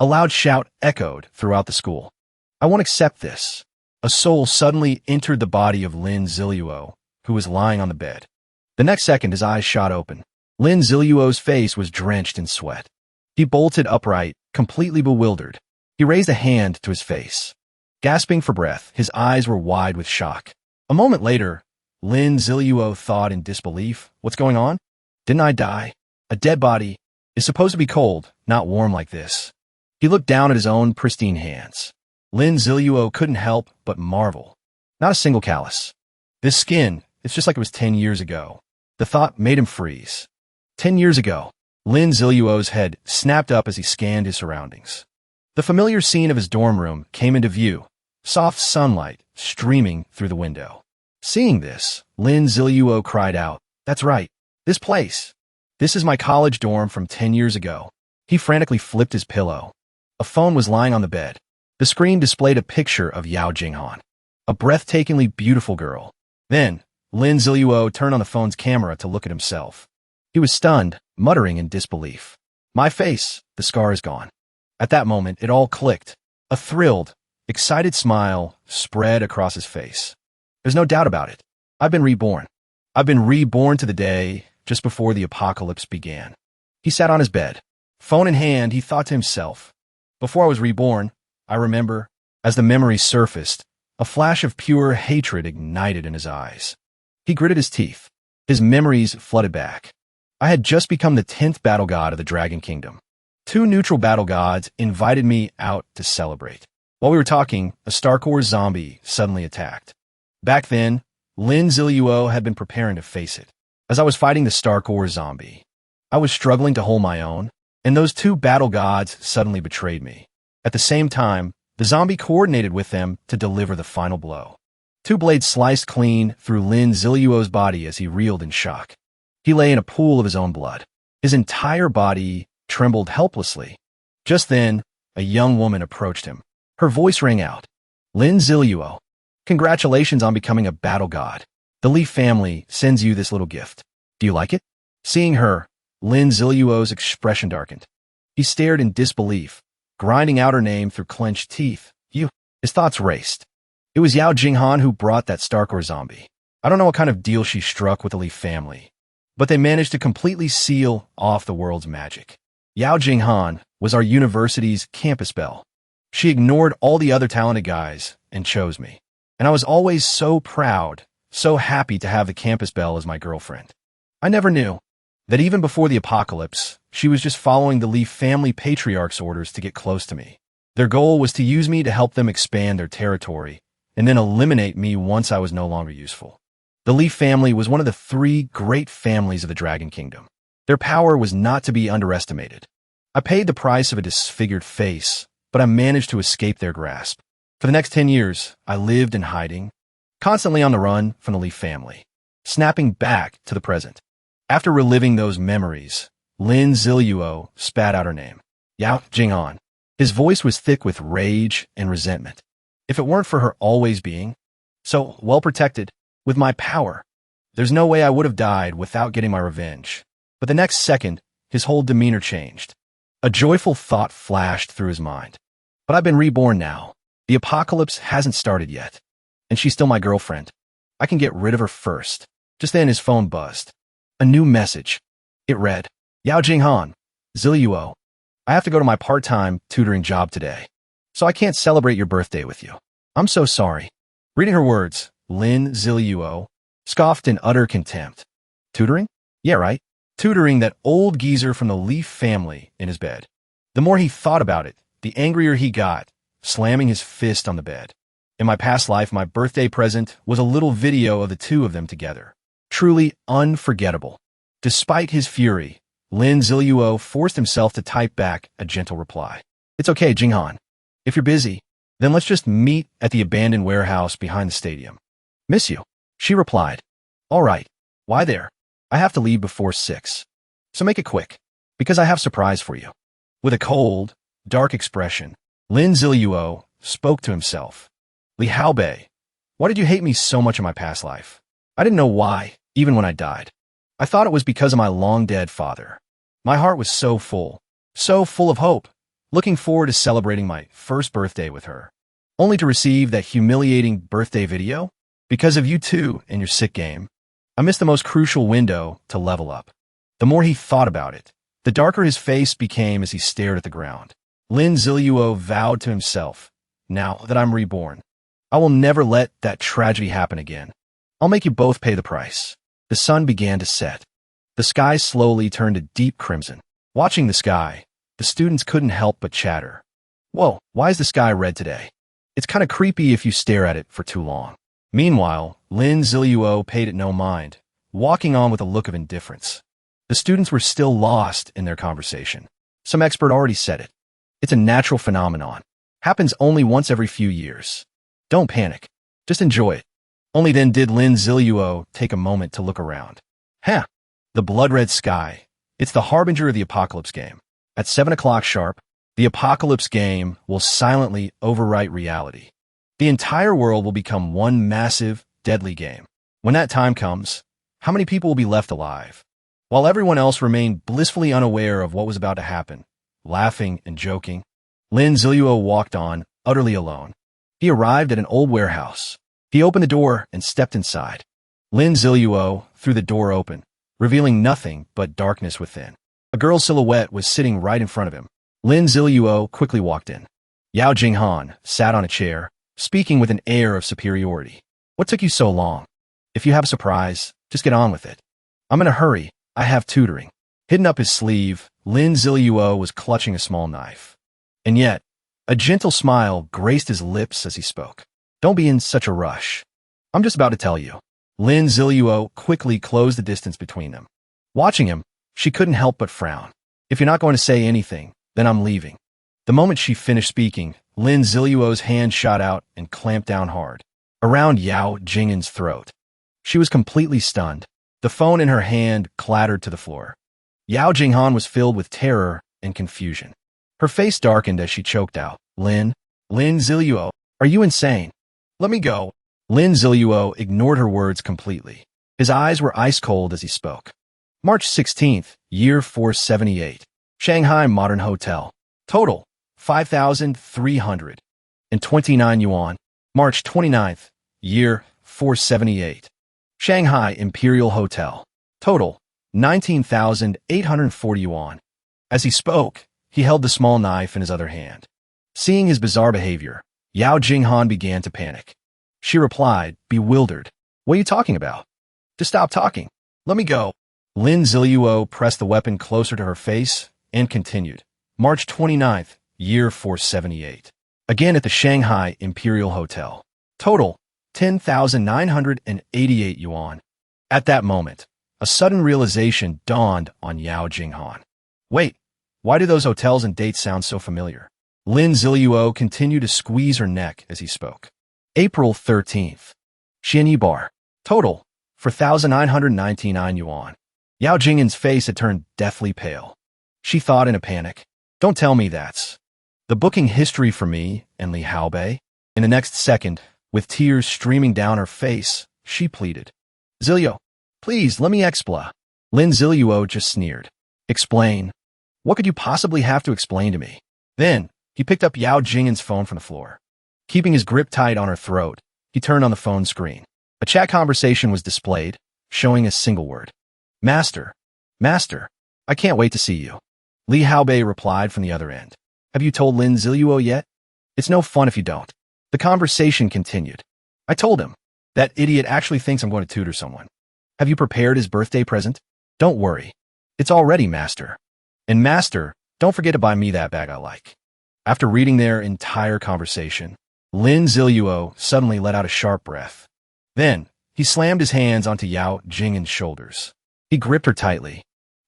A loud shout echoed throughout the school. I won't accept this. A soul suddenly entered the body of Lin Ziluo, who was lying on the bed. The next second, his eyes shot open. Lin Ziluo's face was drenched in sweat. He bolted upright, completely bewildered. He raised a hand to his face. Gasping for breath, his eyes were wide with shock. A moment later, Lin Ziluo thought in disbelief, what's going on? Didn't I die? A dead body is supposed to be cold, not warm like this. He looked down at his own pristine hands. Lin Ziluo couldn't help but marvel. Not a single callus. This skin, it's just like it was 10 years ago. The thought made him freeze. 10 years ago, Lin Ziluo's head snapped up as he scanned his surroundings. The familiar scene of his dorm room came into view, soft sunlight streaming through the window. Seeing this, Lin Ziluo cried out, "That's right, this place. This is my college dorm from 10 years ago." He frantically flipped his pillow. A phone was lying on the bed. The screen displayed a picture of Yao Jing Han, a breathtakingly beautiful girl. Then, Lin Ziluo turned on the phone's camera to look at himself. He was stunned, muttering in disbelief. "My face, the scar is gone." At that moment, it all clicked. A thrilled, excited smile spread across his face. There's no doubt about it. I've been reborn. I've been reborn to the day just before the apocalypse began. He sat on his bed. Phone in hand, he thought to himself, "Before I was reborn, I remember." As the memory surfaced, a flash of pure hatred ignited in his eyes. He gritted his teeth. His memories flooded back. I had just become the 10th battle god of the Dragon Kingdom. 2 neutral battle gods invited me out to celebrate. While we were talking, a Starcore zombie suddenly attacked. Back then, Lin Ziluo had been preparing to face it. As I was fighting the Starcore zombie, I was struggling to hold my own, and those 2 battle gods suddenly betrayed me. At the same time, the zombie coordinated with them to deliver the final blow. 2 blades sliced clean through Lin Ziluo's body as he reeled in shock. He lay in a pool of his own blood. His entire body trembled helplessly. Just then, a young woman approached him. Her voice rang out. "Lin Ziluo, congratulations on becoming a battle god. The Leaf family sends you this little gift. Do you like it?" Seeing her, Lin Ziluo's expression darkened. He stared in disbelief, grinding out her name through clenched teeth. "You." His thoughts raced. It was Yao Jing Han who brought that Starcore zombie. I don't know what kind of deal she struck with the Leaf family, but they managed to completely seal off the world's magic. Yao Jing Han was our university's campus belle. She ignored all the other talented guys and chose me. And I was always so proud, so happy to have the campus belle as my girlfriend. I never knew that even before the apocalypse, she was just following the Leaf family patriarch's orders to get close to me. Their goal was to use me to help them expand their territory and then eliminate me once I was no longer useful. The Leaf family was one of the 3 great families of the Dragon Kingdom. Their power was not to be underestimated. I paid the price of a disfigured face, but I managed to escape their grasp. For the next 10 years, I lived in hiding, constantly on the run from the Leaf family, snapping back to the present. After reliving those memories, Lin Ziluo spat out her name, Yao Jing Han. His voice was thick with rage and resentment. If it weren't for her always being so well protected with my power, there's no way I would have died without getting my revenge. But the next second, his whole demeanor changed. A joyful thought flashed through his mind. But I've been reborn now. The apocalypse hasn't started yet. And she's still my girlfriend. I can get rid of her first. Just then his phone buzzed. A new message. It read, "Yao Jing Han, Ziluo, I have to go to my part-time tutoring job today, so I can't celebrate your birthday with you. I'm so sorry." Reading her words, Lin Ziluo scoffed in utter contempt. Tutoring? Yeah, right. Tutoring that old geezer from the Leaf family in his bed. The more he thought about it, the angrier he got, slamming his fist on the bed. In my past life, my birthday present was a little video of the 2 of them together. Truly unforgettable. Despite his fury, Lin Ziluo forced himself to type back a gentle reply. "It's okay, Jing Han. If you're busy, then let's just meet at the abandoned warehouse behind the stadium." "Miss you," she replied. "All right. Why there? I have to leave before 6. So make it quick, because I have a surprise for you." With a cold, dark expression, Lin Ziluo spoke to himself. "Li Haobei, why did you hate me so much in my past life? I didn't know why, even when I died. I thought it was because of my long-dead father. My heart was so full of hope. looking forward to celebrating my first birthday with her, only to receive that humiliating birthday video? Because of you two and your sick game, I missed the most crucial window to level up. The more he thought about it, the darker his face became as he stared at the ground. Lin Ziluo vowed to himself, now that I'm reborn, I will never let that tragedy happen again. I'll make you both pay the price. The sun began to set. The sky slowly turned to deep crimson. Watching the sky, the students couldn't help but chatter. Whoa, why is the sky red today? It's kind of creepy if you stare at it for too long. Meanwhile, Lin Ziluo paid it no mind, walking on with a look of indifference. The students were still lost in their conversation. Some expert already said it. It's a natural phenomenon. Happens only once every few years. Don't panic. Just enjoy it. Only then did Lin Ziluo take a moment to look around. Huh. The blood-red sky. It's the harbinger of the apocalypse game. At 7 o'clock sharp, the apocalypse game will silently overwrite reality. The entire world will become one massive, deadly game. When that time comes, how many people will be left alive? While everyone else remained blissfully unaware of what was about to happen, laughing and joking, Lin Ziluo walked on, utterly alone. He arrived at an old warehouse. He opened the door and stepped inside. Lin Ziluo threw the door open, revealing nothing but darkness within. A girl's silhouette was sitting right in front of him. Lin Ziluo quickly walked in. Yao Jing Han sat on a chair, speaking with an air of superiority. What took you so long? If you have a surprise, just get on with it. I'm in a hurry. I have tutoring. Hidden up his sleeve, Lin Ziluo was clutching a small knife. And yet, a gentle smile graced his lips as he spoke. Don't be in such a rush. I'm just about to tell you. Lin Ziluo quickly closed the distance between them. Watching him, she couldn't help but frown. If you're not going to say anything, then I'm leaving. The moment she finished speaking, Lin Ziluo's hand shot out and clamped down hard, around Yao Jing Han's throat. She was completely stunned. The phone in her hand clattered to the floor. Yao Jing Han was filled with terror and confusion. Her face darkened as she choked out, Lin Ziluo, are you insane? Let me go. Lin Ziluo ignored her words completely. His eyes were ice cold as he spoke. March 16th, year 478. Shanghai Modern Hotel. Total, 5,329 yuan. March 29th, year 478. Shanghai Imperial Hotel. Total, 19,840 yuan. As he spoke, he held the small knife in his other hand. Seeing his bizarre behavior, Yao Jing Han began to panic. She replied, bewildered. What are you talking about? Just stop talking. Let me go. Lin Ziluo pressed the weapon closer to her face and continued. March 29th, year 478. Again at the Shanghai Imperial Hotel. Total, 10,988 yuan. At that moment, a sudden realization dawned on Yao Jing Han. Wait, why do those hotels and dates sound so familiar? Lin Ziluo continued to squeeze her neck as he spoke. April 13th. Xianyi Bar. Total, 4,999 yuan. Yao Jing Han's face had turned deathly pale. She thought in a panic, don't tell me that's the booking history for me and Li Haobei. In the next second, with tears streaming down her face, she pleaded. Ziluo, please let me expla. Lin Ziluo just sneered. Explain? What could you possibly have to explain to me? Then, he picked up Yao Jing Han's phone from the floor. Keeping his grip tight on her throat, he turned on the phone screen. A chat conversation was displayed, showing a single word. Master. Master. I can't wait to see you. Li Haobei replied from the other end. Have you told Lin Ziluo yet? It's no fun if you don't. The conversation continued. I told him. That idiot actually thinks I'm going to tutor someone. Have you prepared his birthday present? Don't worry. It's all ready, Master. And Master, don't forget to buy me that bag I like. After reading their entire conversation, Lin Ziluo suddenly let out a sharp breath. Then, he slammed his hands onto Yao Jing Han's shoulders. He gripped her tightly.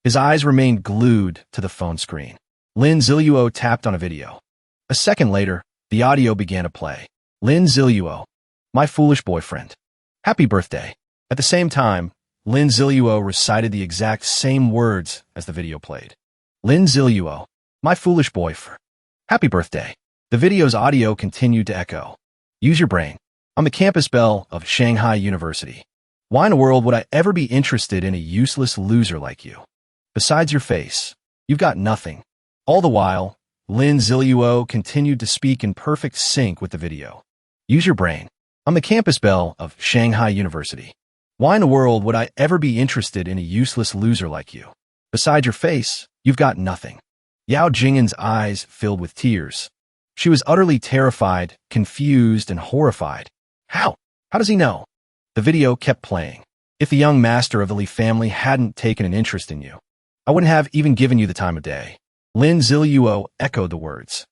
His eyes remained glued to the phone screen. Lin Ziluo tapped on a video. A second later, the audio began to play. Lin Ziluo, my foolish boyfriend. Happy birthday. At the same time, Lin Ziluo recited the exact same words as the video played. Lin Ziluo, my foolish boyfriend. Happy birthday. The video's audio continued to echo. Use your brain. I'm the campus belle of Shanghai University. Why in the world would I ever be interested in a useless loser like you? Besides your face, you've got nothing. All the while, Lin Ziluo continued to speak in perfect sync with the video. Use your brain. I'm the campus belle of Shanghai University. Why in the world would I ever be interested in a useless loser like you? Besides your face, you've got nothing. Yao Jing Han's eyes filled with tears. She was utterly terrified, confused, and horrified. How? How does he know? The video kept playing. If the young master of the Li family hadn't taken an interest in you, I wouldn't have even given you the time of day. Lin Ziluo echoed the words.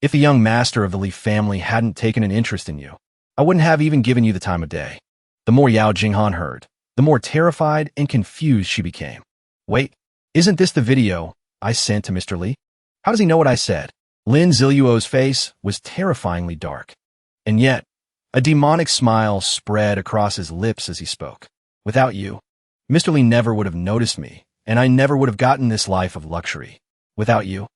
If the young master of the Li family hadn't taken an interest in you, I wouldn't have even given you the time of day. The more Yao Jing Han heard, the more terrified and confused she became. Wait, isn't this the video I sent to Mr. Li? How does he know what I said? Lin Ziluo's face was terrifyingly dark. And yet, a demonic smile spread across his lips as he spoke. Without you, Mr. Li never would have noticed me, and I never would have gotten this life of luxury. Without you,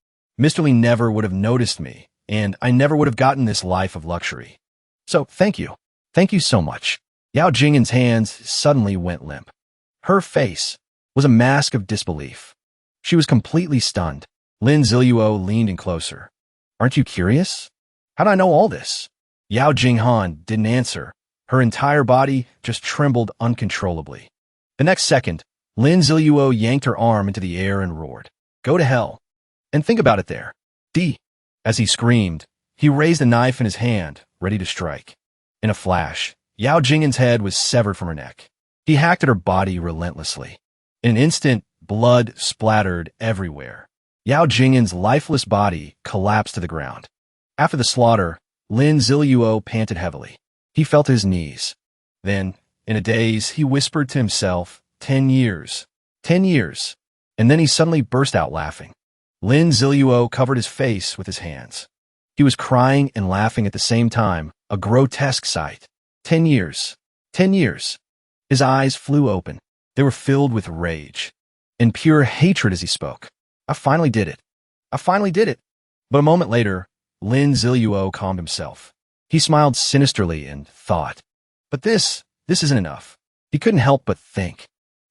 Mr. Li never would have noticed me, and I never would have gotten this life of luxury. So, thank you. Thank you so much. Yao Jing Han's hands suddenly went limp. Her face was a mask of disbelief. She was completely stunned. Lin Ziluo leaned in closer. Aren't you curious? How do I know all this? Yao Jing Han didn't answer. Her entire body just trembled uncontrollably. The next second, Lin Ziluo yanked her arm into the air and roared, "Go to hell. And think about it there. D." As he screamed, he raised a knife in his hand, ready to strike. In a flash, Yao Jing Han's head was severed from her neck. He hacked at her body relentlessly. In an instant, blood splattered everywhere. Yao Jing Han's lifeless body collapsed to the ground. After the slaughter, Lin Ziluo panted heavily. He fell to his knees. Then, in a daze, he whispered to himself, 10 years. 10 years. And then he suddenly burst out laughing. Lin Ziluo covered his face with his hands. He was crying and laughing at the same time, a grotesque sight. 10 years. 10 years. His eyes flew open. They were filled with rage and pure hatred as he spoke. I finally did it. I finally did it. But a moment later, Lin Ziluo calmed himself. He smiled sinisterly and thought, but this isn't enough. He couldn't help but think.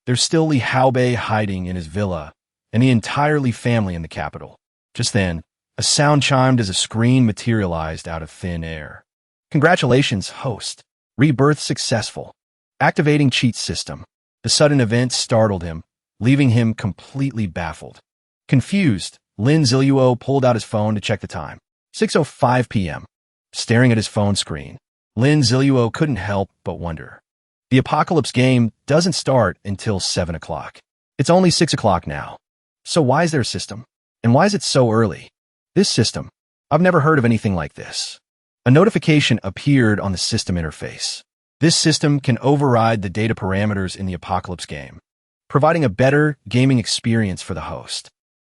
There's still Li Haobei hiding in his villa, and the entire Li family in the capital. Just then, a sound chimed as a screen materialized out of thin air. Congratulations, host. Rebirth successful. Activating cheat system. The sudden event startled him, leaving him completely baffled. Confused, Lin Ziluo pulled out his phone to check the time. 6:05 p.m. Staring at his phone screen, Lin Ziluo couldn't help but wonder. The apocalypse game doesn't start until 7 o'clock. It's only 6 o'clock now. So why is there a system? And why is it so early? This system, I've never heard of anything like this. A notification appeared on the system interface. This system can override the data parameters in the apocalypse game, providing a better gaming experience for the host.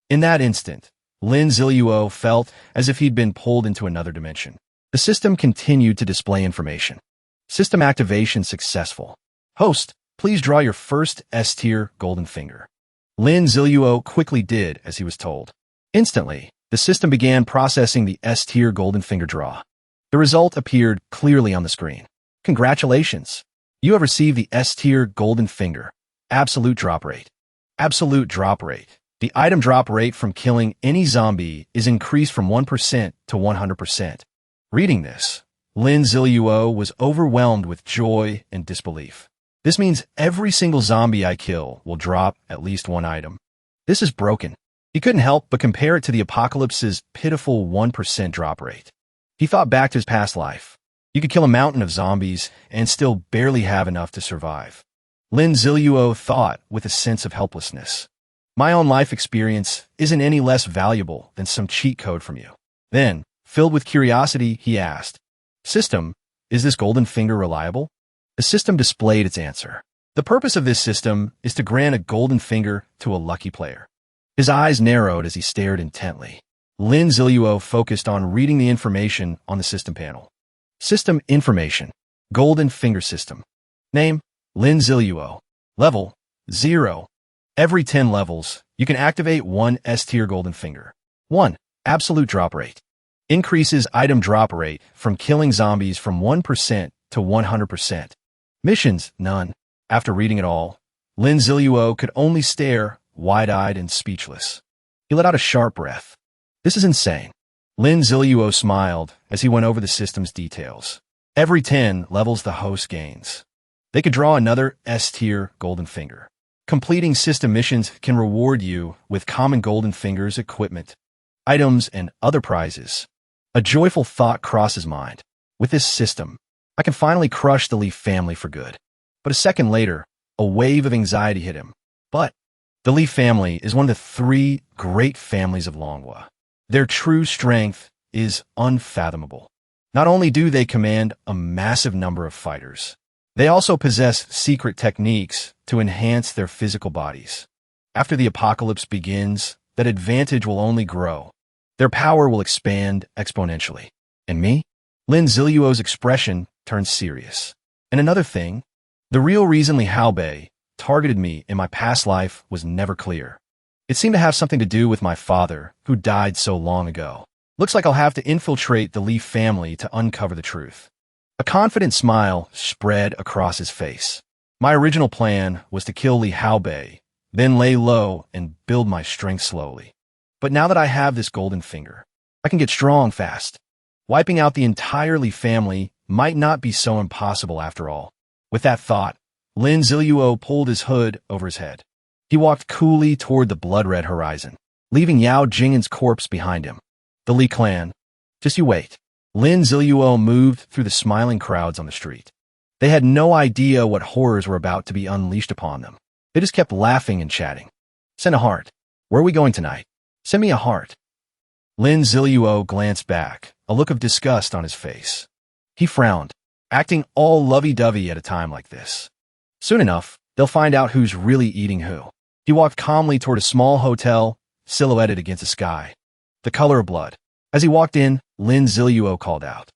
In that instant, Lin Ziluo felt as if he'd been pulled into another dimension. The system continued to display information. System activation successful. Host, please draw your first S-tier golden finger. Lin Ziluo quickly did as he was told. Instantly, the system began processing the S-tier golden finger draw. The result appeared clearly on the screen. Congratulations! You have received the S-tier golden finger. Absolute drop rate. Absolute drop rate. The item drop rate from killing any zombie is increased from 1% to 100%. Reading this, Lin Ziluo was overwhelmed with joy and disbelief. This means every single zombie I kill will drop at least one item. This is broken. He couldn't help but compare it to the apocalypse's pitiful 1% drop rate. He thought back to his past life. You could kill a mountain of zombies and still barely have enough to survive. Lin Ziluo thought with a sense of helplessness. My own life experience isn't any less valuable than some cheat code from you. Then, filled with curiosity, he asked, System, is this golden finger reliable? The system displayed its answer. The purpose of this system is to grant a golden finger to a lucky player. His eyes narrowed as he stared intently. Lin Ziluo focused on reading the information on the system panel. System information. Golden finger system. Name, Lin Ziluo. Level, 0. Every 10 levels, you can activate one S-tier golden finger. 1. Absolute drop rate. Increases item drop rate from killing zombies from 1% to 100%. Missions, none. After reading it all, Lin Ziluo could only stare, wide-eyed and speechless. He let out a sharp breath. This is insane. Lin Ziluo smiled as he went over the system's details. Every 10 levels the host gains. They could draw another S-tier golden finger. Completing system missions can reward you with common golden fingers equipment, items, and other prizes. A joyful thought crossed his mind. With this system, I can finally crush the Leaf family for good. But a second later, a wave of anxiety hit him. But the Leaf family is one of the 3 great families of Manhwa. Their true strength is unfathomable. Not only do they command a massive number of fighters, they also possess secret techniques to enhance their physical bodies. After the apocalypse begins, that advantage will only grow. Their power will expand exponentially. And me? Lin Ziluo's expression turned serious. And another thing, the real reason Li Haobei targeted me in my past life was never clear. It seemed to have something to do with my father, who died so long ago. Looks like I'll have to infiltrate the Li family to uncover the truth. A confident smile spread across his face. My original plan was to kill Li Haobei, then lay low and build my strength slowly. But now that I have this golden finger, I can get strong fast. Wiping out the entire Li family might not be so impossible after all. With that thought, Lin Ziluo pulled his hood over his head. He walked coolly toward the blood-red horizon, leaving Yao Jing Han's corpse behind him. The Li clan. Just you wait. Lin Ziluo moved through the smiling crowds on the street. They had no idea what horrors were about to be unleashed upon them. They just kept laughing and chatting. Send a heart. Where are we going tonight? Send me a heart. Lin Ziluo glanced back, a look of disgust on his face. He frowned, acting all lovey-dovey at a time like this. Soon enough, they'll find out who's really eating who. He walked calmly toward a small hotel, silhouetted against the sky, the color of blood. As he walked in, Lin Ziluo called out,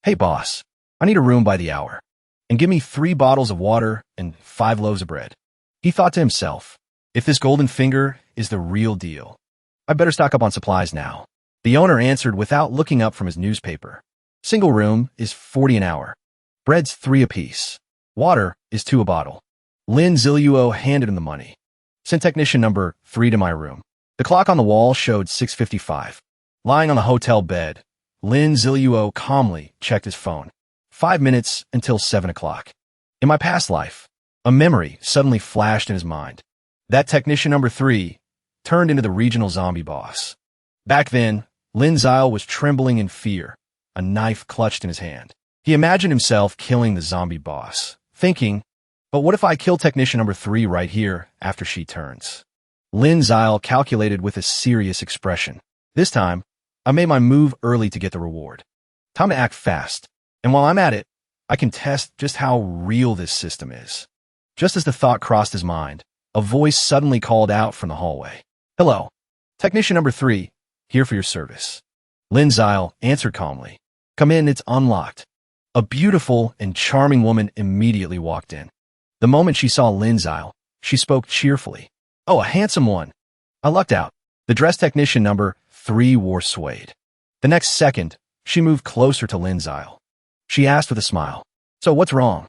"Hey boss, I need a room by the hour. And give me 3 bottles of water and 5 loaves of bread." He thought to himself, if this golden finger is the real deal, I better stock up on supplies now. The owner answered without looking up from his newspaper. Single room is 40 an hour. Bread's 3 apiece. Water is 2 a bottle. Lin Ziluo handed him the money. Send technician number 3 to my room. The clock on the wall showed 6:55. Lying on the hotel bed, Lin Ziluo calmly checked his phone. 5 minutes until 7 o'clock. In my past life, a memory suddenly flashed in his mind. That technician number 3 turned into the regional zombie boss. Back then, Lin Ziluo was trembling in fear, a knife clutched in his hand. He imagined himself killing the zombie boss, thinking, but what if I kill technician number 3 right here after she turns? Lin Ziluo calculated with a serious expression. This time, I made my move early to get the reward. Time to act fast. And while I'm at it, I can test just how real this system is. Just as the thought crossed his mind, a voice suddenly called out from the hallway. Hello, technician number 3, here for your service. Lin Ziluo answered calmly. Come in, it's unlocked. A beautiful and charming woman immediately walked in. The moment she saw Lin Ziluo, she spoke cheerfully. Oh, a handsome one. I lucked out. The dress technician number 3 wore suede. The next second, she moved closer to Lin Ziluo. She asked with a smile. So what's wrong?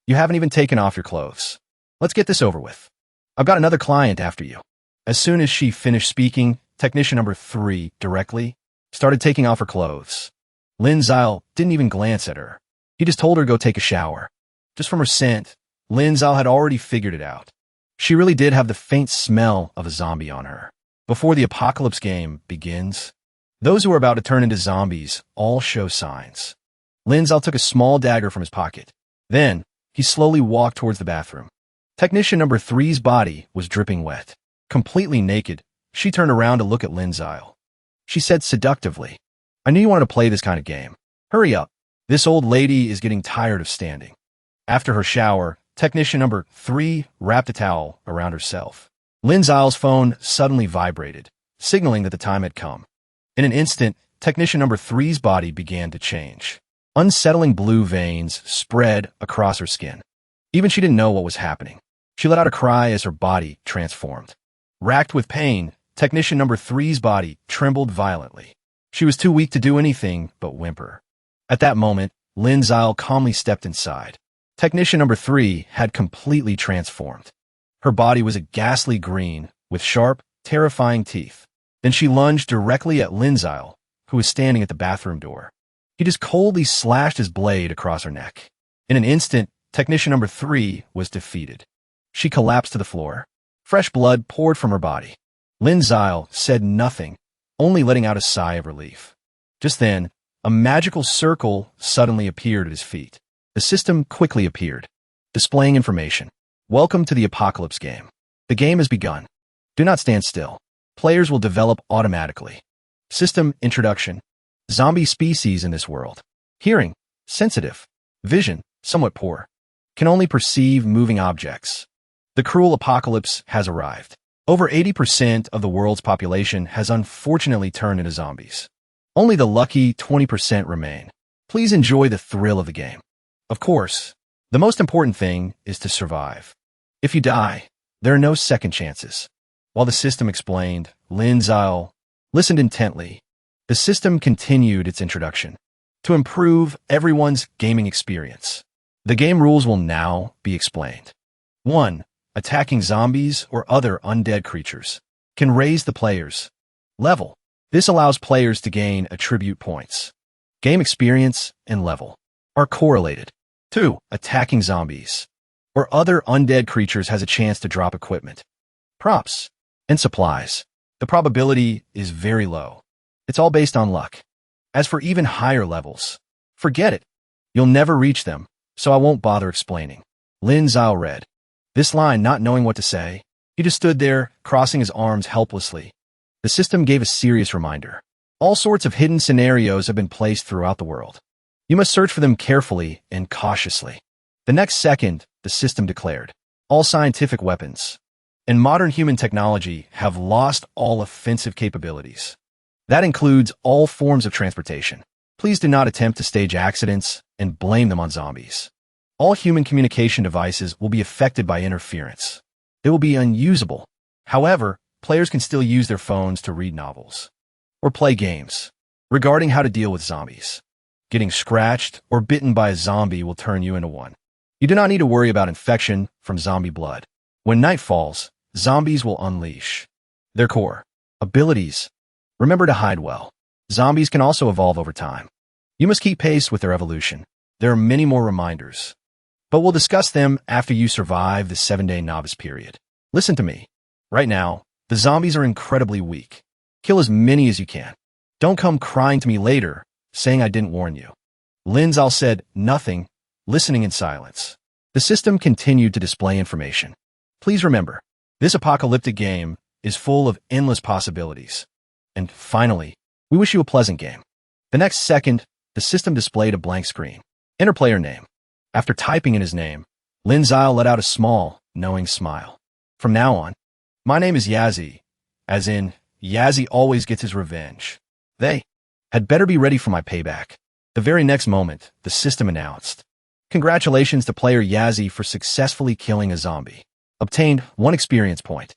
You haven't even taken off your clothes. Let's get this over with. I've got another client after you. As soon as she finished speaking, technician number 3 directly started taking off her clothes. Lin Ziluo didn't even glance at her. He just told her to go take a shower. Just from her scent, Lin Ziluo had already figured it out. She really did have the faint smell of a zombie on her. Before the apocalypse game begins, those who are about to turn into zombies all show signs. Lin Ziluo took a small dagger from his pocket. Then, he slowly walked towards the bathroom. Technician number 3's body was dripping wet. Completely naked, she turned around to look at Lin Ziluo. She said seductively, I knew you wanted to play this kind of game. Hurry up. This old lady is getting tired of standing. After her shower, technician number 3 wrapped a towel around herself. Lin Ziluo's phone suddenly vibrated, signaling that the time had come. In an instant, technician number 3's body began to change. Unsettling blue veins spread across her skin. Even she didn't know what was happening. She let out a cry as her body transformed. Racked with pain, technician number 3's body trembled violently. She was too weak to do anything but whimper. At that moment, Lin Ziluo calmly stepped inside. Technician number 3 had completely transformed. Her body was a ghastly green, with sharp, terrifying teeth. Then she lunged directly at Lin Ziluo, who was standing at the bathroom door. He just coldly slashed his blade across her neck. In an instant, technician number 3 was defeated. She collapsed to the floor. Fresh blood poured from her body. Lin Zile said nothing, only letting out a sigh of relief. Just then, a magical circle suddenly appeared at his feet. The system quickly appeared, displaying information. Welcome to the Apocalypse game. The game has begun. Do not stand still. Players will develop automatically. System introduction. Zombie species in this world. Hearing, sensitive. Vision, somewhat poor. Can only perceive moving objects. The cruel apocalypse has arrived. Over 80% of the world's population has unfortunately turned into zombies. Only the lucky 20% remain. Please enjoy the thrill of the game. Of course, the most important thing is to survive. If you die, there are no second chances. While the system explained, Lin Zile listened intently. The system continued its introduction. To improve everyone's gaming experience, the game rules will now be explained. 1. Attacking zombies or other undead creatures can raise the player's level. This allows players to gain attribute points. Game experience and level are correlated. 2. Attacking zombies or other undead creatures has a chance to drop equipment, props, and supplies. The probability is very low. It's all based on luck. As for even higher levels, forget it. You'll never reach them, so I won't bother explaining. Lin Zile read this line, not knowing what to say. He just stood there, crossing his arms helplessly. The system gave a serious reminder. All sorts of hidden scenarios have been placed throughout the world. You must search for them carefully and cautiously. The next second, the system declared, all scientific weapons and modern human technology have lost all offensive capabilities. That includes all forms of transportation. Please do not attempt to stage accidents and blame them on zombies. All human communication devices will be affected by interference. They will be unusable. However, players can still use their phones to read novels or play games. Regarding how to deal with zombies, getting scratched or bitten by a zombie will turn you into one. You do not need to worry about infection from zombie blood. When night falls, zombies will unleash their core abilities. Remember to hide well. Zombies can also evolve over time. You must keep pace with their evolution. There are many more reminders, but we'll discuss them after you survive the 7-day novice period. Listen to me. Right now, the zombies are incredibly weak. Kill as many as you can. Don't come crying to me later, saying I didn't warn you. Lin Zile said nothing, listening in silence. The system continued to display information. Please remember, this apocalyptic game is full of endless possibilities. And finally, we wish you a pleasant game. The next second, the system displayed a blank screen. Enter player name. After typing in his name, Lin Zile let out a small, knowing smile. From now on, my name is Yazzie, as in, Yazzie always gets his revenge. They had better be ready for my payback. The very next moment, the system announced, congratulations to player Yazzie for successfully killing a zombie. Obtained 1 experience point.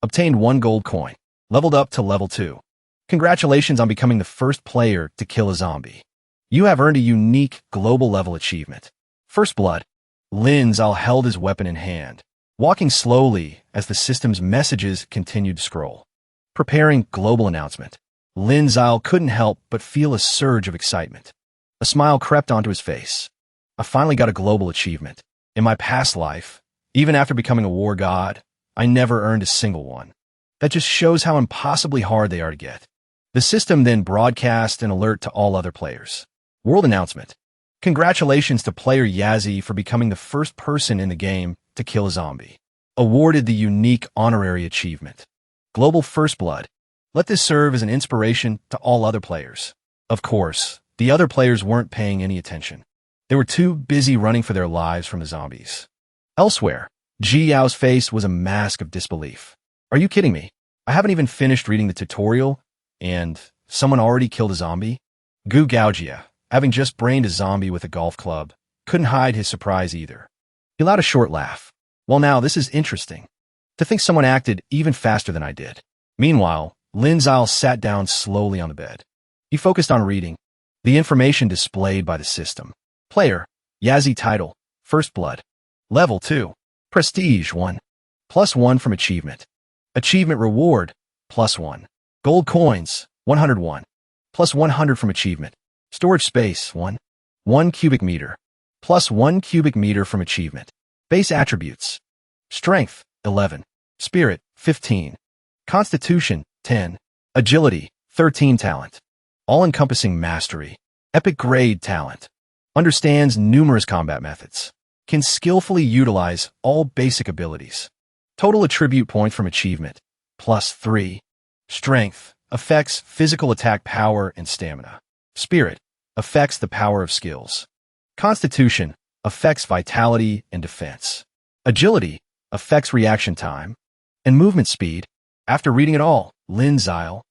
Obtained 1 gold coin. Leveled up to level 2. Congratulations on becoming the first player to kill a zombie. You have earned a unique global level achievement. First blood. Lin Zile held his weapon in hand, walking slowly as the system's messages continued to scroll. Preparing global announcement. Lin Zile couldn't help but feel a surge of excitement. A smile crept onto his face. I finally got a global achievement. In my past life, even after becoming a war god, I never earned a single one. That just shows how impossibly hard they are to get. The system then broadcast an alert to all other players. World announcement. Congratulations to player Yazzie for becoming the first person in the game to kill a zombie. Awarded the unique honorary achievement. Global First Blood. Let this serve as an inspiration to all other players. Of course, the other players weren't paying any attention. They were too busy running for their lives from the zombies. Elsewhere, Ji Yao's face was a mask of disbelief. Are you kidding me? I haven't even finished reading the tutorial, and someone already killed a zombie? Gu Gaojia, having just brained a zombie with a golf club, couldn't hide his surprise either. He let out a short laugh. Well, now this is interesting. To think someone acted even faster than I did. Meanwhile, Lin Zile sat down slowly on the bed. He focused on reading the information displayed by the system. Player, Yazzie title, First Blood. Level 2. Prestige 1. +1 from achievement. Achievement reward, +1. Gold coins, 101. plus 100 from achievement. Storage space, 1. 1 cubic meter, plus 1 cubic meter from achievement. Base attributes. Strength, 11. Spirit, 15. Constitution, 10. Agility, 13 talent. All-encompassing mastery. Epic grade talent. Understands numerous combat methods. Can skillfully utilize all basic abilities. Total attribute points from achievement, plus 3. Strength, affects physical attack power and stamina. Spirit, affects the power of skills. Constitution, affects vitality and defense. Agility, affects reaction time. And movement speed. After reading it all, Lin Zile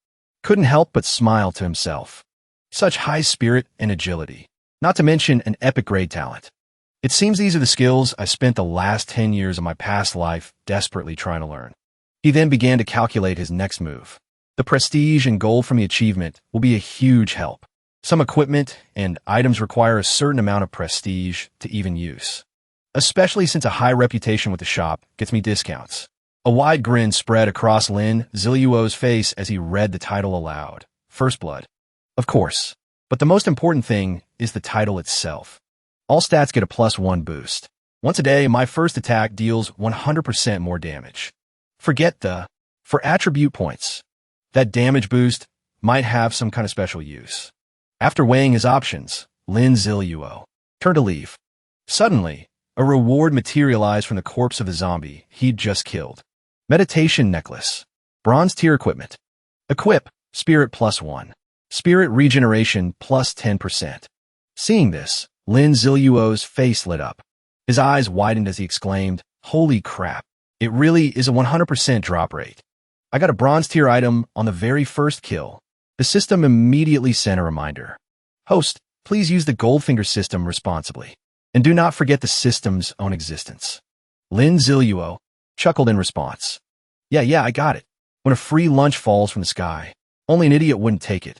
couldn't help but smile to himself. Such high spirit and agility. Not to mention an epic grade talent. It seems these are the skills I spent the last 10 years of my past life desperately trying to learn. He then began to calculate his next move. The prestige and gold from the achievement will be a huge help. Some equipment and items require a certain amount of prestige to even use. Especially since a high reputation with the shop gets me discounts. A wide grin spread across Lin Ziluo's face as he read the title aloud. First Blood. Of course. But the most important thing is the title itself. All stats get a plus 1 boost. Once a day, my first attack deals 100% more damage. Forget for attribute points. That damage boost might have some kind of special use. After weighing his options, Lin Ziluo turned to leave. Suddenly, a reward materialized from the corpse of the zombie he'd just killed. Meditation necklace. Bronze tier equipment. Equip, spirit plus 1. Spirit regeneration plus 10%. Seeing this, Lin Ziluo's face lit up. His eyes widened as he exclaimed, "Holy crap. It really is a 100% drop rate. I got a bronze tier item on the very first kill." The system immediately sent a reminder. Host, please use the Goldfinger system responsibly. And do not forget the system's own existence. Lin Ziluo chuckled in response. Yeah, I got it. When a free lunch falls from the sky, only an idiot wouldn't take it.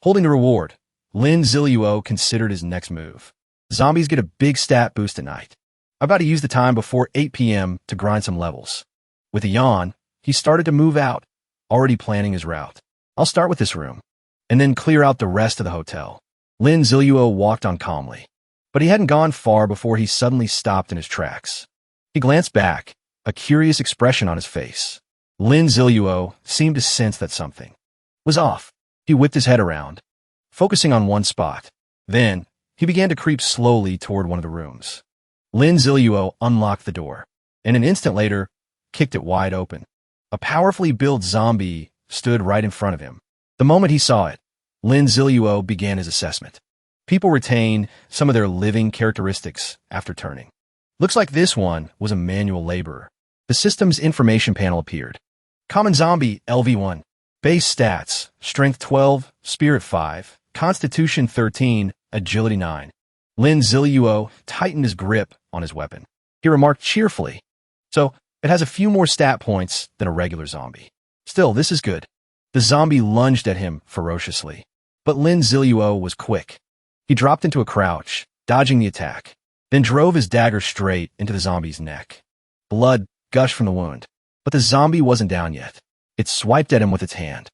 Holding the reward, Lin Ziluo considered his next move. Zombies get a big stat boost at night. I'm about to use the time before 8 p.m. to grind some levels. With a yawn, he started to move out, already planning his route. I'll start with this room, and then clear out the rest of the hotel. Lin Ziluo walked on calmly. But he hadn't gone far before he suddenly stopped in his tracks. He glanced back, a curious expression on his face. Lin Ziluo seemed to sense that something was off. He whipped his head around, focusing on one spot. Then, he began to creep slowly toward one of the rooms. Lin Ziluo unlocked the door, and an instant later, kicked it wide open. A powerfully built zombie stood right in front of him. The moment he saw it, Lin Ziluo began his assessment. People retain some of their living characteristics after turning. Looks like this one was a manual laborer. The system's information panel appeared. Common zombie, LV1. Base stats, strength 12, spirit 5, constitution 13, agility 9. Lin Ziluo tightened his grip on his weapon. He remarked cheerfully, "So, it has a few more stat points than a regular zombie. Still, this is good." The zombie lunged at him ferociously. But Lin Ziluo was quick. He dropped into a crouch, dodging the attack, then drove his dagger straight into the zombie's neck. Blood gushed from the wound, but the zombie wasn't down yet. It swiped at him with its hand.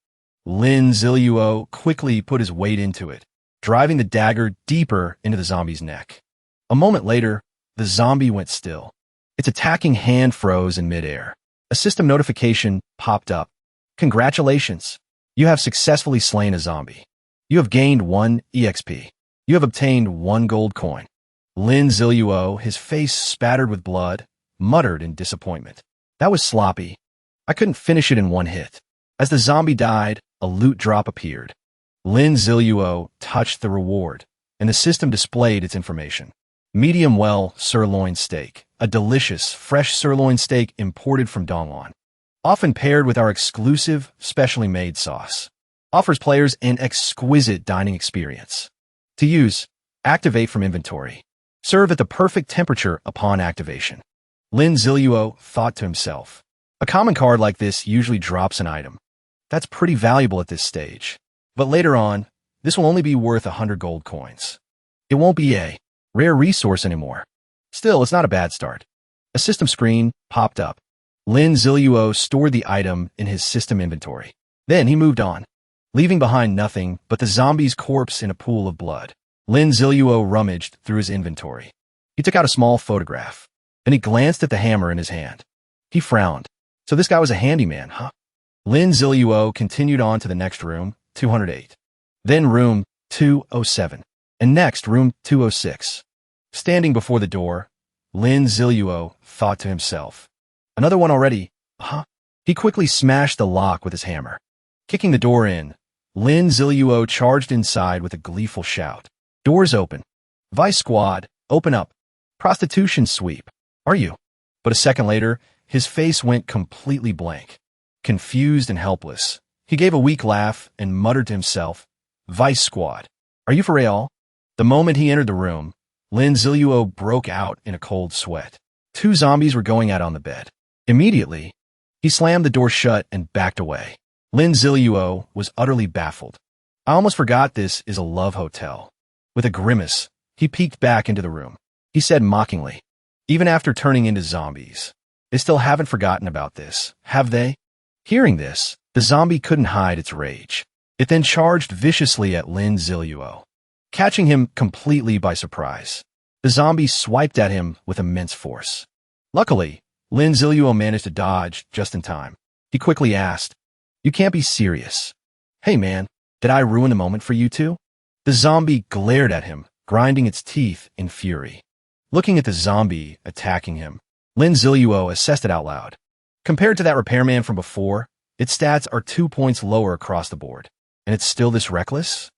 Lin Ziluo quickly put his weight into it, driving the dagger deeper into the zombie's neck. A moment later, the zombie went still. Its attacking hand froze in midair. A system notification popped up. "Congratulations! You have successfully slain a zombie. You have gained 1 EXP. You have obtained 1 gold coin." Lin Ziluo, his face spattered with blood, muttered in disappointment. "That was sloppy. I couldn't finish it in 1 hit." As the zombie died, a loot drop appeared. Lin Ziluo touched the reward, and the system displayed its information. Medium well sirloin steak, a delicious, fresh sirloin steak imported from Dongwon, often paired with our exclusive, specially made sauce. Offers players an exquisite dining experience. To use, activate from inventory. Serve at the perfect temperature upon activation. Lin Ziluo thought to himself. A common card like this usually drops an item. That's pretty valuable at this stage. But later on, this will only be worth 100 gold coins. It won't be a rare resource anymore. Still, it's not a bad start. A system screen popped up. Lin Ziluo stored the item in his system inventory. Then he moved on. leaving behind nothing but the zombie's corpse in a pool of blood. Lin Ziluo rummaged through his inventory. He took out a small photograph. Then he glanced at the hammer in his hand. He frowned. So this guy was a handyman, huh? Lin Ziluo continued on to the next room, 208. Then room 207. And next, room 206. Standing before the door, Lin Ziluo thought to himself, another one already, huh? He quickly smashed the lock with his hammer. Kicking the door in, Lin Ziluo charged inside with a gleeful shout. Doors open. Vice Squad, open up. Prostitution sweep. Are you? But a second later, his face went completely blank. Confused and helpless, he gave a weak laugh and muttered to himself, Vice Squad, are you for real? The moment he entered the room, Lin Ziluo broke out in a cold sweat. 2 zombies were going out on the bed. Immediately, he slammed the door shut and backed away. Lin Ziluo was utterly baffled. I almost forgot this is a love hotel. With a grimace, he peeked back into the room. He said mockingly, even after turning into zombies, they still haven't forgotten about this, have they? Hearing this, the zombie couldn't hide its rage. It then charged viciously at Lin Ziluo, catching him completely by surprise. The zombie swiped at him with immense force. Luckily, Lin Ziluo managed to dodge just in time. He quickly asked, you can't be serious. Hey man, did I ruin the moment for you two? The zombie glared at him, grinding its teeth in fury. Looking at the zombie attacking him, Lin Ziluo assessed it out loud. Compared to that repairman from before, its stats are 2 points lower across the board. And it's still this reckless?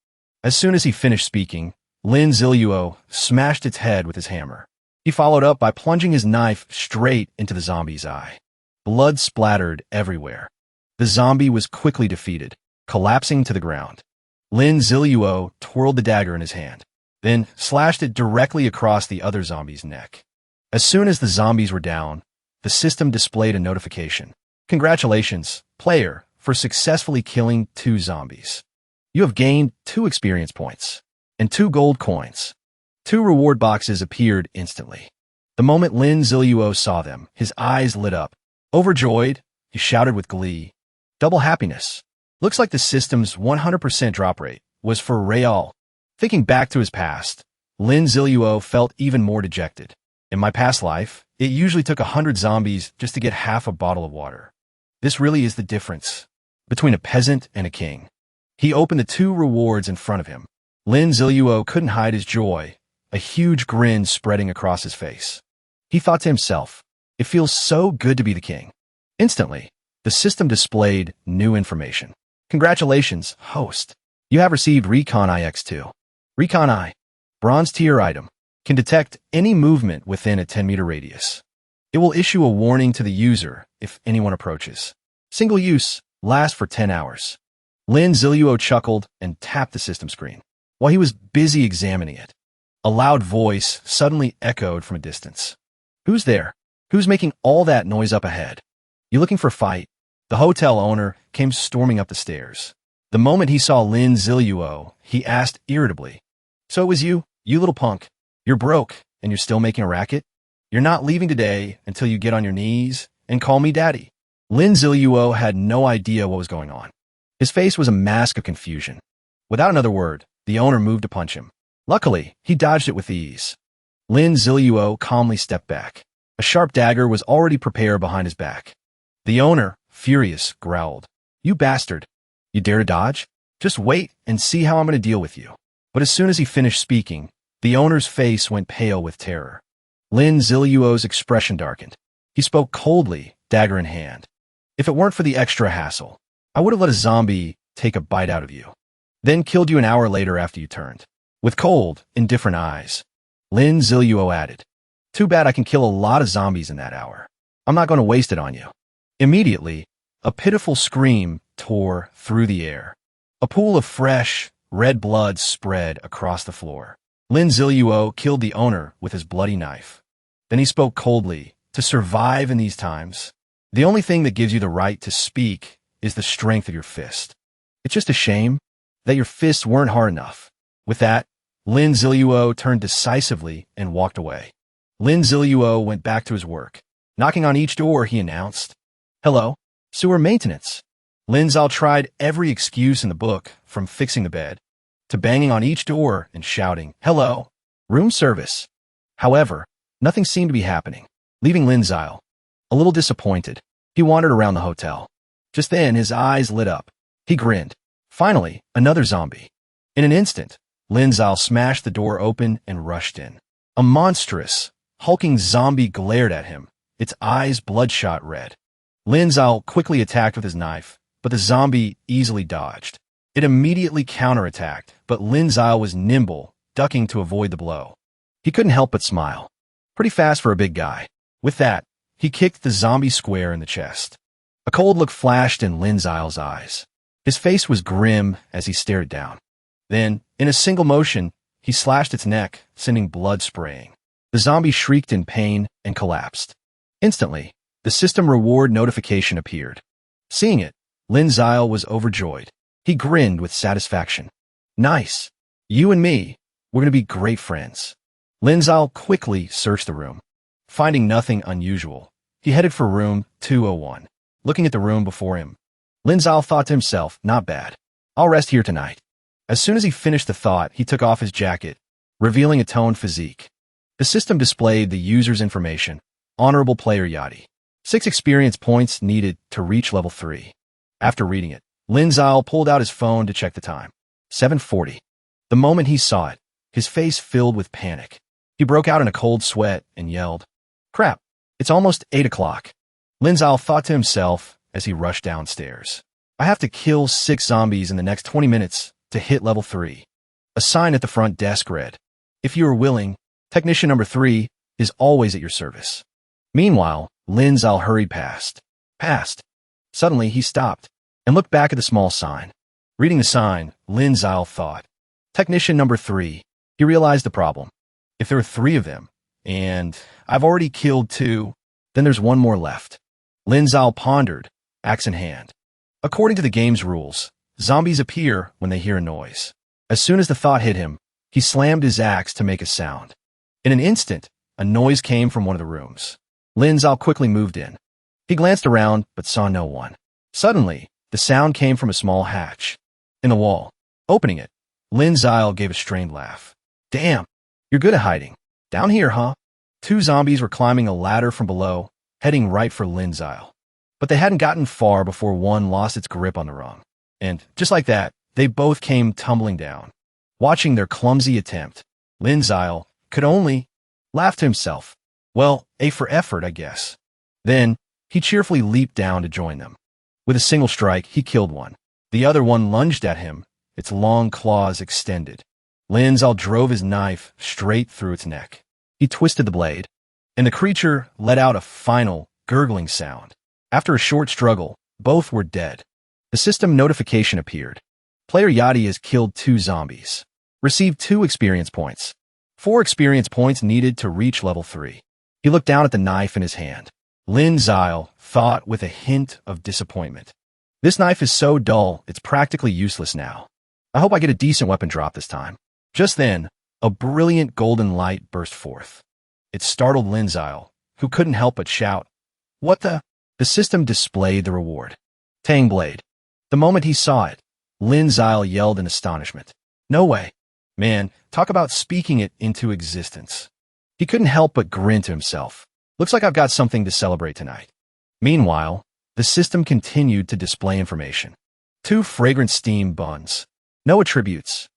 As soon as he finished speaking, Lin Ziluo smashed its head with his hammer. He followed up by plunging his knife straight into the zombie's eye. Blood splattered everywhere. The zombie was quickly defeated, collapsing to the ground. Lin Ziluo twirled the dagger in his hand, then slashed it directly across the other zombie's neck. As soon as the zombies were down, the system displayed a notification. Congratulations, player, for successfully killing 2 zombies. You have gained 2 experience points and 2 gold coins. 2 reward boxes appeared instantly. The moment Lin Ziluo saw them, his eyes lit up. Overjoyed, he shouted with glee, double happiness. Looks like the system's 100% drop rate was for real. Thinking back to his past, Lin Ziluo felt even more dejected. In my past life, it usually took 100 zombies just to get half a bottle of water. This really is the difference between a peasant and a king. He opened the 2 rewards in front of him. Lin Ziluo couldn't hide his joy, a huge grin spreading across his face. He thought to himself, it feels so good to be the king. Instantly, the system displayed new information. Congratulations, host. You have received Recon IX2. Recon I, bronze tier item, can detect any movement within a 10-meter radius. It will issue a warning to the user if anyone approaches. Single use, lasts for 10 hours. Lin Ziluo chuckled and tapped the system screen. While he was busy examining it, a loud voice suddenly echoed from a distance. Who's there? Who's making all that noise up ahead? You looking for a fight? The hotel owner came storming up the stairs. The moment he saw Lin Ziluo, he asked irritably, so it was you little punk. You're broke and you're still making a racket? You're not leaving today until you get on your knees and call me daddy. Lin Ziluo had no idea what was going on. His face was a mask of confusion. Without another word, the owner moved to punch him. Luckily, he dodged it with ease. Lin Ziluo calmly stepped back. A sharp dagger was already prepared behind his back. The owner, furious, growled, you bastard. You dare to dodge? Just wait and see how I'm going to deal with you. But as soon as he finished speaking, the owner's face went pale with terror. Lin Ziluo's expression darkened. He spoke coldly, dagger in hand. If it weren't for the extra hassle, I would have let a zombie take a bite out of you, then killed you an hour later after you turned. With cold, indifferent eyes, Lin Ziluo added, too bad I can kill a lot of zombies in that hour. I'm not going to waste it on you. Immediately, a pitiful scream tore through the air. A pool of fresh, red blood spread across the floor. Lin Ziluo killed the owner with his bloody knife. Then he spoke coldly, to survive in these times, the only thing that gives you the right to speak is the strength of your fist. It's just a shame that your fists weren't hard enough. With that, Lin Ziluo turned decisively and walked away. Lin Ziluo went back to his work. Knocking on each door, he announced, hello, sewer maintenance. Lin Zhao tried every excuse in the book, from fixing the bed to banging on each door and shouting, "Hello, room service." However, nothing seemed to be happening, leaving Lin Zhao a little disappointed. He wandered around the hotel. Just then, his eyes lit up. He grinned. Finally, another zombie. In an instant, Lin Zhao smashed the door open and rushed in. A monstrous, hulking zombie glared at him, its eyes bloodshot red. Lin Zhao quickly attacked with his knife, but the zombie easily dodged. It immediately counterattacked, but Lin Zhao was nimble, ducking to avoid the blow. He couldn't help but smile. Pretty fast for a big guy. With that, he kicked the zombie square in the chest. A cold look flashed in Lin Zhao's eyes. His face was grim as he stared down. Then, in a single motion, he slashed its neck, sending blood spraying. The zombie shrieked in pain and collapsed. Instantly, the system reward notification appeared. Seeing it, Lin Zhao was overjoyed. He grinned with satisfaction. "Nice. You and me, we're going to be great friends." Lin Zhao quickly searched the room. Finding nothing unusual, he headed for room 201. Looking at the room before him, Lin Zhao thought to himself, "Not bad. I'll rest here tonight." As soon as he finished the thought, he took off his jacket, revealing a toned physique. The system displayed the user's information. Honorable player Yachty. 6 experience points needed to reach level 3. After reading it, Lin Zhao pulled out his phone to check the time. 7:40. The moment he saw it, his face filled with panic. He broke out in a cold sweat and yelled, "Crap, it's almost 8 o'clock." Lin Zhao thought to himself as he rushed downstairs. "I have to kill 6 zombies in the next 20 minutes to hit level 3. A sign at the front desk read, "If you are willing, technician number 3 is always at your service." Meanwhile, Lin Zhao hurried past. Suddenly, he stopped and looked back at the small sign. Reading the sign, Lin Zhao thought, "Technician number 3. He realized the problem. If there are 3 of them, and I've already killed 2, then there's 1 more left." Lin Zhao pondered, axe in hand. According to the game's rules, zombies appear when they hear a noise. As soon as the thought hit him, he slammed his axe to make a sound. In an instant, a noise came from one of the rooms. Lin Zhao quickly moved in. He glanced around, but saw no one. Suddenly, the sound came from a small hatch in the wall. Opening it, Lin Zhao gave a strained laugh. "Damn, you're good at hiding. Down here, huh?" 2 zombies were climbing a ladder from below, heading right for Lin Zhao. But they hadn't gotten far before one lost its grip on the rung. And, just like that, they both came tumbling down. Watching their clumsy attempt, Lin Zhao could only laugh to himself. Well, A for effort, I guess. Then, he cheerfully leaped down to join them. With a single strike, he killed one. The other one lunged at him, its long claws extended. Lin Zhao drove his knife straight through its neck. He twisted the blade, and the creature let out a final, gurgling sound. After a short struggle, both were dead. The system notification appeared. Player Yachty has killed 2 zombies. Received 2 experience points. 4 experience points needed to reach level 3. He looked down at the knife in his hand. Lin Zhao thought with a hint of disappointment. "This knife is so dull, it's practically useless now. I hope I get a decent weapon drop this time." Just then, a brilliant golden light burst forth. It startled Lin Zhao, who couldn't help but shout, "What the?" The system displayed the reward. Tang blade. The moment he saw it, Lin Zhao yelled in astonishment. "No way. Man, talk about speaking it into existence." He couldn't help but grin to himself. "Looks like I've got something to celebrate tonight." Meanwhile, the system continued to display information. 2 fragrant steam buns. No attributes.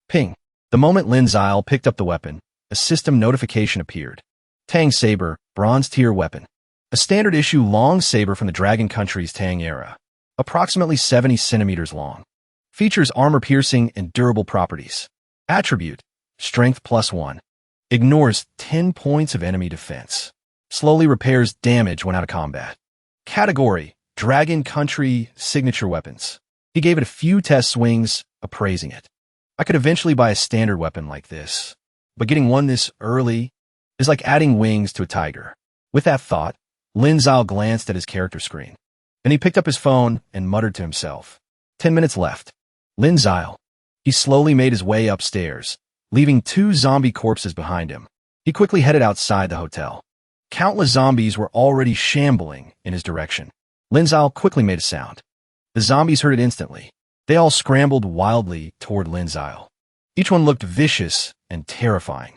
Ping. The moment Lin Zhao picked up the weapon, a system notification appeared. Tang Saber, bronze tier weapon. A standard issue long saber from the Dragon Country's Tang era. Approximately 70 centimeters long. Features armor piercing and durable properties. Attribute, strength +1. Ignores 10 points of enemy defense. Slowly repairs damage when out of combat. Category, Dragon Country signature weapons. He gave it a few test swings, appraising it. "I could eventually buy a standard weapon like this, but getting one this early is like adding wings to a tiger." With that thought, Lin Zhao glanced at his character screen. Then he picked up his phone and muttered to himself. 10 minutes left. Lin Zhao. He slowly made his way upstairs, leaving 2 zombie corpses behind him. He quickly headed outside the hotel. Countless zombies were already shambling in his direction. Lin Zhao quickly made a sound. The zombies heard it instantly. They all scrambled wildly toward Lin Zile. Each one looked vicious and terrifying.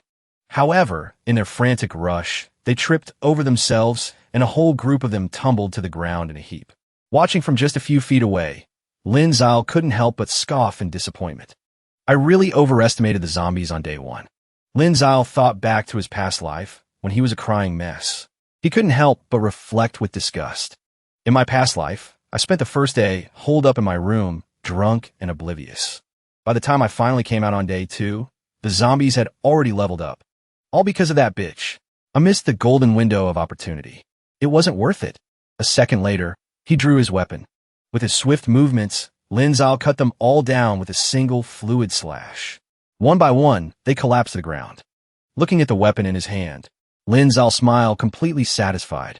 However, in their frantic rush, they tripped over themselves, and a whole group of them tumbled to the ground in a heap. Watching from just a few feet away, Lin Zile couldn't help but scoff in disappointment. I really overestimated the zombies on day one. Lin Zile thought back to his past life when he was a crying mess. He couldn't help but reflect with disgust. In my past life, I spent the first day holed up in my room, drunk and oblivious. By the time I finally came out on day 2, the zombies had already leveled up. All because of that bitch. I missed the golden window of opportunity. It wasn't worth it. A second later, he drew his weapon. With his swift movements, Lin Zile cut them all down with a single fluid slash. One by one, they collapsed to the ground. Looking at the weapon in his hand, Lin Zile smiled, completely satisfied.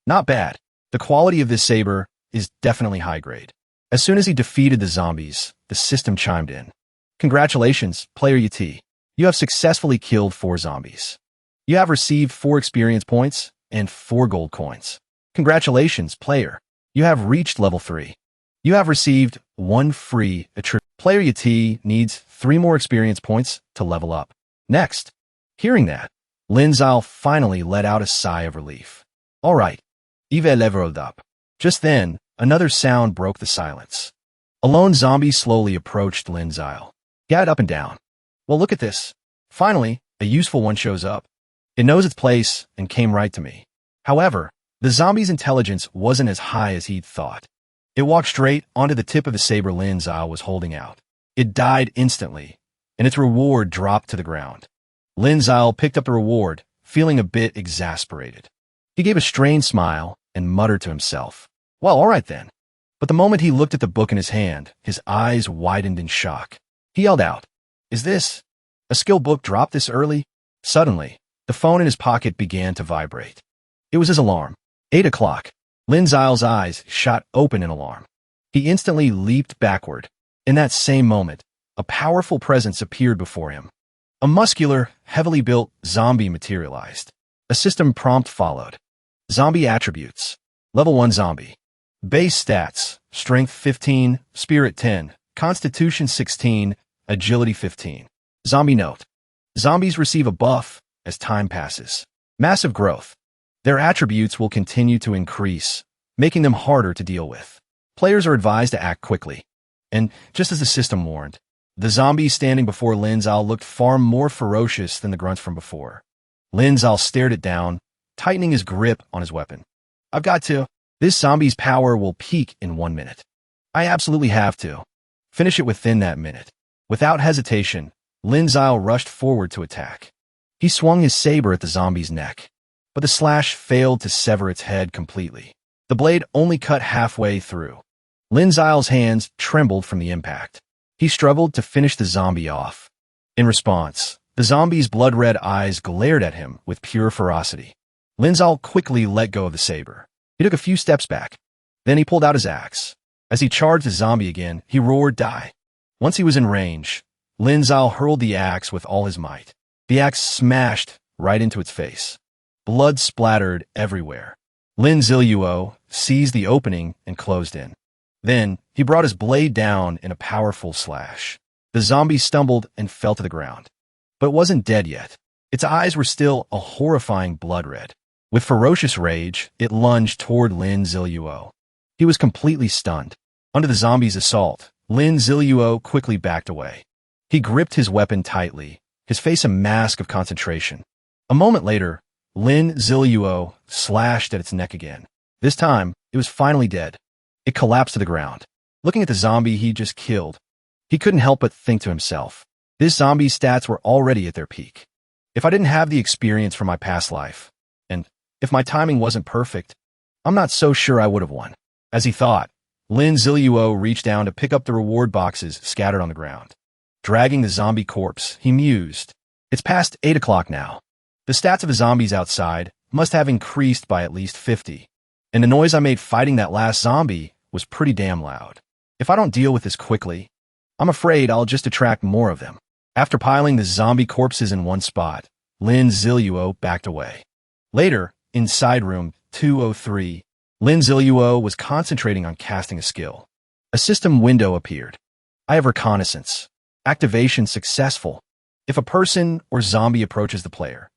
Not bad. The quality of this saber is definitely high grade. As soon as he defeated the zombies, the system chimed in. Congratulations, player UT. You have successfully killed 4 zombies. You have received 4 experience points and 4 gold coins. Congratulations, player. You have reached level 3. You have received 1 free attribute. Player UT needs 3 more experience points to level up. Next. Hearing that, Lin Zile finally let out a sigh of relief. All right. I've leveled up. Just then, another sound broke the silence. A lone zombie slowly approached Lin Zile. Gadded up and down. Well, look at this. Finally, a useful one shows up. It knows its place and came right to me. However, the zombie's intelligence wasn't as high as he'd thought. It walked straight onto the tip of the saber Lin Zile was holding out. It died instantly, and its reward dropped to the ground. Lin Zile picked up the reward, feeling a bit exasperated. He gave a strained smile and muttered to himself, well, all right then. But the moment he looked at the book in his hand, his eyes widened in shock. He yelled out, is this a skill book dropped this early? Suddenly, the phone in his pocket began to vibrate. It was his alarm. 8 o'clock. Lin Zile's eyes shot open in alarm. He instantly leaped backward. In that same moment, a powerful presence appeared before him. A muscular, heavily built zombie materialized. A system prompt followed. Zombie attributes. Level 1 zombie. Base stats, Strength 15, Spirit 10, Constitution 16, Agility 15. Zombie note. Zombies receive a buff as time passes. Massive growth. Their attributes will continue to increase, making them harder to deal with. Players are advised to act quickly. And just as the system warned, the zombies standing before Lin Zile looked far more ferocious than the grunts from before. Lin Zile stared it down, tightening his grip on his weapon. I've got to. This zombie's power will peak in 1 minute. I absolutely have to. Finish it within that minute. Without hesitation, Lin Zile rushed forward to attack. He swung his saber at the zombie's neck, but the slash failed to sever its head completely. The blade only cut halfway through. Lin Zile's hands trembled from the impact. He struggled to finish the zombie off. In response, the zombie's blood-red eyes glared at him with pure ferocity. Lin Zile quickly let go of the saber. He took a few steps back. Then he pulled out his axe. As he charged the zombie again, he roared, die. Once he was in range, Lin Zile hurled the axe with all his might. The axe smashed right into its face. Blood splattered everywhere. Lin Zile seized the opening and closed in. Then, he brought his blade down in a powerful slash. The zombie stumbled and fell to the ground. But it wasn't dead yet. Its eyes were still a horrifying blood red. With ferocious rage, it lunged toward Lin Zile. He was completely stunned. Under the zombie's assault, Lin Zile quickly backed away. He gripped his weapon tightly, his face a mask of concentration. A moment later, Lin Zile slashed at its neck again. This time, it was finally dead. It collapsed to the ground. Looking at the zombie he just killed, he couldn't help but think to himself, this zombie's stats were already at their peak. If I didn't have the experience from my past life, and if my timing wasn't perfect, I'm not so sure I would have won. As he thought, Lin Zile reached down to pick up the reward boxes scattered on the ground. Dragging the zombie corpse, he mused. It's past 8 o'clock now. The stats of the zombies outside must have increased by at least 50. And the noise I made fighting that last zombie was pretty damn loud. If I don't deal with this quickly, I'm afraid I'll just attract more of them. After piling the zombie corpses in one spot, Lin Zile backed away. Later, inside room 203, Lin Zile was concentrating on casting a skill. A system window appeared. Eye of Reconnaissance. Activation successful. If a person or zombie approaches the player,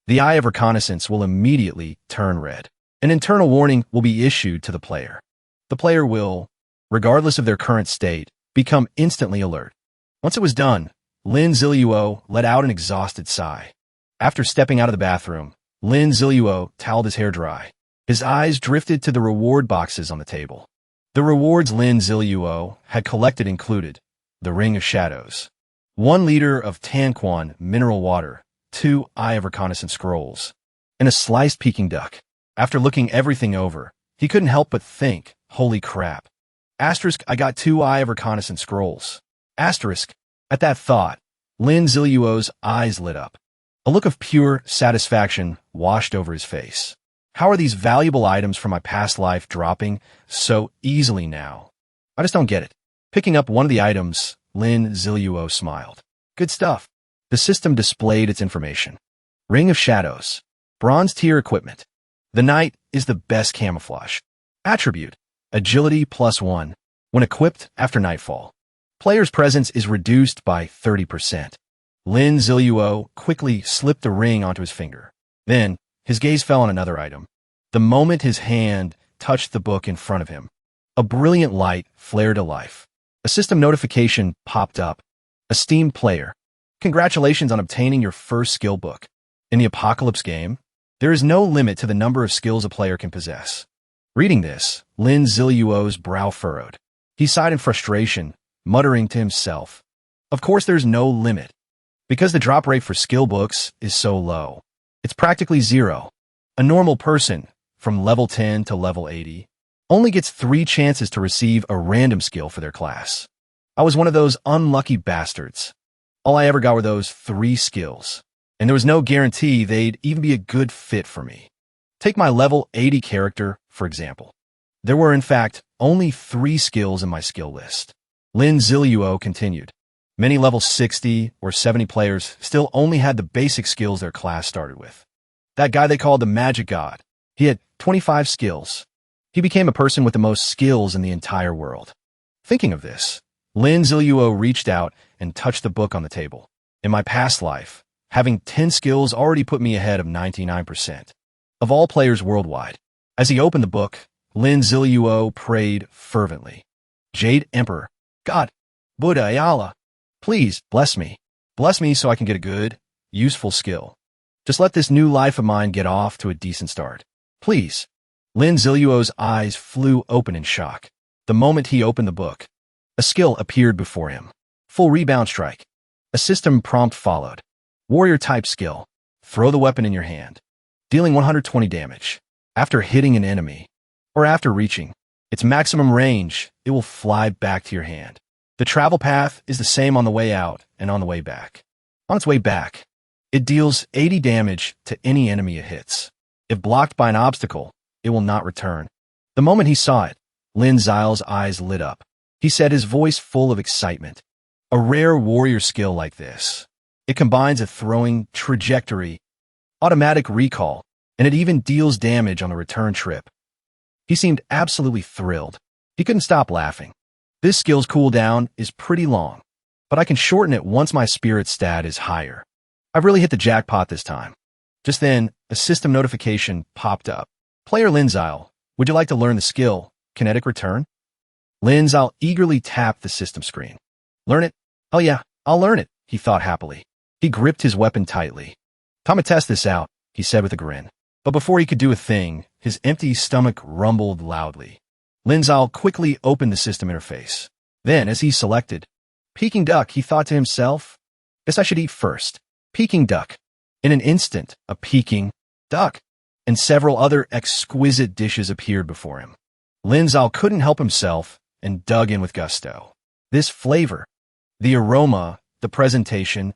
the Eye of Reconnaissance will immediately turn red. An internal warning will be issued to the player. The player will, regardless of their current state, become instantly alert. Once it was done, Lin Ziluo let out an exhausted sigh. After stepping out of the bathroom, Lin Ziluo toweled his hair dry. His eyes drifted to the reward boxes on the table. The rewards Lin Ziluo had collected included the Ring of Shadows, 1 liter of Tanquan mineral water, 2 Eye of Reconnaissance scrolls, and a sliced Peking duck. After looking everything over, he couldn't help but think, holy crap. Asterisk, I got 2 Eye of Reconnaissance scrolls. Asterisk. At that thought, Lin Ziluo's eyes lit up. A look of pure satisfaction washed over his face. How are these valuable items from my past life dropping so easily now? I just don't get it. Picking up one of the items, Lin Ziluo smiled. Good stuff. The system displayed its information. Ring of Shadows. Bronze tier equipment. The night is the best camouflage. Attribute. Agility +1. When equipped after nightfall, player's presence is reduced by 30%. Lin Ziluo quickly slipped the ring onto his finger. Then, his gaze fell on another item. The moment his hand touched the book in front of him, a brilliant light flared to life. A system notification popped up. Esteemed player, congratulations on obtaining your first skill book. In the Apocalypse game, there is no limit to the number of skills a player can possess. Reading this, Lin Ziluo's brow furrowed. He sighed in frustration, muttering to himself, of course there's no limit. Because the drop rate for skill books is so low. It's practically zero. A normal person, from level 10 to level 80, only gets 3 chances to receive a random skill for their class. I was one of those unlucky bastards. All I ever got were those 3 skills, and there was no guarantee they'd even be a good fit for me. Take my level 80 character, for example. There were, in fact, only 3 skills in my skill list. Lin Ziluo continued. Many level 60 or 70 players still only had the basic skills their class started with. That guy they called the Magic God, he had 25 skills. He became a person with the most skills in the entire world. Thinking of this, Lin Ziluo reached out and touched the book on the table. In my past life, having 10 skills already put me ahead of 99% of all players worldwide. As he opened the book, Lin Ziluo prayed fervently. Jade Emperor, God, Buddha, Ayala, please bless me. Bless me so I can get a good, useful skill. Just let this new life of mine get off to a decent start. Please. Lin Ziluo's eyes flew open in shock. The moment he opened the book, a skill appeared before him. Full rebound strike. A system prompt followed. Warrior type skill. Throw the weapon in your hand, dealing 120 damage. After hitting an enemy, or after reaching its maximum range, it will fly back to your hand. The travel path is the same on the way out and on the way back. On its way back, it deals 80 damage to any enemy it hits. If blocked by an obstacle, it will not return. The moment he saw it, Lin Ziluo's eyes lit up. He said, his voice full of excitement. A rare warrior skill like this. It combines a throwing trajectory, automatic recall, and it even deals damage on the return trip. He seemed absolutely thrilled. He couldn't stop laughing. This skill's cooldown is pretty long, but I can shorten it once my spirit stat is higher. I've really hit the jackpot this time. Just then, a system notification popped up. Player Lin Ziluo, would you like to learn the skill, Kinetic Return? Lin Ziluo eagerly tapped the system screen. Learn it? Oh yeah, I'll learn it, he thought happily. He gripped his weapon tightly. Time to test this out, he said with a grin. But before he could do a thing, his empty stomach rumbled loudly. Lin Ziluo quickly opened the system interface. Then, as he selected Peking duck, he thought to himself, guess I should eat first. Peking duck. In an instant, a Peking duck and several other exquisite dishes appeared before him. Lin Ziluo couldn't help himself and dug in with gusto. This flavor, the aroma, the presentation,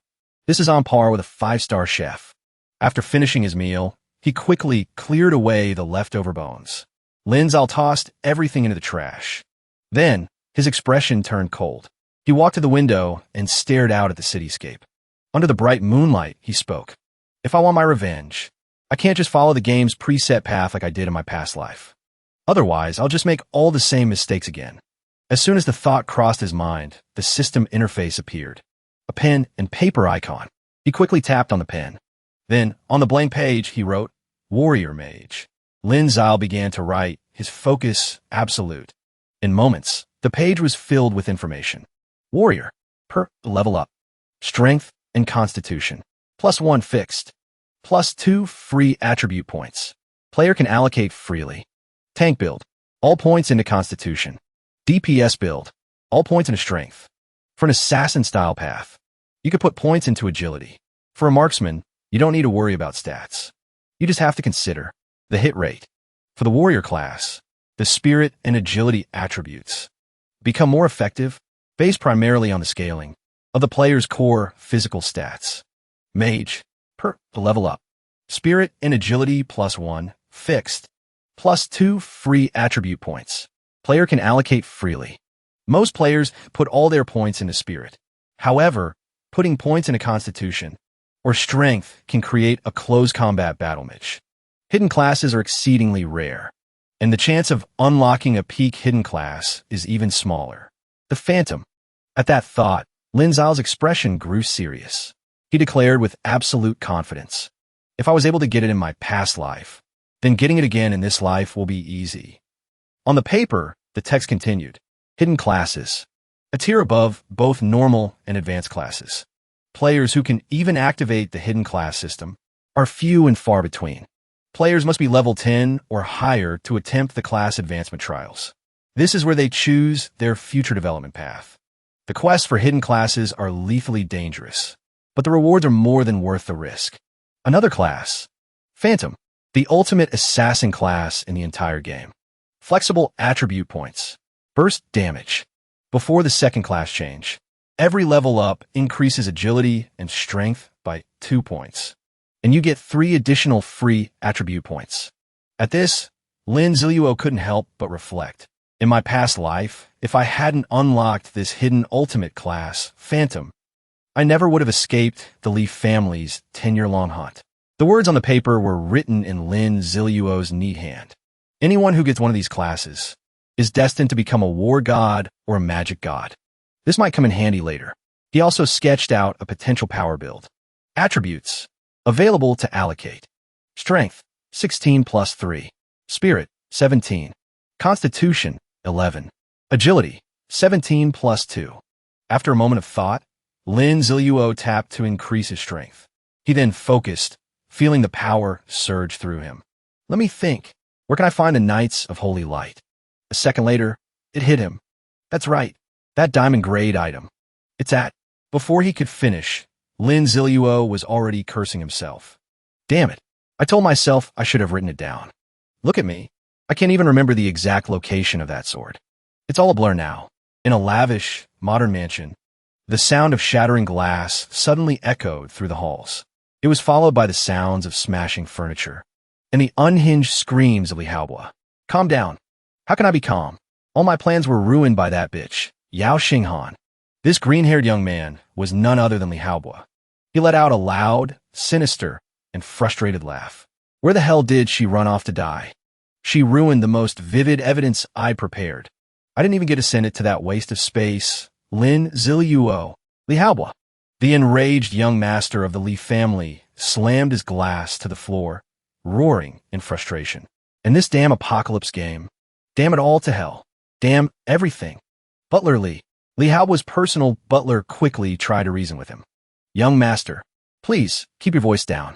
this is on par with a 5-star chef. After finishing his meal, he quickly cleared away the leftover bones. Lin Ziluo tossed everything into the trash. Then, his expression turned cold. He walked to the window and stared out at the cityscape. Under the bright moonlight, he spoke. If I want my revenge, I can't just follow the game's preset path like I did in my past life. Otherwise, I'll just make all the same mistakes again. As soon as the thought crossed his mind, the system interface appeared. A pen and paper icon. He quickly tapped on the pen. Then, on the blank page, he wrote, Warrior Mage. Lin Zile began to write, his focus absolute. In moments, the page was filled with information. Warrior. Level up. Strength and Constitution. +1 fixed. +2 free attribute points. Player can allocate freely. Tank build. All points into Constitution. DPS build. All points into Strength. For an assassin-style path, you could put points into Agility. For a marksman, you don't need to worry about stats. You just have to consider the hit rate. For the warrior class, the spirit and agility attributes become more effective based primarily on the scaling of the player's core physical stats. Mage, level up. Spirit and agility +1, fixed, +2 free attribute points. Player can allocate freely. Most players put all their points into spirit. However, putting points into Constitution or Strength can create a close combat battle mage. Hidden classes are exceedingly rare, and the chance of unlocking a peak hidden class is even smaller. The Phantom. At that thought, Lin Zile's expression grew serious. He declared with absolute confidence, if I was able to get it in my past life, then getting it again in this life will be easy. On the paper, the text continued. Hidden classes. A tier above both normal and advanced classes. Players who can even activate the hidden class system are few and far between. Players must be level 10 or higher to attempt the class advancement trials. This is where they choose their future development path. The quests for hidden classes are lethally dangerous, but the rewards are more than worth the risk. Another class. Phantom. The ultimate assassin class in the entire game. Flexible attribute points. Burst damage. Before the second class change, every level up increases agility and strength by 2 points, and you get 3 additional free attribute points. At this, Lin Zile couldn't help but reflect. In my past life, if I hadn't unlocked this hidden ultimate class, Phantom, I never would have escaped the Li family's 10-year-long hunt. The words on the paper were written in Lin Zileo's neat hand. Anyone who gets one of these classes is destined to become a war god or a magic god. This might come in handy later. He also sketched out a potential power build. Attributes. Available to allocate. Strength, 16 + 3. Spirit, 17. Constitution, 11. Agility, 17 + 2. After a moment of thought, Lin Zile tapped to increase his strength. He then focused, feeling the power surge through him. Let me think. Where can I find the Knights of Holy Light? A second later, it hit him. That's right. That diamond grade item. It's at. Before he could finish, Lin Zile was already cursing himself. Damn it. I told myself I should have written it down. Look at me. I can't even remember the exact location of that sword. It's all a blur now. In a lavish, modern mansion, the sound of shattering glass suddenly echoed through the halls. It was followed by the sounds of smashing furniture and the unhinged screams of Yahello. Calm down. How can I be calm? All my plans were ruined by that bitch, Yao Jing Han. This green-haired young man was none other than Yahello. He let out a loud, sinister, and frustrated laugh. Where the hell did she run off to die? She ruined the most vivid evidence I prepared. I didn't even get to send it to that waste of space, Lin Zile. Yahello. The enraged young master of the Li family slammed his glass to the floor, roaring in frustration. And this damn apocalypse game. Damn it all to hell. Damn everything. Butler Li. Yahello's personal butler quickly tried to reason with him. Young master, please keep your voice down.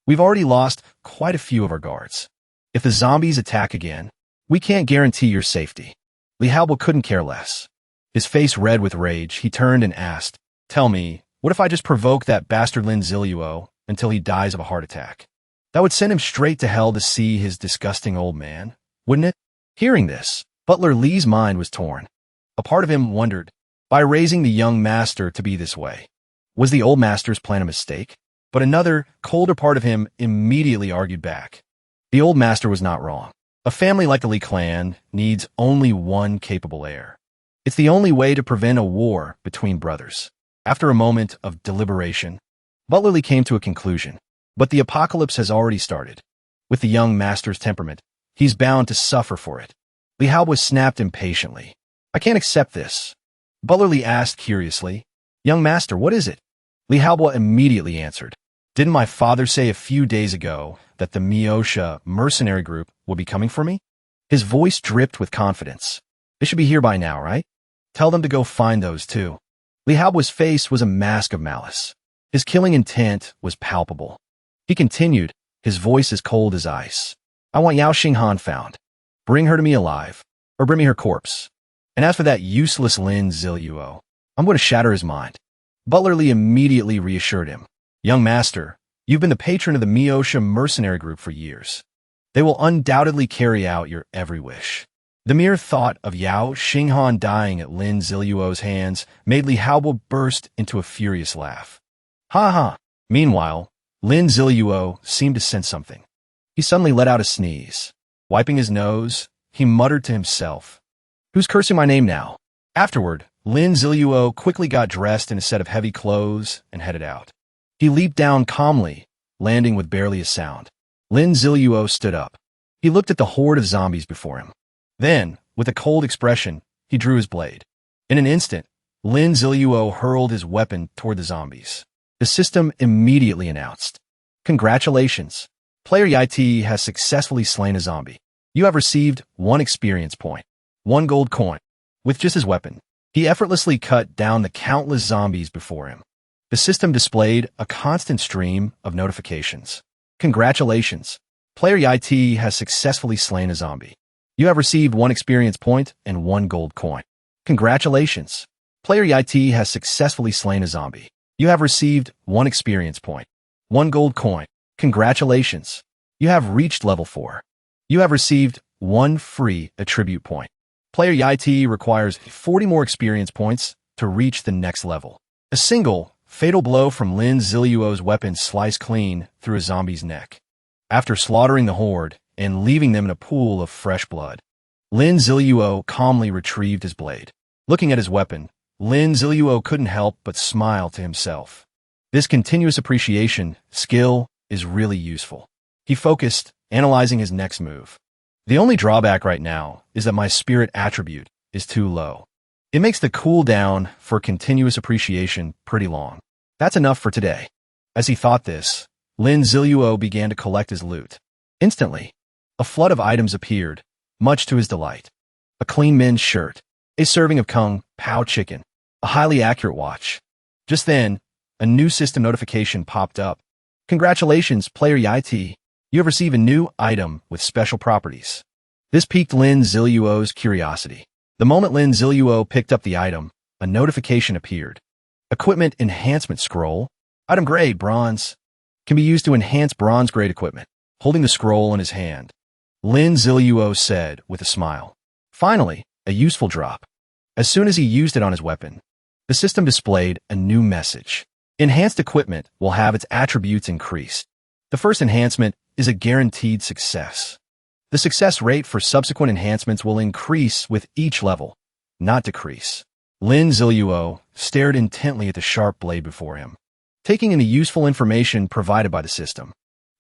We've already lost quite a few of our guards. If the zombies attack again, we can't guarantee your safety. Yahello couldn't care less. His face red with rage, he turned and asked, Tell me, what if I just provoke that bastard Lin Zile until he dies of a heart attack? That would send him straight to hell to see his disgusting old man, wouldn't it? Hearing this, Butler Li's mind was torn. A part of him wondered, by raising the young master to be this way, was the old master's plan a mistake? But another, colder part of him immediately argued back. The old master was not wrong. A family like the Li clan needs only one capable heir. It's the only way to prevent a war between brothers. After a moment of deliberation, Butler Li came to a conclusion. But the apocalypse has already started. With the young master's temperament, he's bound to suffer for it. Yahello snapped impatiently. I can't accept this. Butler Lee asked curiously. Young master, what is it? Li Haobao immediately answered. Didn't my father say a few days ago that the Miosha mercenary group will be coming for me? His voice dripped with confidence. They should be here by now, right? Tell them to go find those too. Li Haobao's face was a mask of malice. His killing intent was palpable. He continued, his voice as cold as ice. I want Yao Jing Han found. Bring her to me alive, or bring me her corpse. And as for that useless Lin Ziluo, I'm going to shatter his mind. Butler Lee immediately reassured him. Young master, you've been the patron of the Miosha mercenary group for years. They will undoubtedly carry out your every wish. The mere thought of Yao Jing Han dying at Lin Ziluo's hands made Li Haobao burst into a furious laugh. Ha ha! Meanwhile, Lin Ziluo seemed to sense something. He suddenly let out a sneeze. Wiping his nose, he muttered to himself, Who's cursing my name now? Afterward, Lin Ziluo quickly got dressed in a set of heavy clothes and headed out. He leaped down calmly, landing with barely a sound. Lin Ziluo stood up. He looked at the horde of zombies before him. Then, with a cold expression, he drew his blade. In an instant, Lin Ziluo hurled his weapon toward the zombies. The system immediately announced, Congratulations! Player YT has successfully slain a zombie. You have received 1 experience point, 1 gold coin. With just his weapon, he effortlessly cut down the countless zombies before him. The system displayed a constant stream of notifications. Congratulations! Player YT has successfully slain a zombie. You have received 1 experience point and 1 gold coin. Congratulations! Player YT has successfully slain a zombie. You have received 1 experience point, 1 gold coin. Congratulations! You have reached level 4. You have received 1 free attribute point. Player YT requires 40 more experience points to reach the next level. A single, fatal blow from Lin Ziluo's weapon sliced clean through a zombie's neck. After slaughtering the horde and leaving them in a pool of fresh blood, Lin Ziluo calmly retrieved his blade. Looking at his weapon, Lin Ziluo couldn't help but smile to himself. This continuous appreciation skill is really useful. He focused, analyzing his next move. The only drawback right now is that my spirit attribute is too low. It makes the cooldown for continuous appreciation pretty long. That's enough for today. As he thought this, Lin Ziluo began to collect his loot. Instantly, a flood of items appeared, much to his delight. A clean men's shirt, a serving of Kung Pao chicken, a highly accurate watch. Just then, a new system notification popped up. Congratulations, Player YT. You have received a new item with special properties. This piqued Lin Ziluo's curiosity. The moment Lin Ziluo picked up the item, a notification appeared. Equipment Enhancement Scroll. Item grade, Bronze. Can be used to enhance bronze grade equipment. Holding the scroll in his hand, Lin Ziluo said with a smile. Finally, a useful drop. As soon as he used it on his weapon, the system displayed a new message. Enhanced equipment will have its attributes increased. The first enhancement is a guaranteed success. The success rate for subsequent enhancements will increase with each level, not decrease. Lin Ziluo stared intently at the sharp blade before him, taking in the useful information provided by the system.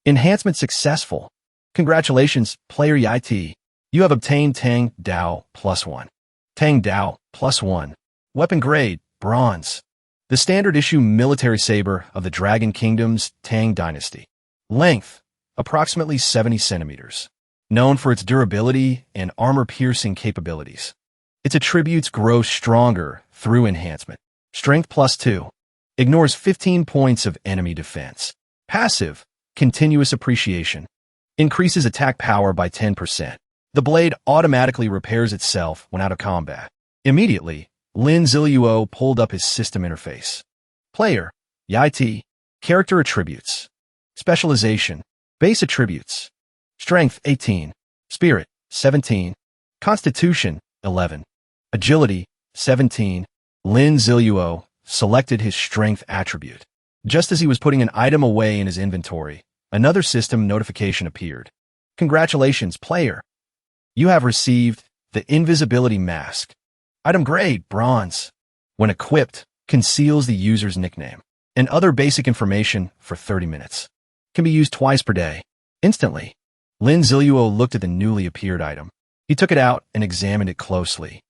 Enhancement successful. Congratulations, Player YT. You have obtained Tang Dao +1. Tang Dao +1. Weapon grade, Bronze. The standard issue military saber of the Dragon Kingdom's Tang Dynasty. Length, approximately 70 centimeters. Known for its durability and armor-piercing capabilities. Its attributes grow stronger through enhancement. Strength +2. Ignores 15 points of enemy defense. Passive, continuous appreciation. Increases attack power by 10%. The blade automatically repairs itself when out of combat. Immediately, Lin Ziluo pulled up his system interface. Player, YT, character attributes. Specialization, base attributes. Strength 18, Spirit 17, Constitution 11, Agility 17. Lin Ziluo selected his strength attribute. Just as he was putting an item away in his inventory, another system notification appeared. Congratulations, player. You have received the Invisibility Mask. Item grade, Bronze. When equipped, conceals the user's nickname and other basic information for 30 minutes. Can be used twice per day. Instantly, Lin Ziluo looked at the newly appeared item. He took it out and examined it closely.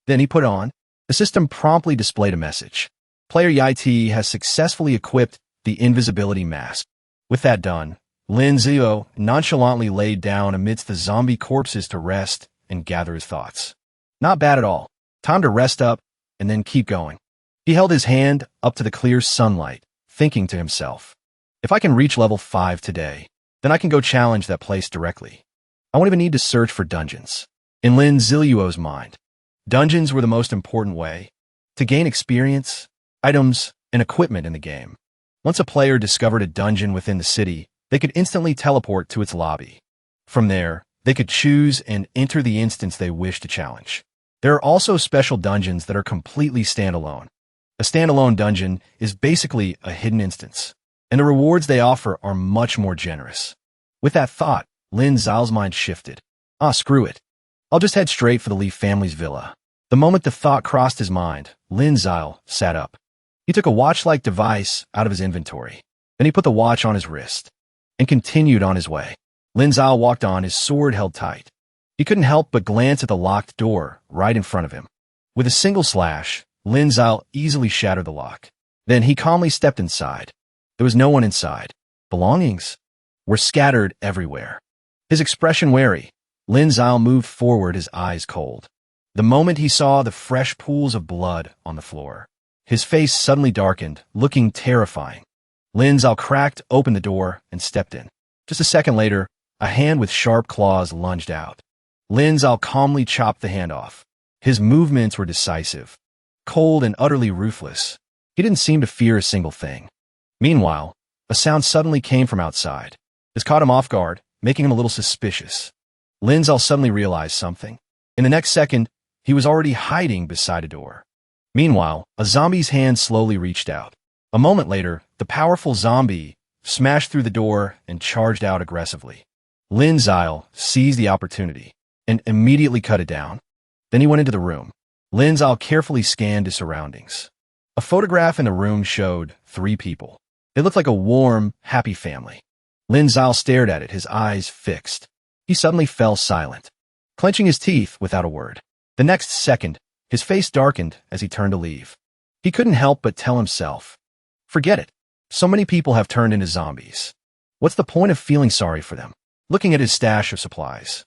Then he put on. The system promptly displayed a message. Player Yai has successfully equipped the invisibility mask. With that done, Lin Zio nonchalantly laid down amidst the zombie corpses to rest and gather his thoughts. Not bad at all. Time to rest up and then keep going. He held his hand up to the clear sunlight, thinking to himself, if I can reach level 5 today, then I can go challenge that place directly. I won't even need to search for dungeons. In Lin Ziluo's mind, dungeons were the most important way to gain experience, items, and equipment in the game. Once a player discovered a dungeon within the city, they could instantly teleport to its lobby. From there, they could choose and enter the instance they wish to challenge. There are also special dungeons that are completely standalone. A standalone dungeon is basically a hidden instance, and the rewards they offer are much more generous. With that thought, Lin Zhao's mind shifted. Screw it. I'll just head straight for the Li family's villa. The moment the thought crossed his mind, Lin Zhao sat up. He took a watch-like device out of his inventory. Then he put the watch on his wrist and continued on his way. Lin Zhao walked on, his sword held tight. He couldn't help but glance at the locked door right in front of him. With a single slash, Lin Zhao easily shattered the lock. Then he calmly stepped inside. There was no one inside. Belongings were scattered everywhere. His expression wary, Lin Zhao moved forward, his eyes cold. The moment he saw the fresh pools of blood on the floor, his face suddenly darkened, looking terrifying. Lin Zhao cracked open the door and stepped in. Just a second later, a hand with sharp claws lunged out. Lin Zhao calmly chopped the hand off. His movements were decisive, cold and utterly ruthless. He didn't seem to fear a single thing. Meanwhile, a sound suddenly came from outside. This caught him off guard, making him a little suspicious. Lin Zhao suddenly realized something. In the next second, he was already hiding beside a door. Meanwhile, a zombie's hand slowly reached out. A moment later, the powerful zombie smashed through the door and charged out aggressively. Lin Zhao seized the opportunity and immediately cut it down. Then he went into the room. Lin Zhao carefully scanned his surroundings. A photograph in the room showed 3 people. They looked like a warm, happy family. Lin Zhao stared at it, his eyes fixed. He suddenly fell silent, clenching his teeth without a word. The next second, his face darkened as he turned to leave. He couldn't help but tell himself, forget it. So many people have turned into zombies. What's the point of feeling sorry for them? Looking at his stash of supplies,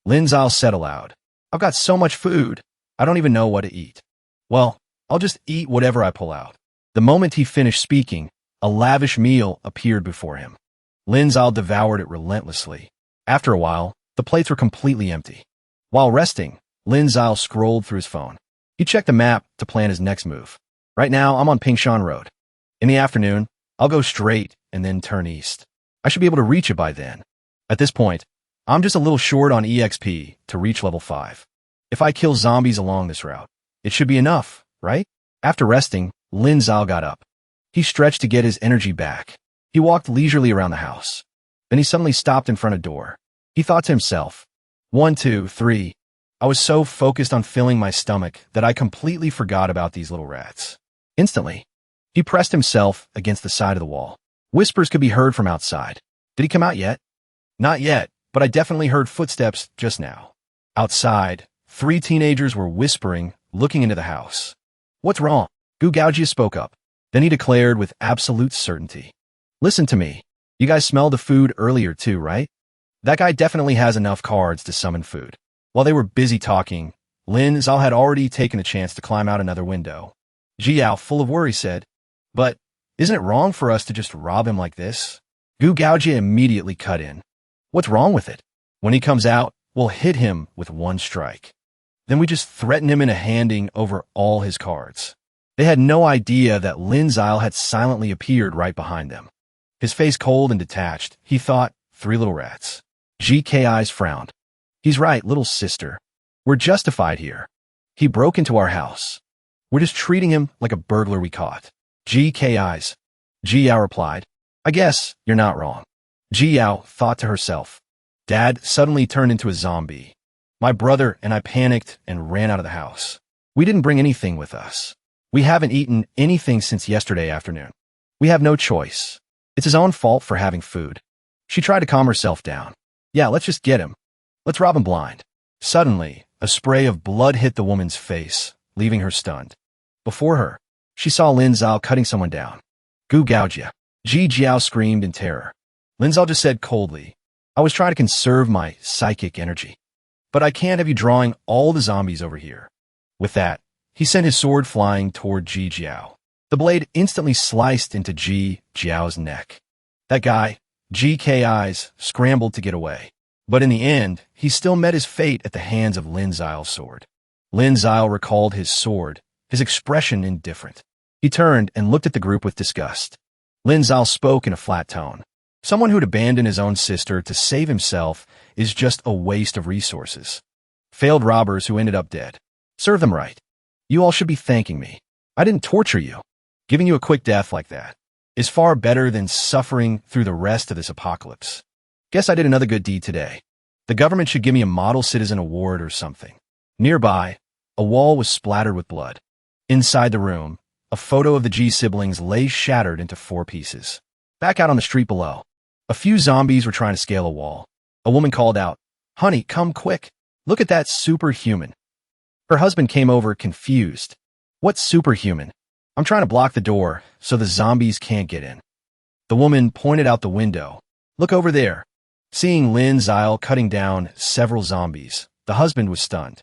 Lin Zhao said aloud, I've got so much food, I don't even know what to eat. Well, I'll just eat whatever I pull out. The moment he finished speaking, a lavish meal appeared before him. Lin Zhao devoured it relentlessly. After a while, the plates were completely empty. While resting, Lin Zhao scrolled through his phone. He checked the map to plan his next move. Right now, I'm on Pingshan Road. In the afternoon, I'll go straight and then turn east. I should be able to reach it by then. At this point, I'm just a little short on EXP to reach level 5. If I kill zombies along this route, it should be enough, right? After resting, Lin Zhao got up. He stretched to get his energy back. He walked leisurely around the house. Then he suddenly stopped in front of a door. He thought to himself, 1, 2, 3. I was so focused on filling my stomach that I completely forgot about these little rats. Instantly, he pressed himself against the side of the wall. Whispers could be heard from outside. Did he come out yet? Not yet, but I definitely heard footsteps just now. Outside, 3 teenagers were whispering, looking into the house. What's wrong? Gu Gaojia spoke up. Then he declared with absolute certainty. Listen to me. You guys smelled the food earlier too, right? That guy definitely has enough cards to summon food. While they were busy talking, Lin Zhao had already taken a chance to climb out another window. Jiao, full of worry, said, But isn't it wrong for us to just rob him like this? Gu Gaojia immediately cut in. What's wrong with it? When he comes out, we'll hit him with 1 strike. Then we just threaten him into handing over all his cards. They had no idea that Lin Zhao had silently appeared right behind them. His face cold and detached, he thought, 3 little rats. GKI's frowned. He's right, little sister. We're justified here. He broke into our house. We're just treating him like a burglar we caught. GKI's. Jiao replied, I guess you're not wrong. Jiao thought to herself. Dad suddenly turned into a zombie. My brother and I panicked and ran out of the house. We didn't bring anything with us. We haven't eaten anything since yesterday afternoon. We have no choice. It's his own fault for having food. She tried to calm herself down. Yeah, let's just get him. Let's rob him blind. Suddenly, A spray of blood hit the woman's face, leaving her stunned. Before her, she saw Lin Zhao cutting someone down. Gu Gaojia. Ji Jiao screamed in terror. Lin Zhao just said coldly, I was trying to conserve my psychic energy. But I can't have you drawing all the zombies over here. With that, he sent his sword flying toward Ji Jiao. The blade instantly sliced into Ji Jiao's neck. That guy, GKI's, scrambled to get away. But in the end, he still met his fate at the hands of Lin Zhao's sword. Lin Zhao recalled his sword, his expression indifferent. He turned and looked at the group with disgust. Lin Zhao spoke in a flat tone. Someone who'd abandon his own sister to save himself is just a waste of resources. Failed robbers who ended up dead. Serve them right. You all should be thanking me. I didn't torture you. Giving you a quick death like that is far better than suffering through the rest of this apocalypse. Guess I did another good deed today. The government should give me a Model Citizen Award or something. Nearby, a wall was splattered with blood. Inside the room, a photo of the G siblings lay shattered into 4 pieces. Back out on the street below, a few zombies were trying to scale a wall. A woman called out, Honey, come quick. Look at that superhuman. Her husband came over confused. What's superhuman? I'm trying to block the door so the zombies can't get in. The woman pointed out the window. Look over there. Seeing Lin Zhao cutting down several zombies, the husband was stunned.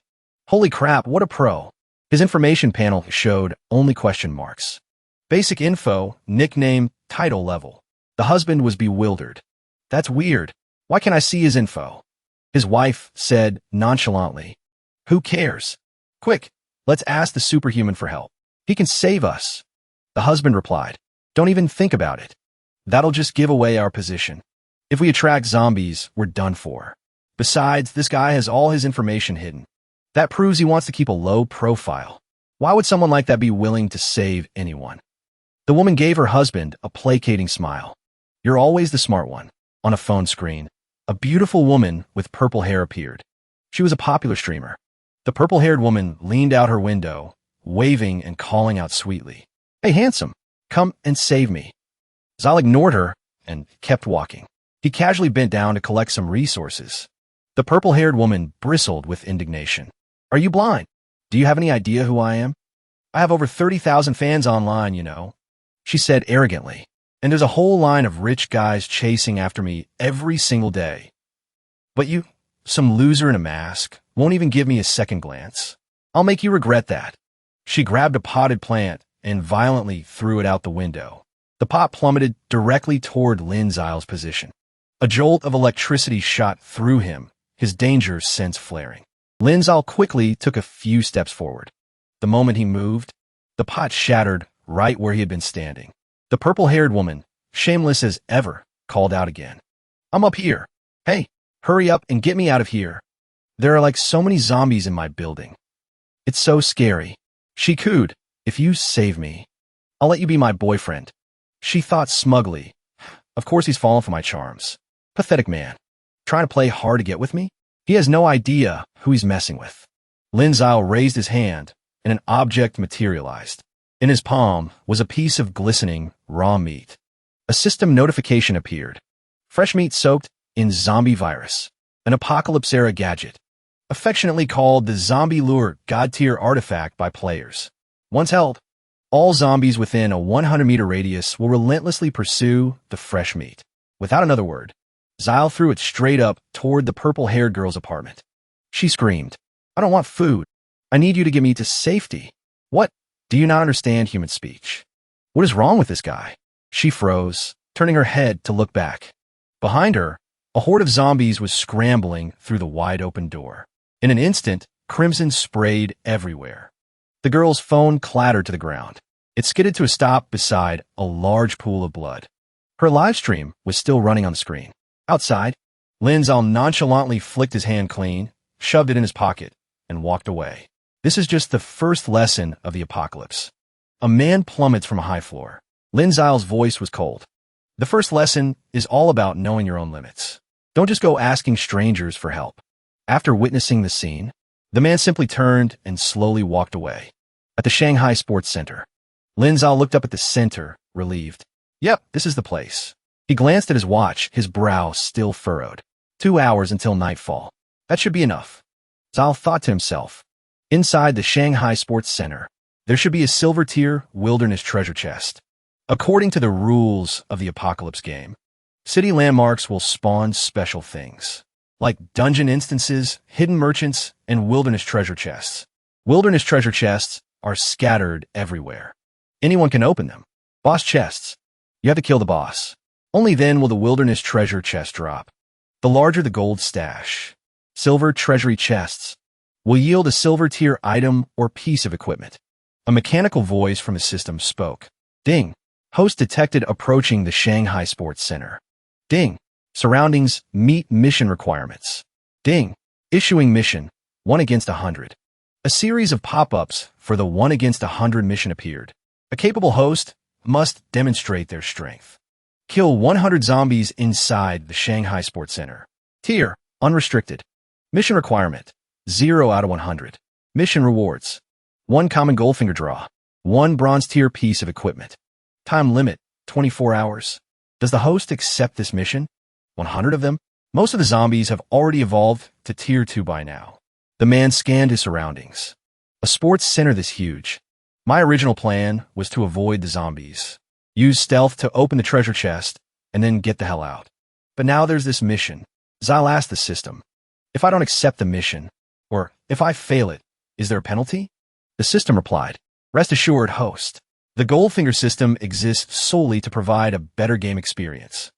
Holy crap, what a pro. His information panel showed only question marks. Basic info, nickname, title level. The husband was bewildered. That's weird. Why can't I see his info? His wife said nonchalantly, Who cares? Quick, let's ask the superhuman for help. He can save us. The husband replied, Don't even think about it. That'll just give away our position. If we attract zombies, we're done for. Besides, this guy has all his information hidden. That proves he wants to keep a low profile. Why would someone like that be willing to save anyone? The woman gave her husband a placating smile. You're always the smart one. On a phone screen, a beautiful woman with purple hair appeared. She was a popular streamer. The purple-haired woman leaned out her window, waving and calling out sweetly, Hey, handsome, come and save me. Zal ignored her and kept walking. He casually bent down to collect some resources. The purple-haired woman bristled with indignation. Are you blind? Do you have any idea who I am? I have over 30,000 fans online, you know, she said arrogantly. And there's a whole line of rich guys chasing after me every single day. But you, some loser in a mask, won't even give me a second glance. I'll make you regret that. She grabbed a potted plant and violently threw it out the window. The pot plummeted directly toward Lin Zhao's position. A jolt of electricity shot through him, his danger sense flaring. Lin Zhao quickly took a few steps forward. The moment he moved, the pot shattered right where he had been standing. The purple-haired woman, shameless as ever, called out again. I'm up here. Hey, hurry up and get me out of here. There are like so many zombies in my building. It's so scary. She cooed, If you save me, I'll let you be my boyfriend. She thought smugly. Of course he's fallen for my charms. Pathetic man. Trying to play hard to get with me? He has no idea who he's messing with. Lin Zhao raised his hand, and an object materialized. In his palm was a piece of glistening, raw meat. A system notification appeared. Fresh meat soaked in zombie virus. An apocalypse-era gadget. Affectionately called the Zombie Lure God-tier artifact by players. Once held, all zombies within a 100-meter radius will relentlessly pursue the fresh meat. Without another word, Zyle threw it straight up toward the purple-haired girl's apartment. She screamed, I don't want food. I need you to get me to safety. What? Do you not understand human speech? What is wrong with this guy? She froze, turning her head to look back. Behind her, a horde of zombies was scrambling through the wide-open door. In an instant, crimson sprayed everywhere. The girl's phone clattered to the ground. It skidded to a stop beside a large pool of blood. Her live stream was still running on the screen. Outside, Lin Zhao nonchalantly flicked his hand clean, shoved it in his pocket, and walked away. This is just the first lesson of the apocalypse. A man plummets from a high floor. Lin Zhao's voice was cold. The first lesson is all about knowing your own limits. Don't just go asking strangers for help. After witnessing the scene, the man simply turned and slowly walked away. At the Shanghai Sports Center, Lin Zhao looked up at the center, relieved. Yep, this is the place. He glanced at his watch, his brow still furrowed. 2 hours until nightfall. That should be enough. Zhao thought to himself. Inside the Shanghai Sports Center, there should be a silver-tier wilderness treasure chest. According to the rules of the Apocalypse game, city landmarks will spawn special things, like dungeon instances, hidden merchants, and wilderness treasure chests. Wilderness treasure chests are scattered everywhere. Anyone can open them. Boss chests. You have to kill the boss. Only then will the wilderness treasure chest drop. The larger the gold stash, silver treasury chests will yield a silver-tier item or piece of equipment. A mechanical voice from the system spoke. Ding. Host detected approaching the Shanghai Sports Center. Ding. Surroundings meet mission requirements. Ding. Issuing mission 1 against 100. A series of pop-ups for the 1 against 100 mission appeared. A capable host must demonstrate their strength. Kill 100 zombies inside the Shanghai Sports Center. Tier, unrestricted. Mission requirement, 0 out of 100. Mission rewards, 1 common Goldfinger draw, 1 bronze tier piece of equipment. Time limit, 24 hours. Does the host accept this mission? 100 of them? Most of the zombies have already evolved to tier 2 by now. The man scanned his surroundings. A sports center this huge. My original plan was to avoid the zombies. Use stealth to open the treasure chest, and then get the hell out. But now there's this mission. Zyle asked the system, if I don't accept the mission, or if I fail it, is there a penalty? The system replied, rest assured, host. The Goldfinger system exists solely to provide a better game experience,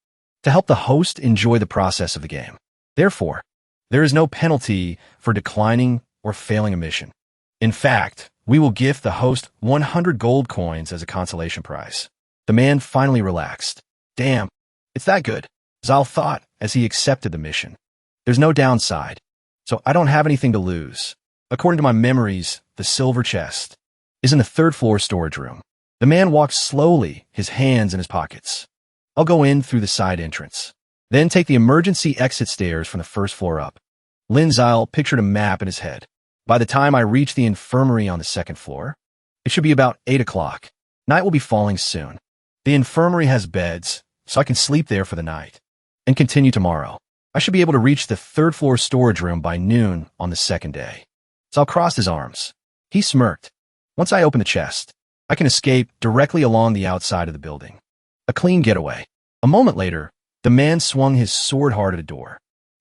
to help the host enjoy the process of the game. Therefore, there is no penalty for declining or failing a mission. In fact, we will gift the host 100 gold coins as a consolation prize. The man finally relaxed. Damn, it's that good, Zal thought as he accepted the mission. There's no downside, so I don't have anything to lose. According to my memories, the silver chest is in the 3rd floor storage room. The man walked slowly, his hands in his pockets. I'll go in through the side entrance, then take the emergency exit stairs from the 1st floor up. Lin Zyle pictured a map in his head. By the time I reach the infirmary on the 2nd floor, it should be about 8 o'clock. Night will be falling soon. The infirmary has beds, so I can sleep there for the night and continue tomorrow. I should be able to reach the 3rd floor storage room by noon on the 2nd day. Zal crossed his arms. He smirked. Once I open the chest, I can escape directly along the outside of the building. A clean getaway. A moment later, the man swung his sword hard at a door.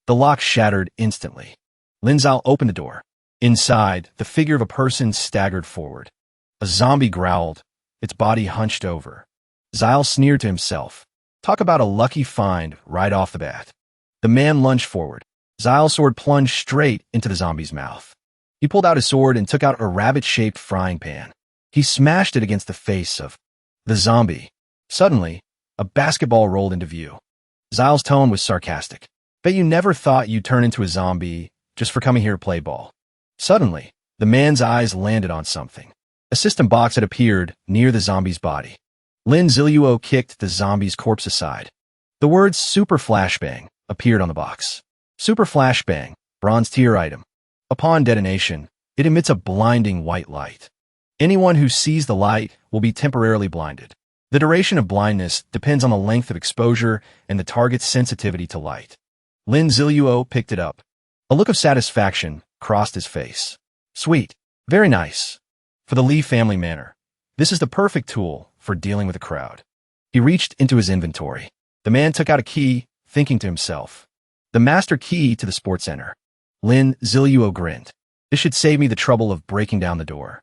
The lock shattered instantly. Lin Zyle opened the door. Inside, the figure of a person staggered forward. A zombie growled, its body hunched over. Zyle sneered to himself. Talk about a lucky find right off the bat. The man lunged forward. Zyle's sword plunged straight into the zombie's mouth. He pulled out his sword and took out a rabbit-shaped frying pan. He smashed it against the face of the zombie. Suddenly, a basketball rolled into view. Zyle's tone was sarcastic. Bet you never thought you'd turn into a zombie just for coming here to play ball. Suddenly, the man's eyes landed on something. A system box had appeared near the zombie's body. Lin Ziluo kicked the zombie's corpse aside. The words Super Flashbang appeared on the box. Super Flashbang, bronze tier item. Upon detonation, it emits a blinding white light. Anyone who sees the light will be temporarily blinded. The duration of blindness depends on the length of exposure and the target's sensitivity to light. Lin Ziluo picked it up. A look of satisfaction crossed his face. Sweet. Very nice. For the Li family manor, this is the perfect tool for dealing with a crowd. He reached into his inventory. The man took out a key, thinking to himself, the master key to the sports center. Lin Ziluo grinned. This should save me the trouble of breaking down the door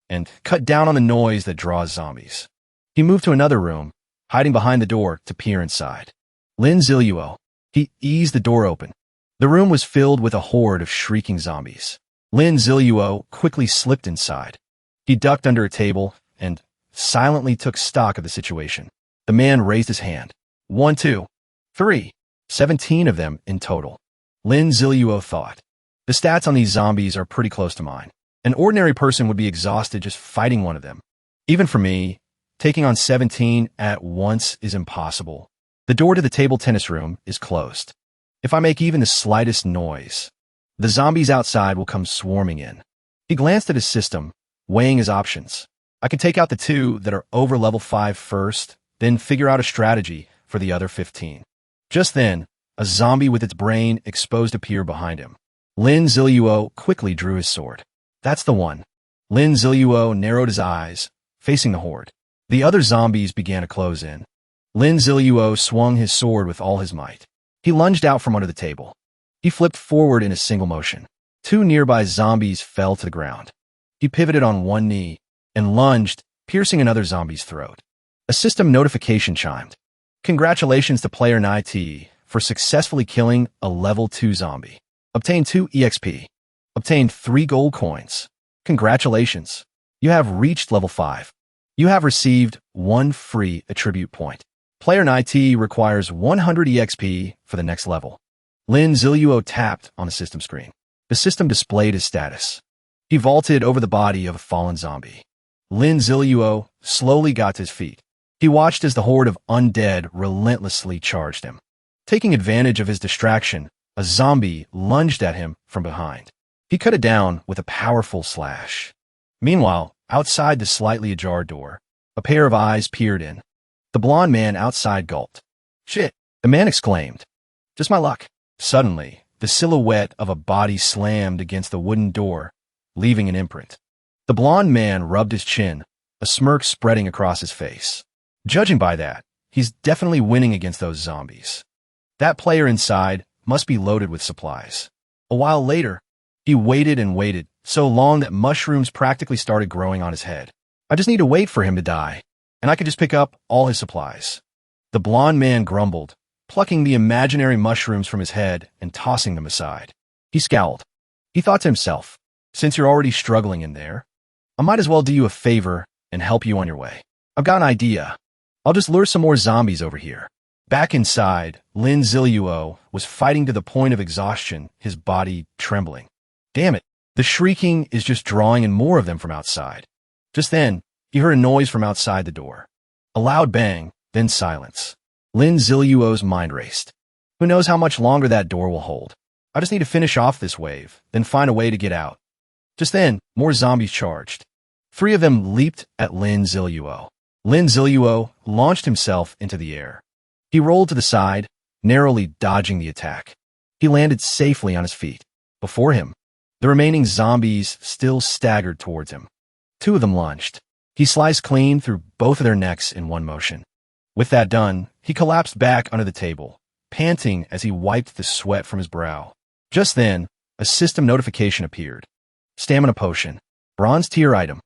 and cut down on the noise that draws zombies. He moved to another room, hiding behind the door to peer inside. Lin Ziluo. He eased the door open. The room was filled with a horde of shrieking zombies. Lin Ziluo quickly slipped inside. He ducked under a table and silently took stock of the situation. The man raised his hand. 1, 2, 3. 17 of them in total. Lin Ziluo thought. The stats on these zombies are pretty close to mine. An ordinary person would be exhausted just fighting one of them. Even for me, taking on 17 at once is impossible. The door to the table tennis room is closed. If I make even the slightest noise, the zombies outside will come swarming in. He glanced at his system, weighing his options. I can take out the 2 that are over level 5 first, then figure out a strategy for the other 15. Just then, a zombie with its brain exposed appeared behind him. Lin Ziluo quickly drew his sword. That's the one. Lin Ziluo narrowed his eyes, facing the horde. The other zombies began to close in. Lin Ziluo swung his sword with all his might. He lunged out from under the table. He flipped forward in a single motion. 2 nearby zombies fell to the ground. He pivoted on one knee and lunged, piercing another zombie's throat. A system notification chimed. Congratulations to player NIT for successfully killing a level 2 zombie. Obtained 2 EXP. Obtained 3 gold coins. Congratulations. You have reached level 5. You have received 1 free attribute point. Player NIT requires 100 EXP for the next level. Lin Ziluo tapped on the system screen. The system displayed his status. He vaulted over the body of a fallen zombie. Lin Ziluo slowly got to his feet. He watched as the horde of undead relentlessly charged him. Taking advantage of his distraction, a zombie lunged at him from behind. He cut it down with a powerful slash. Meanwhile, outside the slightly ajar door, a pair of eyes peered in. The blond man outside gulped. "Shit," the man exclaimed. "Just my luck." Suddenly, the silhouette of a body slammed against the wooden door, leaving an imprint. The blond man rubbed his chin, a smirk spreading across his face. Judging by that, he's definitely winning against those zombies. That player inside must be loaded with supplies. A while later, he waited and waited, so long that mushrooms practically started growing on his head. I just need to wait for him to die, and I can just pick up all his supplies. The blond man grumbled, plucking the imaginary mushrooms from his head and tossing them aside. He scowled. He thought to himself, since you're already struggling in there, I might as well do you a favor and help you on your way. I've got an idea. I'll just lure some more zombies over here. Back inside, Lin Ziluo was fighting to the point of exhaustion, his body trembling. Damn it, the shrieking is just drawing in more of them from outside. Just then, he heard a noise from outside the door. A loud bang, then silence. Lin Ziluo's mind raced. Who knows how much longer that door will hold? I just need to finish off this wave, then find a way to get out. Just then, more zombies charged. 3 of them leaped at Lin Ziluo. Lin Ziluo launched himself into the air. He rolled to the side, narrowly dodging the attack. He landed safely on his feet. Before him, the remaining zombies still staggered towards him. 2 of them lunged. He sliced clean through both of their necks in one motion. With that done, he collapsed back under the table, panting as he wiped the sweat from his brow. Just then, a system notification appeared. Stamina potion. Bronze tier item.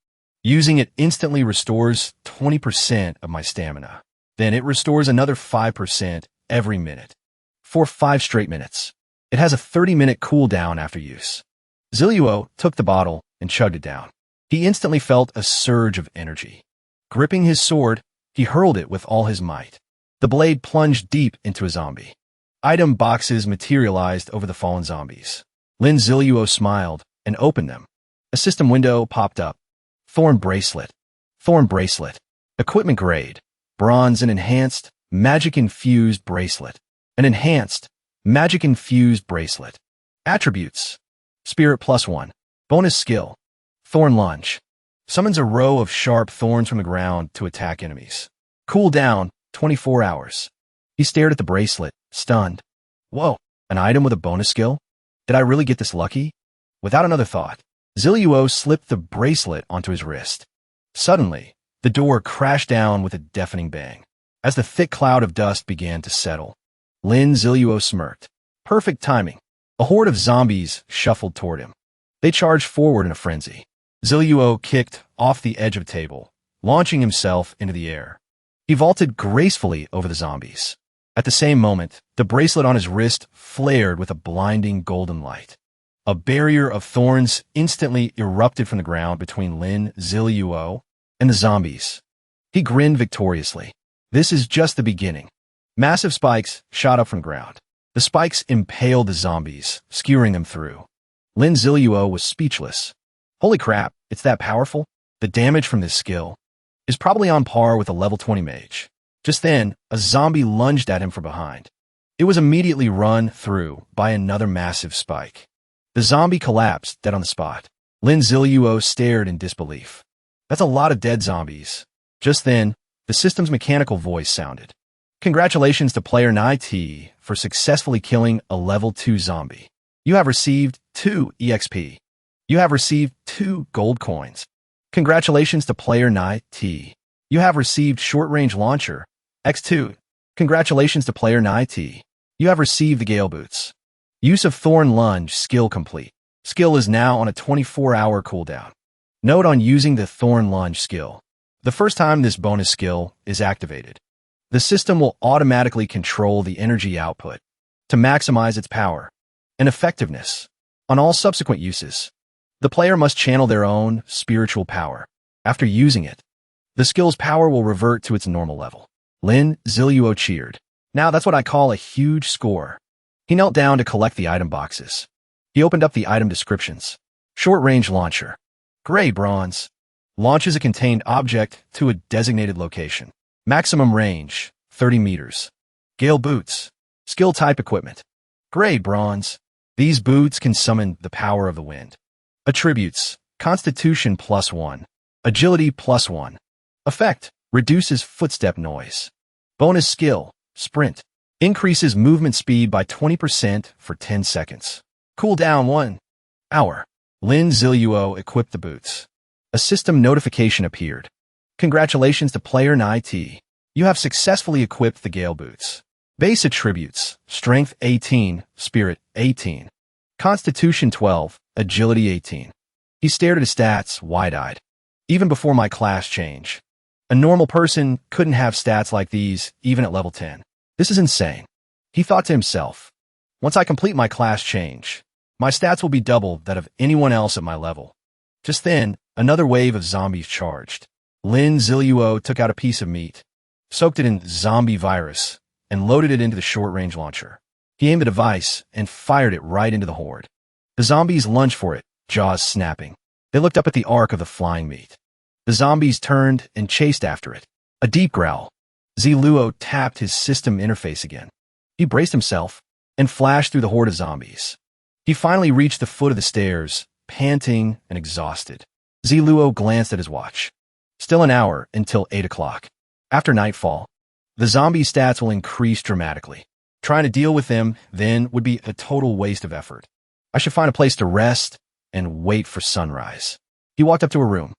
Using it instantly restores 20% of my stamina. Then it restores another 5% every minute. For 5 straight minutes. It has a 30-minute cooldown after use. Ziluo took the bottle and chugged it down. He instantly felt a surge of energy. Gripping his sword, he hurled it with all his might. The blade plunged deep into a zombie. Item boxes materialized over the fallen zombies. Lin Ziluo smiled and opened them. A system window popped up. Thorn bracelet. Thorn bracelet. Equipment grade. Bronze and enhanced, magic-infused bracelet. An enhanced, magic-infused bracelet. Attributes. Spirit +1. Bonus skill. Thorn lunge. Summons a row of sharp thorns from the ground to attack enemies. Cooldown, 24 hours. He stared at the bracelet, stunned. Whoa, an item with a bonus skill? Did I really get this lucky? Without another thought, Ziluo slipped the bracelet onto his wrist. Suddenly, the door crashed down with a deafening bang. As the thick cloud of dust began to settle, Lin Ziluo smirked. Perfect timing. A horde of zombies shuffled toward him. They charged forward in a frenzy. Ziluo kicked off the edge of a table, launching himself into the air. He vaulted gracefully over the zombies. At the same moment, the bracelet on his wrist flared with a blinding golden light. A barrier of thorns instantly erupted from the ground between Lin Ziluo and the zombies. He grinned victoriously. This is just the beginning. Massive spikes shot up from the ground. The spikes impaled the zombies, skewering them through. Lin Ziluo was speechless. Holy crap, it's that powerful? The damage from this skill is probably on par with a level 20 mage. Just then, a zombie lunged at him from behind. It was immediately run through by another massive spike. The zombie collapsed dead on the spot. Lin Ziluo stared in disbelief. That's a lot of dead zombies. Just then, the system's mechanical voice sounded. Congratulations to player NIT for successfully killing a level 2 zombie. You have received 2 EXP. You have received 2 gold coins. Congratulations to player Nai T. You have received short-range launcher, X2. Congratulations to player Nai T. You have received the Gale Boots. Use of Thorn Lunge skill complete. Skill is now on a 24-hour cooldown. Note on using the Thorn Lunge skill. The first time this bonus skill is activated, the system will automatically control the energy output to maximize its power and effectiveness. On all subsequent uses, the player must channel their own spiritual power. After using it, the skill's power will revert to its normal level. Lin Zilluo cheered. Now that's what I call a huge score. He knelt down to collect the item boxes. He opened up the item descriptions. Short-range launcher. Gray bronze. Launches a contained object to a designated location. Maximum range, 30 meters. Gale boots. Skill type equipment. Gray bronze. These boots can summon the power of the wind. Attributes. Constitution +1. Agility +1. Effect. Reduces footstep noise. Bonus skill. Sprint. Increases movement speed by 20% for 10 seconds. Cooldown 1 hour. Lin Zilluo equipped the boots. A system notification appeared. Congratulations to player Nai T. You have successfully equipped the Gale Boots. Base attributes. Strength 18, Spirit 18. Constitution 12, Agility 18. He stared at his stats, wide-eyed. Even before my class change. A normal person couldn't have stats like these, even at level 10. This is insane. He thought to himself. Once I complete my class change, my stats will be double that of anyone else at my level. Just then, another wave of zombies charged. Lin Zilluo took out a piece of meat, soaked it in zombie virus, and loaded it into the short-range launcher. He aimed the device and fired it right into the horde. The zombies lunged for it, jaws snapping. They looked up at the arc of the flying meat. The zombies turned and chased after it. A deep growl. Zilluo tapped his system interface again. He braced himself and flashed through the horde of zombies. He finally reached the foot of the stairs, panting and exhausted. Zilluo glanced at his watch. Still an hour until 8 o'clock. After nightfall, the zombie stats will increase dramatically. Trying to deal with them then would be a total waste of effort. I should find a place to rest and wait for sunrise. He walked up to a room.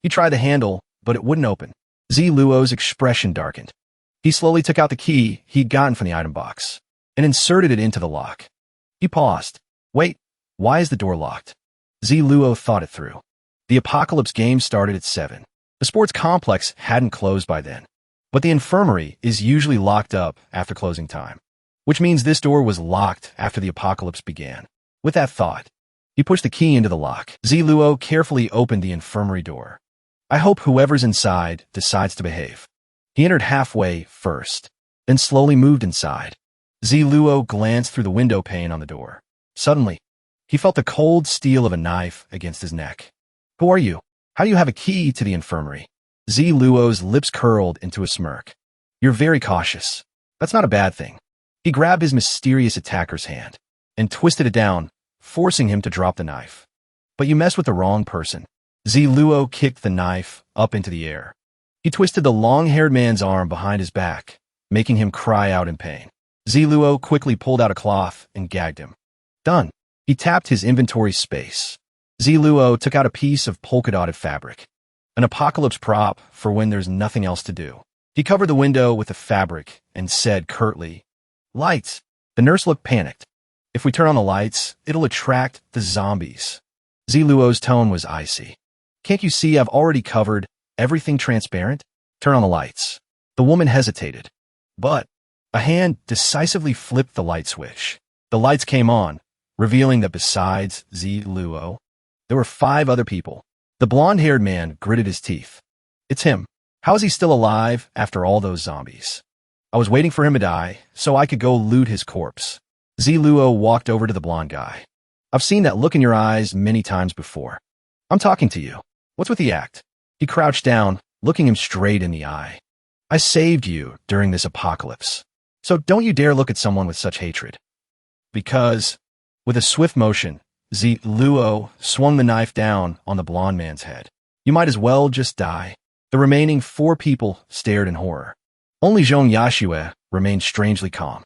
He tried the handle, but it wouldn't open. Zilluo's expression darkened. He slowly took out the key he'd gotten from the item box and inserted it into the lock. He paused. Wait, why is the door locked? Zilluo thought it through. The apocalypse game started at 7. The sports complex hadn't closed by then, but the infirmary is usually locked up after closing time, which means this door was locked after the apocalypse began. With that thought, he pushed the key into the lock. Zilluo carefully opened the infirmary door. I hope whoever's inside decides to behave. He entered halfway first, then slowly moved inside. Zilluo glanced through the window pane on the door. Suddenly, he felt the cold steel of a knife against his neck. Who are you? How do you have a key to the infirmary? Zilluo's lips curled into a smirk. You're very cautious. That's not a bad thing. He grabbed his mysterious attacker's hand and twisted it down, forcing him to drop the knife. But you messed with the wrong person. Zilluo kicked the knife up into the air. He twisted the long-haired man's arm behind his back, making him cry out in pain. Zilluo quickly pulled out a cloth and gagged him. Done. He tapped his inventory space. Zilluo took out a piece of polka-dotted fabric, an apocalypse prop for when there's nothing else to do. He covered the window with the fabric and said curtly, Lights. The nurse looked panicked. If we turn on the lights, it'll attract the zombies. Zilluo's tone was icy. Can't you see I've already covered everything transparent? Turn on the lights. The woman hesitated, but a hand decisively flipped the light switch. The lights came on, revealing that besides Zilluo, there were 5 other people. The blonde-haired man gritted his teeth. It's him. How is he still alive after all those zombies? I was waiting for him to die so I could go loot his corpse. Zilluo walked over to the blonde guy. I've seen that look in your eyes many times before. I'm talking to you. What's with the act? He crouched down, looking him straight in the eye. I saved you during this apocalypse, so don't you dare look at someone with such hatred. Because, with a swift motion, Zilluo swung the knife down on the blonde man's head. You might as well just die. The remaining 4 people stared in horror. Only Zhong Yashue remained strangely calm.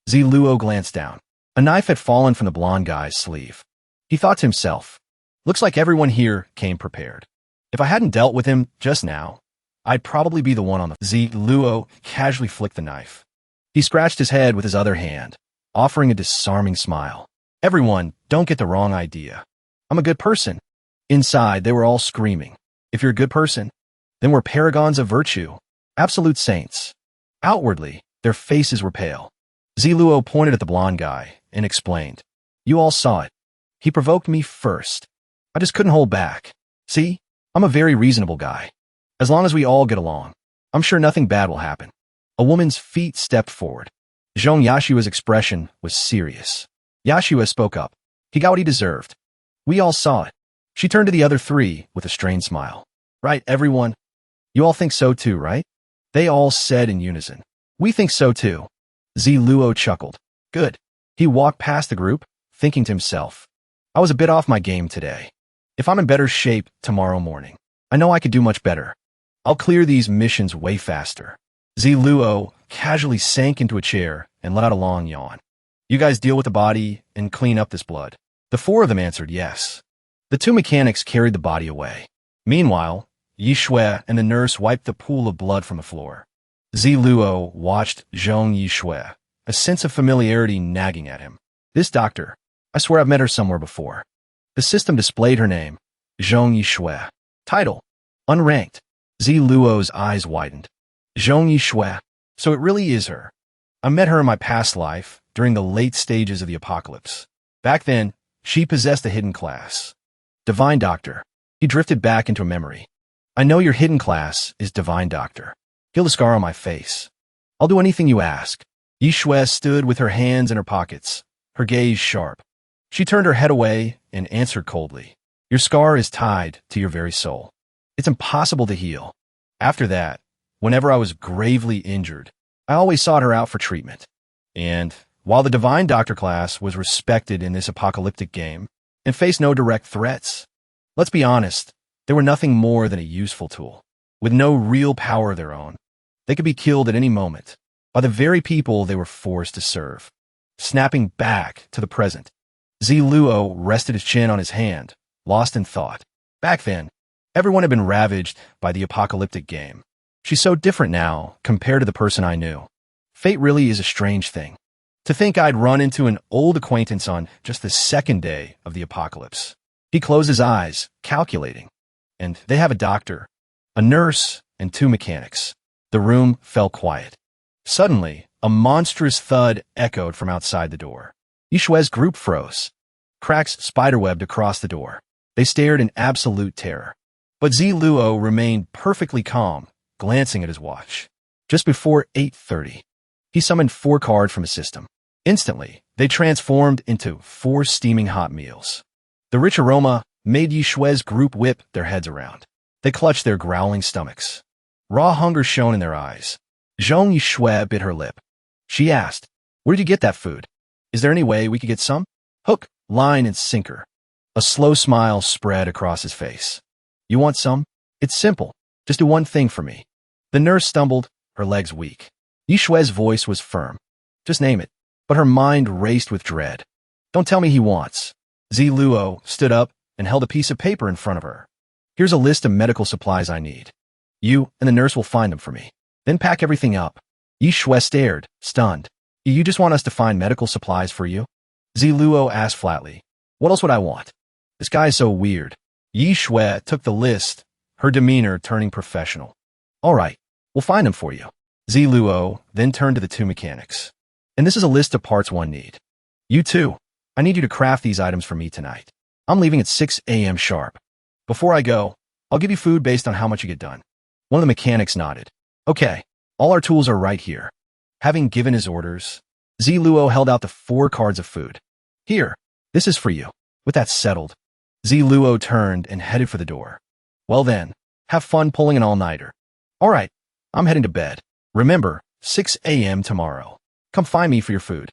Zilluo glanced down. A knife had fallen from the blonde guy's sleeve. He thought to himself, looks like everyone here came prepared. If I hadn't dealt with him just now, I'd probably be the one on the Luo casually flicked the knife. He scratched his head with his other hand, offering a disarming smile. Everyone, don't get the wrong idea. I'm a good person. Inside, they were all screaming. If you're a good person, then we're paragons of virtue, absolute saints. Outwardly, their faces were pale. Luo pointed at the blonde guy and explained. You all saw it. He provoked me first. I just couldn't hold back. See, I'm a very reasonable guy. As long as we all get along, I'm sure nothing bad will happen. A woman's feet stepped forward. Zhong Yashua's expression was serious. Yashua spoke up. He got what he deserved. We all saw it. She turned to the other three with a strained smile. Right, everyone? You all think so too, right? They all said in unison. We think so too. Luo chuckled. Good. He walked past the group, thinking to himself. I was a bit off my game today. If I'm in better shape tomorrow morning, I know I could do much better. I'll clear these missions way faster. Luo casually sank into a chair and let out a long yawn. You guys deal with the body and clean up this blood. The four of them answered yes. The two mechanics carried the body away. Meanwhile, Yishui and the nurse wiped the pool of blood from the floor. Luo watched Zhong Yishui, a sense of familiarity nagging at him. This doctor, I swear I've met her somewhere before. The system displayed her name, Zhong Yishui. Title, unranked. Luo's eyes widened. Zhong Yishui. So it really is her. I met her in my past life, during the late stages of the apocalypse. Back then, she possessed a hidden class. Divine Doctor. He drifted back into a memory. I know your hidden class is Divine Doctor. Heal the scar on my face. I'll do anything you ask. Yishui stood with her hands in her pockets, her gaze sharp. She turned her head away and answered coldly. Your scar is tied to your very soul. It's impossible to heal. After that, whenever I was gravely injured, I always sought her out for treatment. And while the Divine Doctor class was respected in this apocalyptic game and faced no direct threats, let's be honest, they were nothing more than a useful tool. With no real power of their own, they could be killed at any moment by the very people they were forced to serve. Snapping back to the present, Luo rested his chin on his hand, lost in thought. Back then, everyone had been ravaged by the apocalyptic game. She's so different now compared to the person I knew. Fate really is a strange thing. To think I'd run into an old acquaintance on just the second day of the apocalypse. He closed his eyes, calculating. And they have a doctor, a nurse, and two mechanics. The room fell quiet. Suddenly, a monstrous thud echoed from outside the door. Yishui's group froze. Cracks spiderwebbed across the door. They stared in absolute terror. But Luo remained perfectly calm, glancing at his watch. Just before 8:30, he summoned 4 cards from his system. Instantly, they transformed into 4 steaming hot meals. The rich aroma made Yishui's group whip their heads around. They clutched their growling stomachs. Raw hunger shone in their eyes. Zhong Yishui bit her lip. She asked, where did you get that food? Is there any way we could get some? Hook, line, and sinker. A slow smile spread across his face. You want some? It's simple. Just do one thing for me. The nurse stumbled, her legs weak. Yishui's voice was firm. Just name it. But her mind raced with dread. Don't tell me he wants. Luo stood up and held a piece of paper in front of her. Here's a list of medical supplies I need. You and the nurse will find them for me. Then pack everything up. Yishui stared, stunned. You just want us to find medical supplies for you? Luo asked flatly. What else would I want? This guy is so weird. Yishui took the list, her demeanor turning professional. All right, we'll find them for you. Luo then turned to the 2 mechanics. And this is a list of parts one need. You too. I need you to craft these items for me tonight. I'm leaving at 6 a.m. sharp. Before I go, I'll give you food based on how much you get done. One of the mechanics nodded. Okay, all our tools are right here. Having given his orders, Luo held out the 4 cards of food. Here, this is for you. With that settled, Luo turned and headed for the door. Well then, have fun pulling an all-nighter. All right, I'm heading to bed. Remember, 6 a.m. tomorrow. Come find me for your food.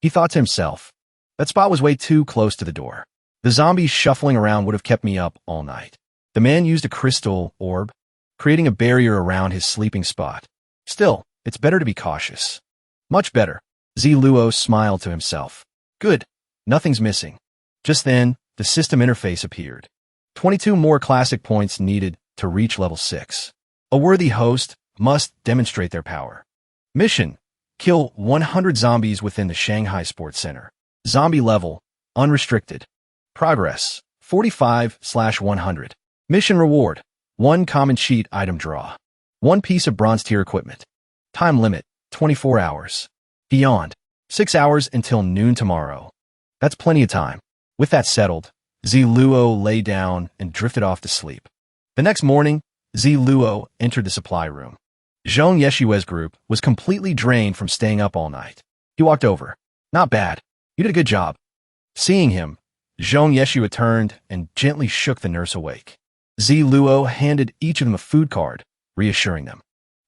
He thought to himself. That spot was way too close to the door. The zombies shuffling around would have kept me up all night. The man used a crystal orb, creating a barrier around his sleeping spot. Still, it's better to be cautious. Much better. Luo smiled to himself. Good. Nothing's missing. Just then, the system interface appeared. 22 more classic points needed to reach level 6. A worthy host must demonstrate their power. Mission: kill 100 zombies within the Shanghai Sports Center. Zombie level: unrestricted. Progress: 45/100. Mission reward: 1 common cheat item draw. 1 piece of bronze tier equipment. Time limit: 24 hours. Beyond: 6 hours until noon tomorrow. That's plenty of time. With that settled, Ziluo lay down and drifted off to sleep. The next morning, Ziluo entered the supply room. Zhong Yeshue's group was completely drained from staying up all night. He walked over. Not bad. You did a good job. Seeing him, Zhong Yeshua turned and gently shook the nurse awake. Ziluo handed each of them a food card, reassuring them.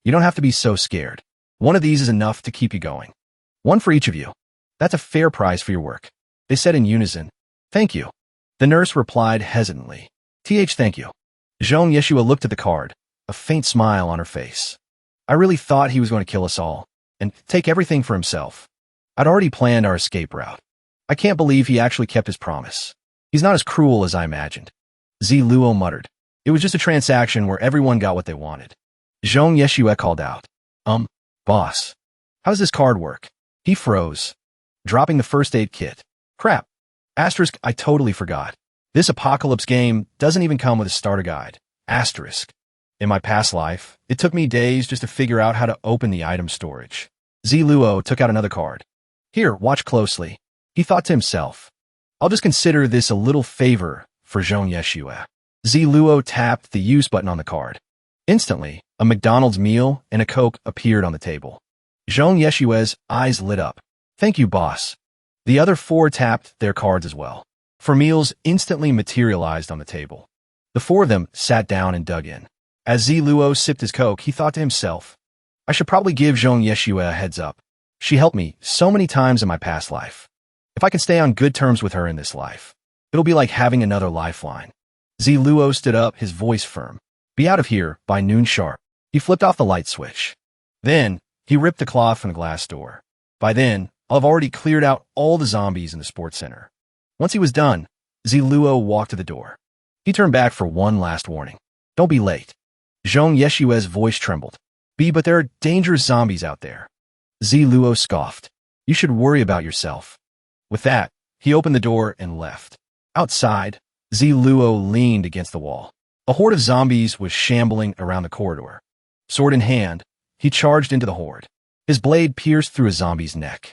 You don't have to be so scared. One of these is enough to keep you going. 1 for each of you. That's a fair price for your work. They said in unison. Thank you. The nurse replied hesitantly. Thank you. Zhong Yeshua looked at the card, a faint smile on her face. I really thought he was going to kill us all and take everything for himself. I'd already planned our escape route. I can't believe he actually kept his promise. He's not as cruel as I imagined. Ziluo muttered. It was just a transaction where everyone got what they wanted. Zhong Yeshua called out. Boss. How does this card work? He froze, dropping the first aid kit. Crap. Asterisk, I totally forgot. This apocalypse game doesn't even come with a starter guide. Asterisk. In my past life, it took me days just to figure out how to open the item storage. Ziluo took out another card. Here, watch closely. He thought to himself. I'll just consider this a little favor for Zhong Yeshua. Ziluo tapped the use button on the card. Instantly, a McDonald's meal and a Coke appeared on the table. Zhong Yeshua's eyes lit up. Thank you, boss. The other 4 tapped their cards as well. 4 meals instantly materialized on the table. The 4 of them sat down and dug in. As Ziluo sipped his Coke, he thought to himself, I should probably give Zhong Yeshua a heads up. She helped me so many times in my past life. If I can stay on good terms with her in this life, it'll be like having another lifeline. Ziluo stood up, his voice firm. Be out of here by noon sharp. He flipped off the light switch. Then, he ripped the cloth from the glass door. By then, I'll have already cleared out all the zombies in the sports center. Once he was done, Ziluo walked to the door. He turned back for one last warning. Don't be late. Zhong Yeshua's voice trembled. But there are dangerous zombies out there. Ziluo scoffed. You should worry about yourself. With that, he opened the door and left. Outside, Ziluo leaned against the wall. A horde of zombies was shambling around the corridor. Sword in hand, he charged into the horde. His blade pierced through a zombie's neck.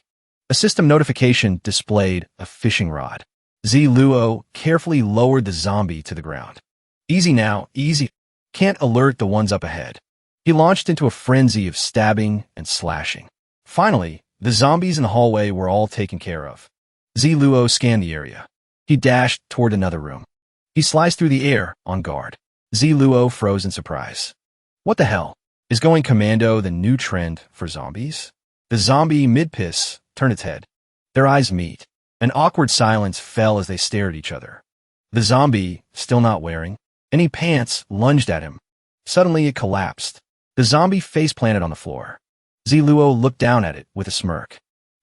A system notification displayed a fishing rod. Ziluo carefully lowered the zombie to the ground. Easy now, easy. Can't alert the ones up ahead. He launched into a frenzy of stabbing and slashing. Finally, the zombies in the hallway were all taken care of. Ziluo scanned the area. He dashed toward another room. He sliced through the air, on guard. Ziluo froze in surprise. What the hell? Is going commando the new trend for zombies? The zombie mid-piss turned its head. Their eyes meet. An awkward silence fell as they stared at each other. The zombie, still not wearing any pants, lunged at him. Suddenly it collapsed. The zombie face-planted on the floor. Ziluo looked down at it with a smirk.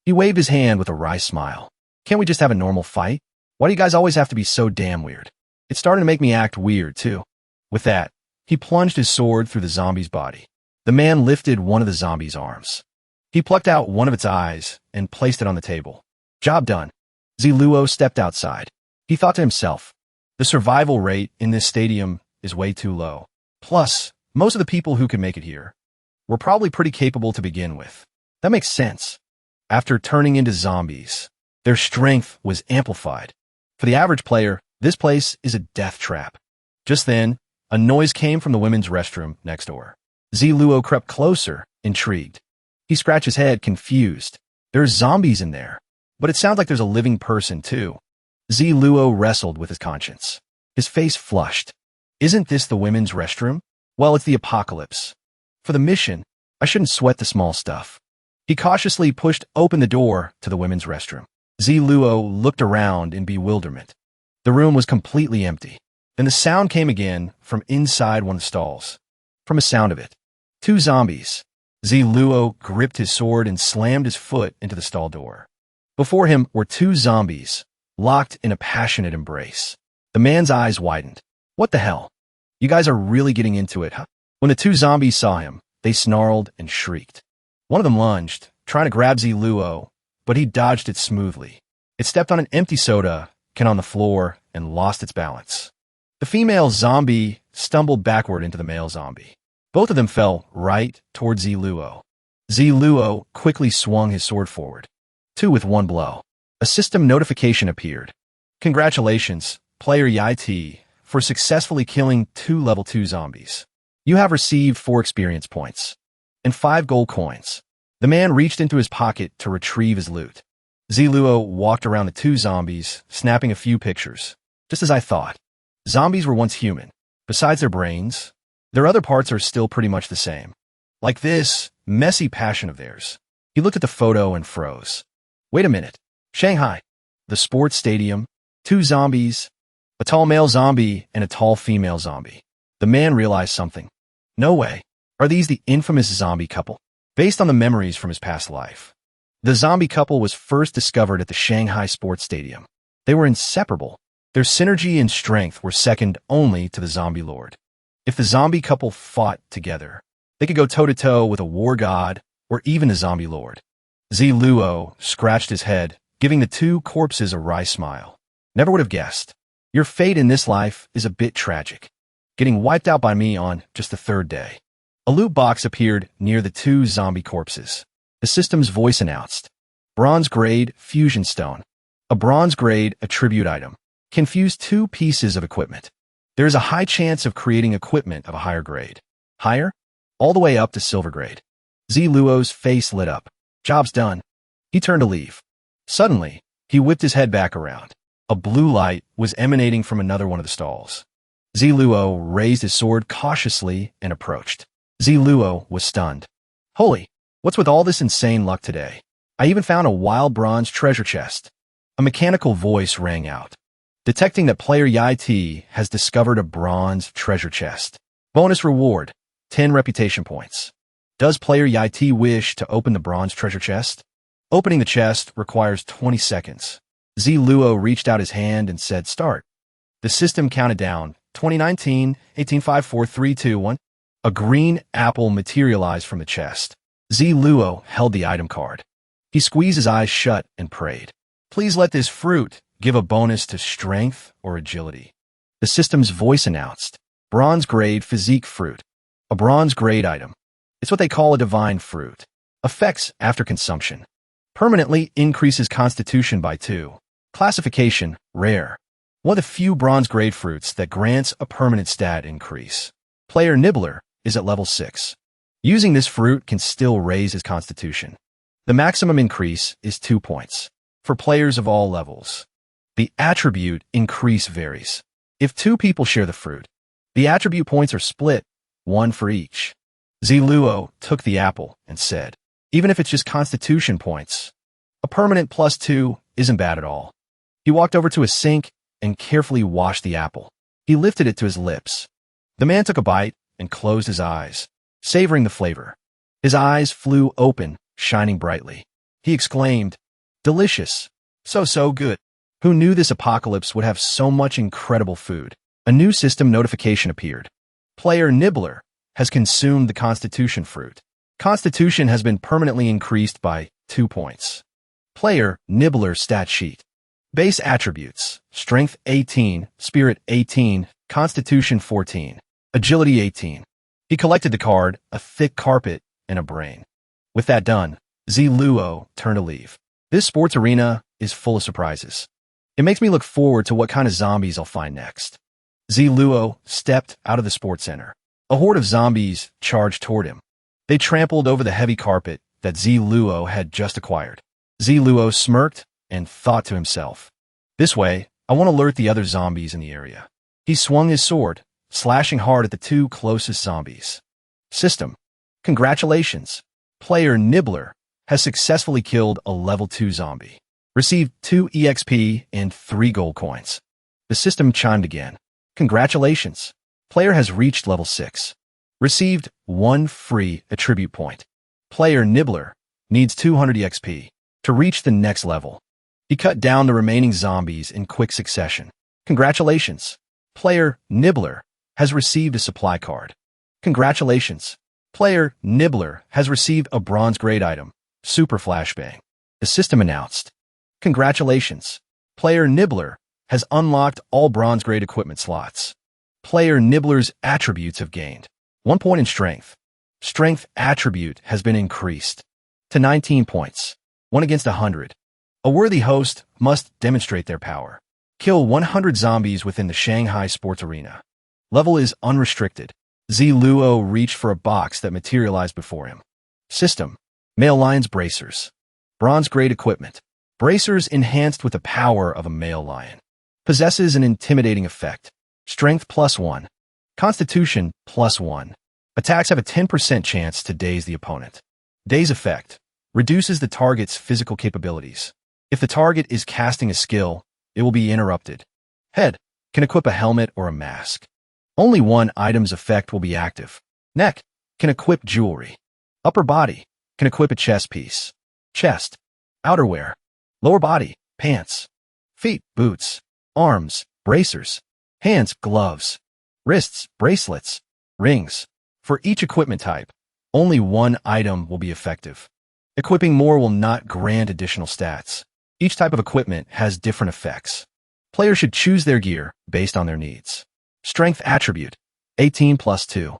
He waved his hand with a wry smile. Can't we just have a normal fight? Why do you guys always have to be so damn weird? It's starting to make me act weird, too. With that, he plunged his sword through the zombie's body. The man lifted one of the zombie's arms. He plucked out one of its eyes and placed it on the table. Job done. Ziluo stepped outside. He thought to himself, the survival rate in this stadium is way too low. Plus, most of the people who could make it here were probably pretty capable to begin with. That makes sense. After turning into zombies, their strength was amplified. For the average player, this place is a death trap. Just then, a noise came from the women's restroom next door. Ziluo crept closer, intrigued. He scratched his head, confused. There's zombies in there, but it sounds like there's a living person, too. Ziluo wrestled with his conscience. His face flushed. Isn't this the women's restroom? Well, it's the apocalypse. For the mission, I shouldn't sweat the small stuff. He cautiously pushed open the door to the women's restroom. Ziluo looked around in bewilderment. The room was completely empty. Then the sound came again from inside one of the stalls. From the sound of it, 2 zombies. Ziluo gripped his sword and slammed his foot into the stall door. Before him were 2 zombies, locked in a passionate embrace. The man's eyes widened. What the hell? You guys are really getting into it, huh? When the two zombies saw him, they snarled and shrieked. One of them lunged, trying to grab Ziluo, but he dodged it smoothly. It stepped on an empty soda can on the floor and lost its balance. The female zombie stumbled backward into the male zombie. Both of them fell right toward Ziluo. Ziluo quickly swung his sword forward. Two with one blow. A system notification appeared. Congratulations, player Yai, for successfully killing 2 level 2 zombies. You have received 4 experience points and 5 gold coins. The man reached into his pocket to retrieve his loot. Ziluo walked around the 2 zombies, snapping a few pictures. Just as I thought. Zombies were once human. Besides their brains, their other parts are still pretty much the same. Like this messy passion of theirs. He looked at the photo and froze. Wait a minute. Shanghai. The sports stadium. 2 zombies. A tall male zombie and a tall female zombie. The man realized something. No way. Are these the infamous zombie couple? Based on the memories from his past life. The zombie couple was first discovered at the Shanghai Sports Stadium. They were inseparable. Their synergy and strength were second only to the zombie lord. If the zombie couple fought together, they could go toe-to-toe with a war god or even a zombie lord. Ziluo scratched his head, giving the 2 corpses a wry smile. Never would have guessed. Your fate in this life is a bit tragic. Getting wiped out by me on just the 3rd day. A loot box appeared near the 2 zombie corpses. The system's voice announced. Bronze-grade fusion stone. A bronze-grade attribute item. Can fuse 2 pieces of equipment. There is a high chance of creating equipment of a higher grade. Higher? All the way up to silver grade. Ziluo's face lit up. Job's done. He turned to leave. Suddenly, he whipped his head back around. A blue light was emanating from another one of the stalls. Ziluo raised his sword cautiously and approached. Ziluo was stunned. Holy, what's with all this insane luck today? I even found a wild bronze treasure chest. A mechanical voice rang out, detecting that player Yai has discovered a bronze treasure chest. Bonus reward, 10 reputation points. Does player Yai wish to open the bronze treasure chest? Opening the chest requires 20 seconds. Ziluo reached out his hand and said start. The system counted down, 2019, 18, 5, 4, 3, 2, 1. A green apple materialized from the chest. Ziluo held the item card. He squeezed his eyes shut and prayed. Please let this fruit give a bonus to strength or agility. The system's voice announced. Bronze-grade physique fruit. A bronze-grade item. It's what they call a divine fruit. Effects after consumption. Permanently increases constitution by 2. Classification, rare. One of the few bronze-grade fruits that grants a permanent stat increase. Player Nibbler is at level 6. Using this fruit can still raise his constitution. The maximum increase is 2 points. For players of all levels. The attribute increase varies. If 2 people share the fruit, the attribute points are split, 1 for each. Ziluo took the apple and said, even if it's just constitution points, a permanent +2 isn't bad at all. He walked over to a sink and carefully washed the apple. He lifted it to his lips. The man took a bite and closed his eyes, savoring the flavor. His eyes flew open, shining brightly. He exclaimed, delicious. So good. Who knew this apocalypse would have so much incredible food? A new system notification appeared. Player Nibbler has consumed the Constitution fruit. Constitution has been permanently increased by 2 points. Player Nibbler stat sheet. Base attributes. Strength 18, Spirit 18, Constitution 14, Agility 18. He collected the card, a thick carpet, and a brain. With that done, Ziluo turned to leave. This sports arena is full of surprises. It makes me look forward to what kind of zombies I'll find next. Ziluo stepped out of the sports center. A horde of zombies charged toward him. They trampled over the heavy carpet that Ziluo had just acquired. Ziluo smirked and thought to himself, this way, I won't alert the other zombies in the area. He swung his sword, slashing hard at the 2 closest zombies. System. Congratulations. Player Nibbler has successfully killed a level 2 zombie. Received 2 EXP and 3 gold coins. The system chimed again. Congratulations. Player has reached level 6. Received 1 free attribute point. Player Nibbler needs 200 EXP to reach the next level. He cut down the remaining zombies in quick succession. Congratulations. Player Nibbler has received a supply card. Congratulations. Player Nibbler has received a bronze grade item, Super Flashbang. The system announced. Congratulations. Player Nibbler has unlocked all bronze grade equipment slots. Player Nibbler's attributes have gained 1 point in strength. Strength attribute has been increased to 19 points, 1 against 100. A worthy host must demonstrate their power. Kill 100 zombies within the Shanghai Sports Arena. Level is unrestricted. Luo reached for a box that materialized before him. System: Male Lion's Bracers. Bronze grade equipment. Bracers enhanced with the power of a male lion. Possesses an intimidating effect. Strength +1. Constitution +1. Attacks have a 10% chance to daze the opponent. Daze effect. Reduces the target's physical capabilities. If the target is casting a skill, it will be interrupted. Head can equip a helmet or a mask. Only one item's effect will be active. Neck can equip jewelry. Upper body can equip a chest piece. Chest, outerwear. Lower body, pants. Feet, boots. Arms, bracers. Hands, gloves. Wrists, bracelets. Rings. For each equipment type, only one item will be effective. Equipping more will not grant additional stats. Each type of equipment has different effects. Players should choose their gear based on their needs. Strength attribute, 18 + 2.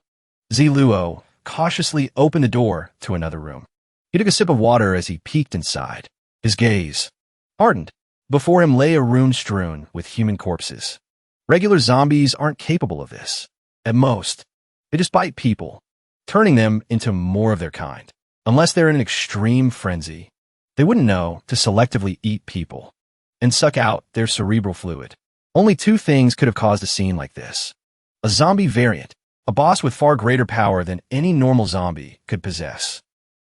Luo cautiously opened the door to another room. He took a sip of water as he peeked inside. His gaze hardened. Before him lay a room strewn with human corpses. Regular zombies aren't capable of this. At most, they just bite people, turning them into more of their kind. Unless they're in an extreme frenzy, they wouldn't know to selectively eat people and suck out their cerebral fluid. Only two things could have caused a scene like this. A zombie variant, a boss with far greater power than any normal zombie could possess.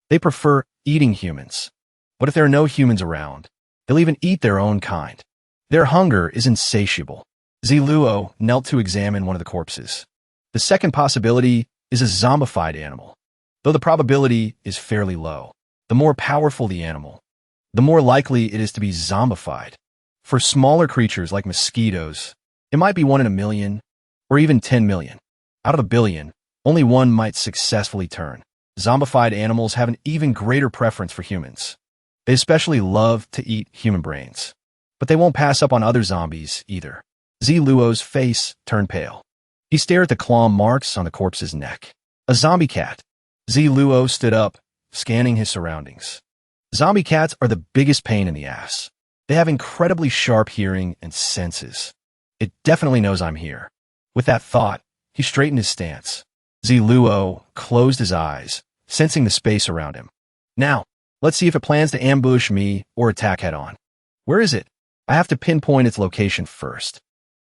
They prefer eating humans. But if there are no humans around, they'll even eat their own kind. Their hunger is insatiable. Luo knelt to examine one of the corpses. The second possibility is a zombified animal. Though the probability is fairly low, the more powerful the animal, the more likely it is to be zombified. For smaller creatures like mosquitoes, it might be 1 in a million, or even 10 million. Out of a billion, only one might successfully turn. Zombified animals have an even greater preference for humans. They especially love to eat human brains. But they won't pass up on other zombies either. Luo's face turned pale. He stared at the claw marks on the corpse's neck. A zombie cat. Luo stood up, scanning his surroundings. Zombie cats are the biggest pain in the ass. They have incredibly sharp hearing and senses. It definitely knows I'm here. With that thought, he straightened his stance. Luo closed his eyes, sensing the space around him. Now, let's see if it plans to ambush me or attack head-on. Where is it? I have to pinpoint its location first.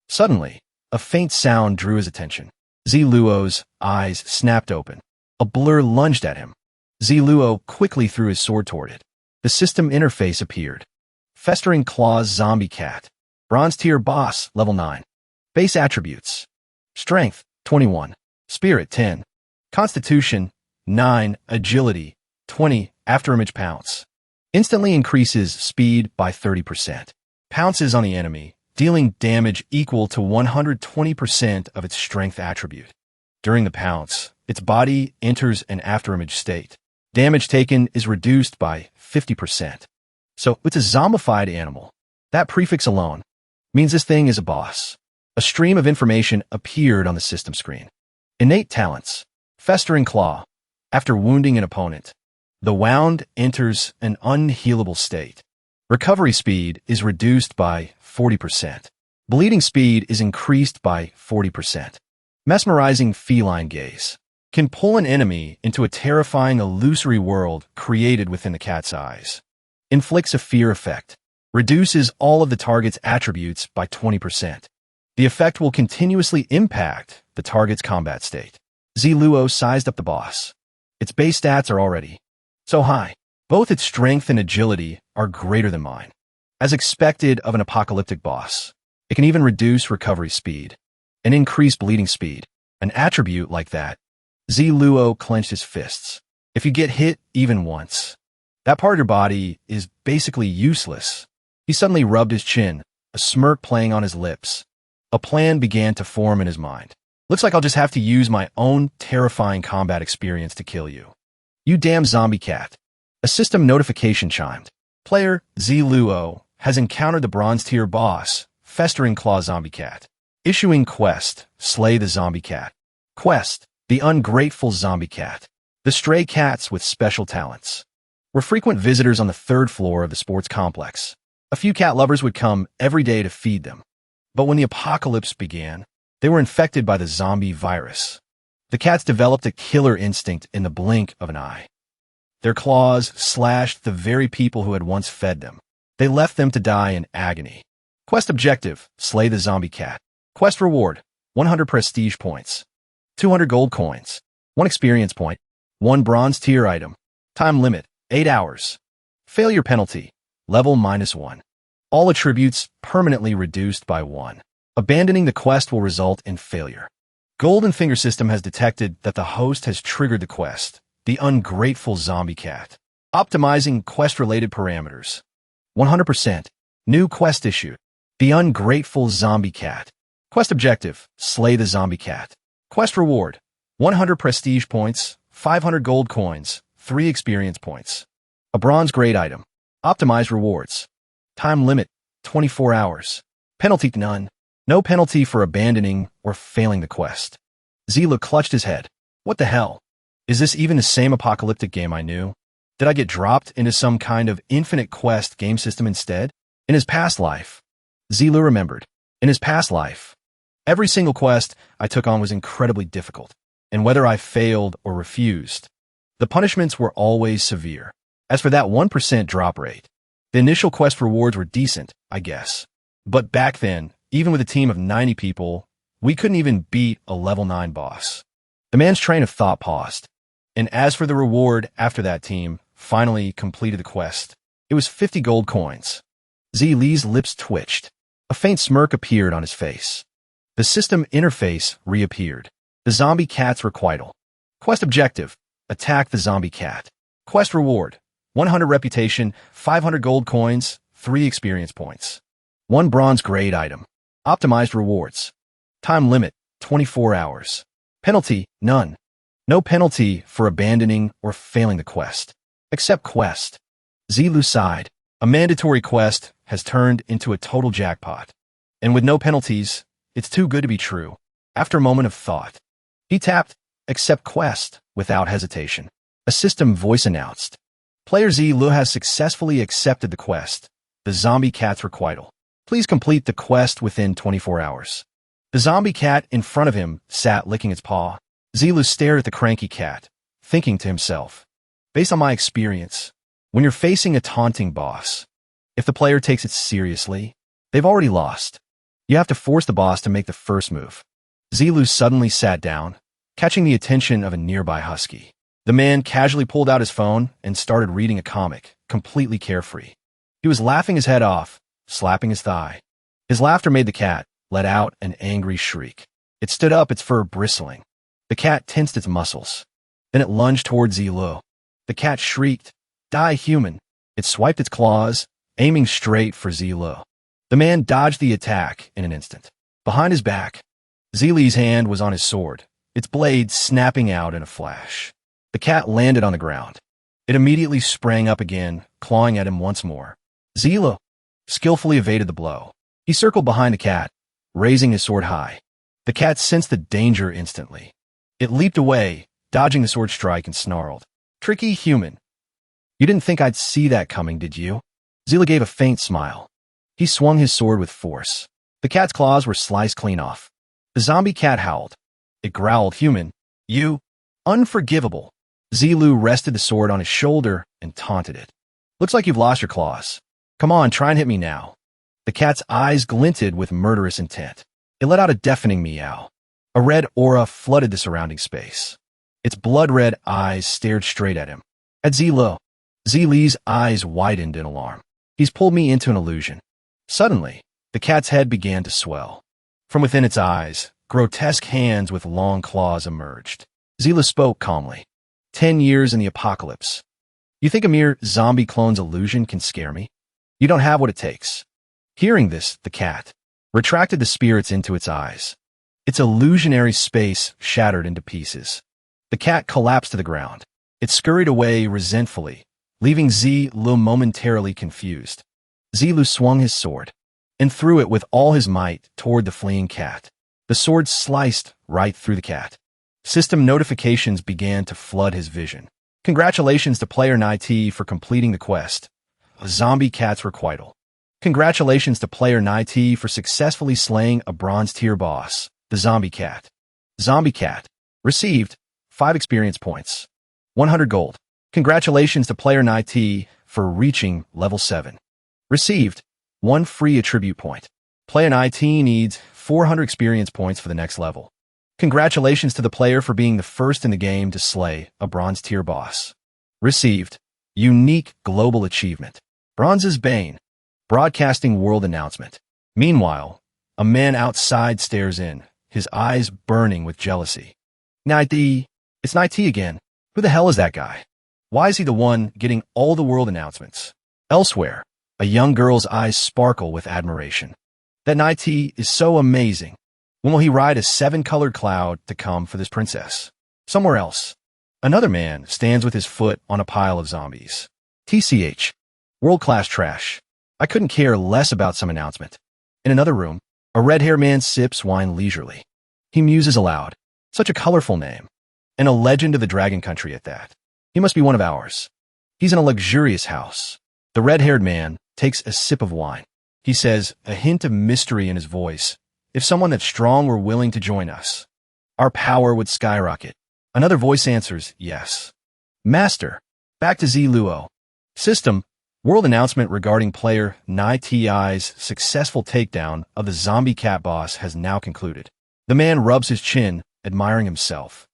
Suddenly, a faint sound drew his attention. Luo's eyes snapped open. A blur lunged at him. Luo quickly threw his sword toward it. The system interface appeared. Festering Claws Zombie Cat. Bronze Tier Boss, Level 9. Base Attributes. Strength, 21. Spirit, 10. Constitution, 9. Agility, 20. Afterimage Pounce. Instantly increases speed by 30%. Pounces on the enemy, dealing damage equal to 120% of its strength attribute. During the pounce, its body enters an afterimage state. Damage taken is reduced by 50%. So it's a zombified animal. That prefix alone means this thing is a boss. A stream of information appeared on the system screen. Innate talents. Festering Claw. After wounding an opponent, the wound enters an unhealable state. Recovery speed is reduced by 40%. Bleeding speed is increased by 40%. Mesmerizing Feline Gaze. Can pull an enemy into a terrifying illusory world created within the cat's eyes. Inflicts a fear effect. Reduces all of the target's attributes by 20%. The effect will continuously impact the target's combat state. Luo sized up the boss. Its base stats are already so high. Both its strength and agility are greater than mine. As expected of an apocalyptic boss, it can even reduce recovery speed and increase bleeding speed. An attribute like that. Luo clenched his fists. If you get hit even once, that part of your body is basically useless. He suddenly rubbed his chin, a smirk playing on his lips. A plan began to form in his mind. Looks like I'll just have to use my own terrifying combat experience to kill you. You damn zombie cat. A system notification chimed. Player Ziluo has encountered the bronze tier boss, Festering Claw Zombie Cat. Issuing quest, slay the zombie cat. Quest, the ungrateful zombie cat. The stray cats with special talents were frequent visitors on the third floor of the sports complex. A few cat lovers would come every day to feed them. But when the apocalypse began, they were infected by the zombie virus. The cats developed a killer instinct in the blink of an eye. Their claws slashed the very people who had once fed them. They left them to die in agony. Quest objective, slay the zombie cat. Quest reward, 100 prestige points, 200 gold coins, 1 experience point, 1 bronze tier item. Time limit, 8 hours. Failure penalty, level -1. All attributes permanently reduced by 1. Abandoning the quest will result in failure. Golden Finger System has detected that the host has triggered the quest, the ungrateful zombie cat. Optimizing quest-related parameters. 100%. New quest issued. The ungrateful zombie cat. Quest objective, slay the zombie cat. Quest reward, 100 prestige points, 500 gold coins, 3 experience points. A bronze grade item. Optimized rewards. Time limit, 24 hours. Penalty none. No penalty for abandoning or failing the quest. Zila clutched his head. What the hell? Is this even the same apocalyptic game I knew? Did I get dropped into some kind of infinite quest game system instead? In his past life, Zila remembered. In his past life, every single quest I took on was incredibly difficult, and whether I failed or refused, the punishments were always severe. As for that 1% drop rate, the initial quest rewards were decent, I guess. But back then, even with a team of 90 people, we couldn't even beat a level 9 boss. The man's train of thought paused. And as for the reward after that team finally completed the quest, it was 50 gold coins. Z Lee's lips twitched. A faint smirk appeared on his face. The system interface reappeared. The zombie cat's requital. Quest objective, attack the zombie cat. Quest reward, 100 reputation, 500 gold coins, 3 experience points. 1 bronze grade item. Optimized rewards. Time limit, 24 hours. Penalty, none. No penalty for abandoning or failing the quest. Except quest. Zilu sighed. A mandatory quest has turned into a total jackpot. And with no penalties, it's too good to be true. After a moment of thought, he tapped Accept Quest without hesitation. A system voice announced. Player Zilu has successfully accepted the quest, the zombie cat's requital. Please complete the quest within 24 hours. The zombie cat in front of him sat licking its paw. Zilu stared at the cranky cat, thinking to himself, based on my experience, when you're facing a taunting boss, if the player takes it seriously, they've already lost. You have to force the boss to make the first move. Zilu suddenly sat down, catching the attention of a nearby husky. The man casually pulled out his phone and started reading a comic, completely carefree. He was laughing his head off, slapping his thigh. His laughter made the cat let out an angry shriek. It stood up, its fur bristling. The cat tensed its muscles. Then it lunged toward Zilu. The cat shrieked, "Die, human!" It swiped its claws, aiming straight for Zilu. The man dodged the attack in an instant. Behind his back, Zilu's hand was on his sword, its blade snapping out in a flash. The cat landed on the ground. It immediately sprang up again, clawing at him once more. Zilu skillfully evaded the blow. He circled behind the cat, raising his sword high. The cat sensed the danger instantly. It leaped away, dodging the sword strike, and snarled, "Tricky human. You didn't think I'd see that coming, did you?" Zilu gave a faint smile. He swung his sword with force. The cat's claws were sliced clean off. The zombie cat howled. It growled, "Human, you, unforgivable." Zilu rested the sword on his shoulder and taunted it. "Looks like you've lost your claws. Come on, try and hit me now." The cat's eyes glinted with murderous intent. It let out a deafening meow. A red aura flooded the surrounding space. Its blood-red eyes stared straight at him. At Zilu. Zilu's eyes widened in alarm. He's pulled me into an illusion. Suddenly, the cat's head began to swell. From within its eyes, grotesque hands with long claws emerged. Zilu spoke calmly. 10 years in the apocalypse. You think a mere zombie clone's illusion can scare me? You don't have what it takes. Hearing this, the cat retracted the spirits into its eyes. Its illusionary space shattered into pieces. The cat collapsed to the ground. It scurried away resentfully, leaving Zilu momentarily confused. Zilu swung his sword and threw it with all his might toward the fleeing cat. The sword sliced right through the cat. System notifications began to flood his vision. Congratulations to player Nai for completing the quest. A zombie cat's requital. Congratulations to player Nai for successfully slaying a bronze tier boss, the zombie cat. Zombie cat. Received 5 experience points. 100 gold. Congratulations to player Nai for reaching level 7. Received 1 free attribute point. Player Nai needs 400 experience points for the next level. Congratulations to the player for being the first in the game to slay a bronze tier boss. Received unique global achievement. Bronze's Bane. Broadcasting world announcement. Meanwhile, a man outside stares in, his eyes burning with jealousy. Nai-T. It's Nai-T again. Who the hell is that guy? Why is he the one getting all the world announcements? Elsewhere, a young girl's eyes sparkle with admiration. That Nai-T is so amazing. When will he ride a 7-colored cloud to come for this princess? Somewhere else, another man stands with his foot on a pile of zombies. TCH. World-class trash. I couldn't care less about some announcement. In another room, a red-haired man sips wine leisurely. He muses aloud. Such a colorful name. And a legend of the Dragon Country at that. He must be one of ours. He's in a luxurious house. The red-haired man takes a sip of wine. He says, a hint of mystery in his voice, if someone that's strong were willing to join us, our power would skyrocket. Another voice answers, yes. Master. Back to Ziluo. System. World announcement regarding player Nai Ti's successful takedown of the zombie cat boss has now concluded. The man rubs his chin, admiring himself.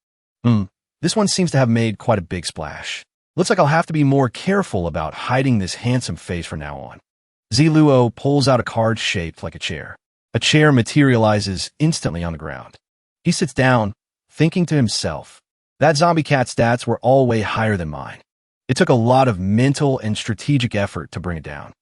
This one seems to have made quite a big splash. Looks like I'll have to be more careful about hiding this handsome face from now on. Ziluo pulls out a card shaped like a chair. A chair materializes instantly on the ground. He sits down, thinking to himself, that zombie cat stats were all way higher than mine. It took a lot of mental and strategic effort to bring it down.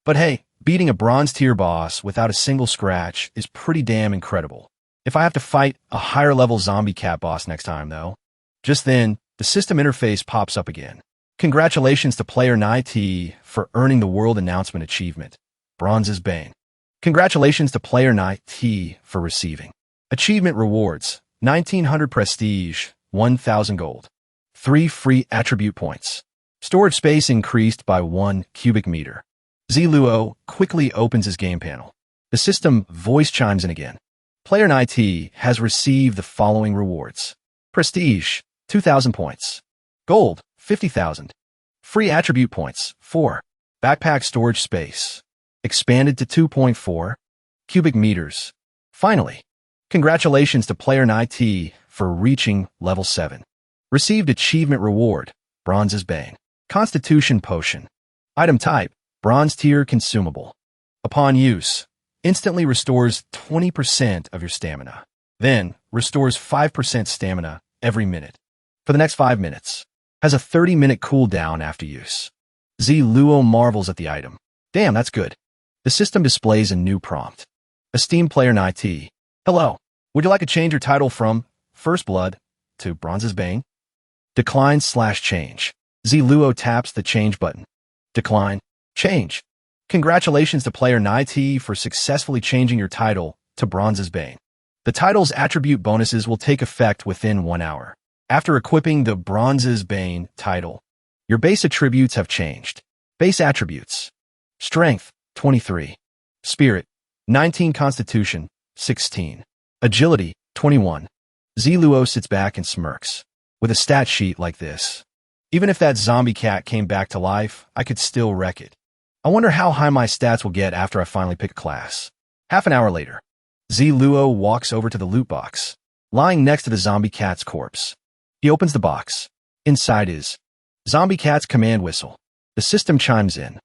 But hey, beating a bronze tier boss without a single scratch is pretty damn incredible. If I have to fight a higher level zombie cat boss next time though. Just then, the system interface pops up again. Congratulations to player Nai T for earning the world announcement achievement, Bronze's Bane. Congratulations to player Nai T for receiving achievement rewards, 1900 prestige, 1000 gold, 3 free attribute points. Storage space increased by 1 cubic meter. Ziluo quickly opens his game panel. The system voice chimes in again. Player Nai T has received the following rewards. Prestige, 2000 points. Gold, 50,000. Free attribute points, 4. Backpack storage space. Expanded to 2.4 cubic meters. Finally, congratulations to player Nai T for reaching level 7. Received achievement reward, Bronze's Bane. Constitution potion. Item type, bronze tier consumable. Upon use, instantly restores 20% of your stamina. Then, restores 5% stamina every minute. For the next 5 minutes. Has a 30-minute cooldown after use. Ziluo marvels at the item. Damn, that's good. The system displays a new prompt. Esteemed player Nai T. Hello. Would you like to change your title from First Blood to Bronze's Bane? Decline/change. Ziluo taps the change button. Decline. Change. Congratulations to player Nai T for successfully changing your title to Bronze's Bane. The title's attribute bonuses will take effect within 1 hour. After equipping the Bronze's Bane title, your base attributes have changed. Base attributes. Strength, 23. Spirit, 19. Constitution, 16. Agility, 21. Ziluo sits back and smirks. With a stat sheet like this, even if that zombie cat came back to life, I could still wreck it. I wonder how high my stats will get after I finally pick a class. Half an hour later, Ziluo walks over to the loot box, lying next to the zombie cat's corpse. He opens the box. Inside is zombie cat's command whistle. The system chimes in.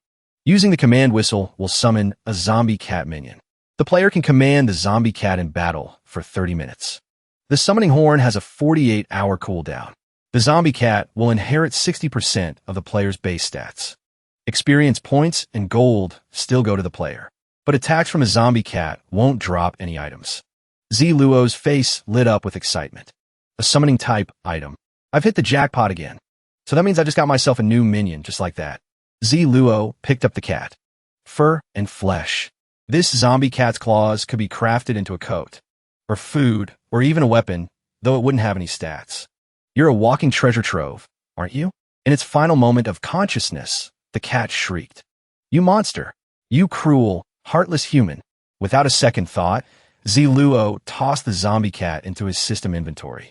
Using the command whistle will summon a zombie cat minion. The player can command the zombie cat in battle for 30 minutes. The summoning horn has a 48-hour cooldown. The zombie cat will inherit 60% of the player's base stats. Experience points and gold still go to the player, but attacks from a zombie cat won't drop any items. Ziluo's face lit up with excitement. A summoning type item. I've hit the jackpot again. So that means I just got myself a new minion just like that. Ziluo picked up the cat. Fur and flesh. This zombie cat's claws could be crafted into a coat, or food, or even a weapon, though it wouldn't have any stats. You're a walking treasure trove, aren't you? In its final moment of consciousness, the cat shrieked. You monster! You cruel, heartless human! Without a second thought, Ziluo tossed the zombie cat into his system inventory.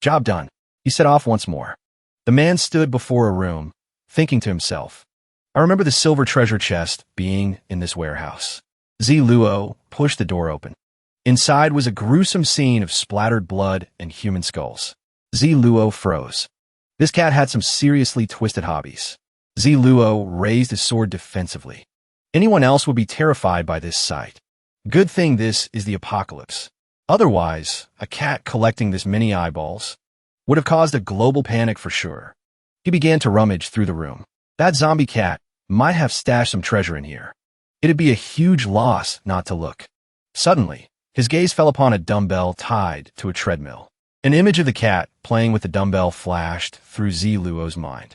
Job done. He set off once more. The man stood before a room, thinking to himself, I remember the silver treasure chest being in this warehouse. Ziluo pushed the door open. Inside was a gruesome scene of splattered blood and human skulls. Ziluo froze. This cat had some seriously twisted hobbies. Ziluo raised his sword defensively. Anyone else would be terrified by this sight. Good thing this is the apocalypse. Otherwise, a cat collecting this many eyeballs would have caused a global panic for sure. He began to rummage through the room. That zombie cat might have stashed some treasure in here. It'd be a huge loss not to look. Suddenly, his gaze fell upon a dumbbell tied to a treadmill. An image of the cat playing with the dumbbell flashed through Ziluo's mind.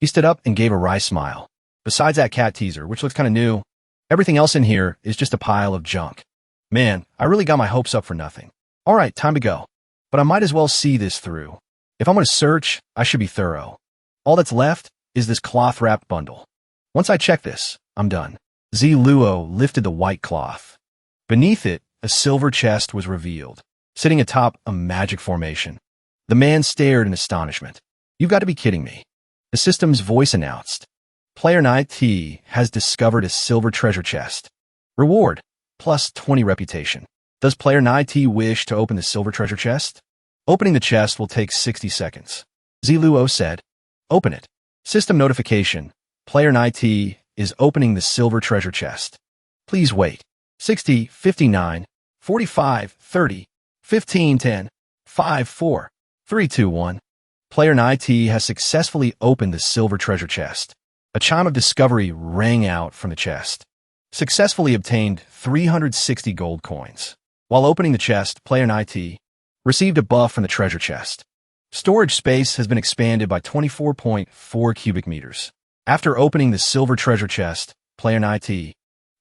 He stood up and gave a wry smile. Besides that cat teaser, which looks kind of new, everything else in here is just a pile of junk. Man, I really got my hopes up for nothing. All right, time to go. But I might as well see this through. If I'm going to search, I should be thorough. All that's left is this cloth-wrapped bundle. Once I check this, I'm done. Ziluo lifted the white cloth. Beneath it, a silver chest was revealed, sitting atop a magic formation. The man stared in astonishment. You've got to be kidding me. The system's voice announced. Player IT has discovered a silver treasure chest. Reward, plus 20 reputation. Does player IT wish to open the silver treasure chest? Opening the chest will take 60 seconds. Ziluo said. Open it. System notification. Player IT is opening the silver treasure chest. Please wait. 60, 59, 45, 30, 15, 10, 5, 4, 3, 2, 1. Player IT has successfully opened the silver treasure chest. A chime of discovery rang out from the chest. Successfully obtained 360 gold coins. While opening the chest, player IT received a buff from the treasure chest. Storage space has been expanded by 24.4 cubic meters. After opening the silver treasure chest, player IT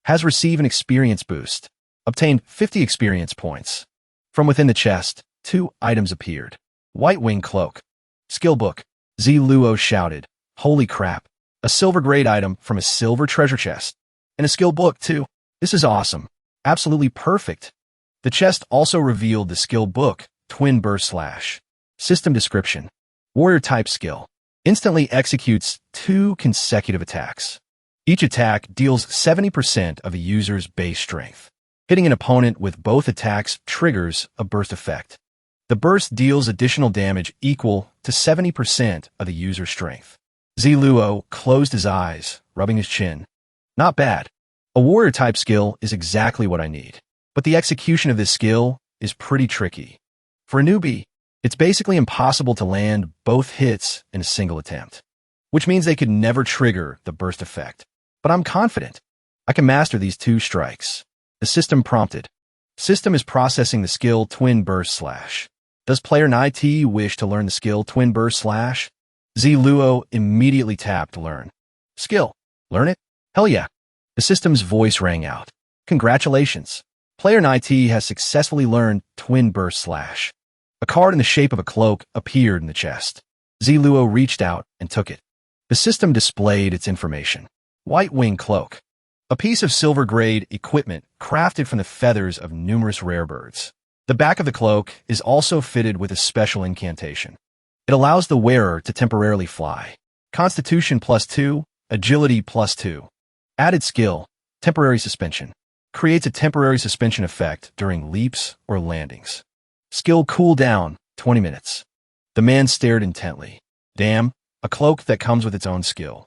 has received an experience boost. Obtained 50 experience points. From within the chest, 2 items appeared. White wing cloak. Skill book. Ziluo shouted. Holy crap. A silver grade item from a silver treasure chest. And a skill book too. This is awesome. Absolutely perfect. The chest also revealed the skill book, Twin Burst Slash. System description. Warrior type skill. Instantly executes 2 consecutive attacks. Each attack deals 70% of a user's base strength. Hitting an opponent with both attacks triggers a burst effect. The burst deals additional damage equal to 70% of the user's strength. Ziluo closed his eyes, rubbing his chin. Not bad. A warrior type skill is exactly what I need. But the execution of this skill is pretty tricky. For a newbie, it's basically impossible to land both hits in a single attempt, which means they could never trigger the burst effect. But I'm confident I can master these 2 strikes. The system prompted. System is processing the skill Twin Burst Slash. Does player IT wish to learn the skill Twin Burst Slash? Ziluo immediately tapped Learn. Skill. Learn it? Hell yeah. The system's voice rang out. Congratulations. Player IT has successfully learned Twin Burst Slash. A card in the shape of a cloak appeared in the chest. Ziluo reached out and took it. The system displayed its information. White wing cloak. A piece of silver-grade equipment crafted from the feathers of numerous rare birds. The back of the cloak is also fitted with a special incantation. It allows the wearer to temporarily fly. Constitution +2, Agility +2. Added skill, Temporary Suspension. Creates a temporary suspension effect during leaps or landings. Skill cooldown, 20 minutes. The man stared intently. Damn, a cloak that comes with its own skill.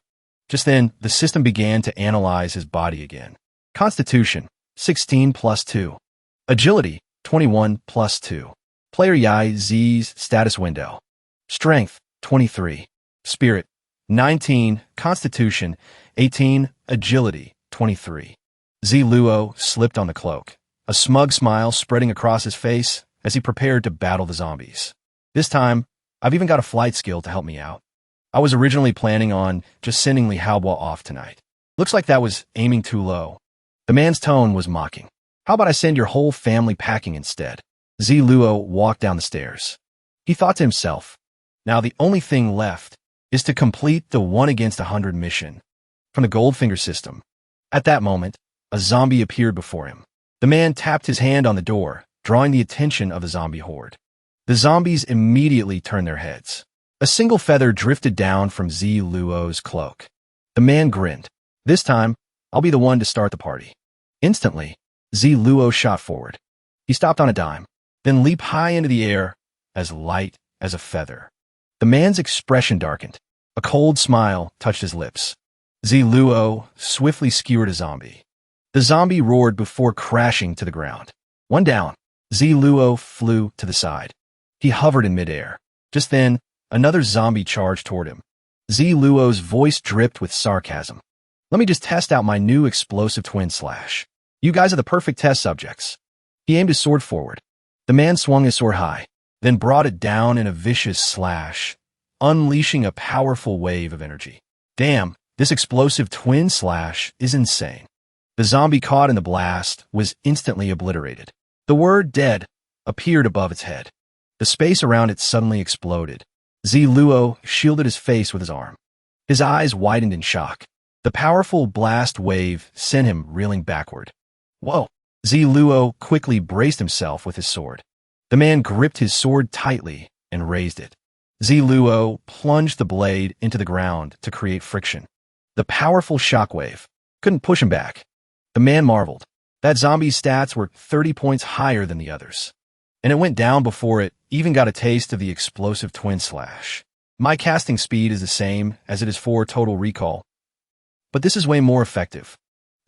Just then, the system began to analyze his body again. Constitution, 16 +2. Agility, 21 +2. Player Yai Z's status window. Strength, 23. Spirit, 19. Constitution. 18. Agility. 23. Luo slipped on the cloak, a smug smile spreading across his face as he prepared to battle the zombies. This time, I've even got a flight skill to help me out. I was originally planning on just sending Lihaobo off tonight. Looks like that was aiming too low. The man's tone was mocking. How about I send your whole family packing instead? Luo walked down the stairs. He thought to himself, now the only thing left is to complete the 1 against 100 mission from the Goldfinger system. At that moment, a zombie appeared before him. The man tapped his hand on the door, drawing the attention of the zombie horde. The zombies immediately turned their heads. A single feather drifted down from Luo's cloak. The man grinned. This time, I'll be the one to start the party. Instantly, Luo shot forward. He stopped on a dime, then leaped high into the air, as light as a feather. The man's expression darkened. A cold smile touched his lips. Luo swiftly skewered a zombie. The zombie roared before crashing to the ground. One down, Luo flew to the side. He hovered in midair. Just then, another zombie charged toward him. Luo's voice dripped with sarcasm. Let me just test out my new explosive twin slash. You guys are the perfect test subjects. He aimed his sword forward. The man swung his sword high, then brought it down in a vicious slash, unleashing a powerful wave of energy. Damn, this explosive twin slash is insane. The zombie caught in the blast was instantly obliterated. The word dead appeared above its head. The space around it suddenly exploded. Luo shielded his face with his arm. His eyes widened in shock. The powerful blast wave sent him reeling backward. Whoa! Luo quickly braced himself with his sword. The man gripped his sword tightly and raised it. Luo plunged the blade into the ground to create friction. The powerful shockwave couldn't push him back. The man marveled. That zombie's stats were 30 points higher than the others. And it went down before it even got a taste of the explosive twin slash. My casting speed is the same as it is for total recall, but this is way more effective.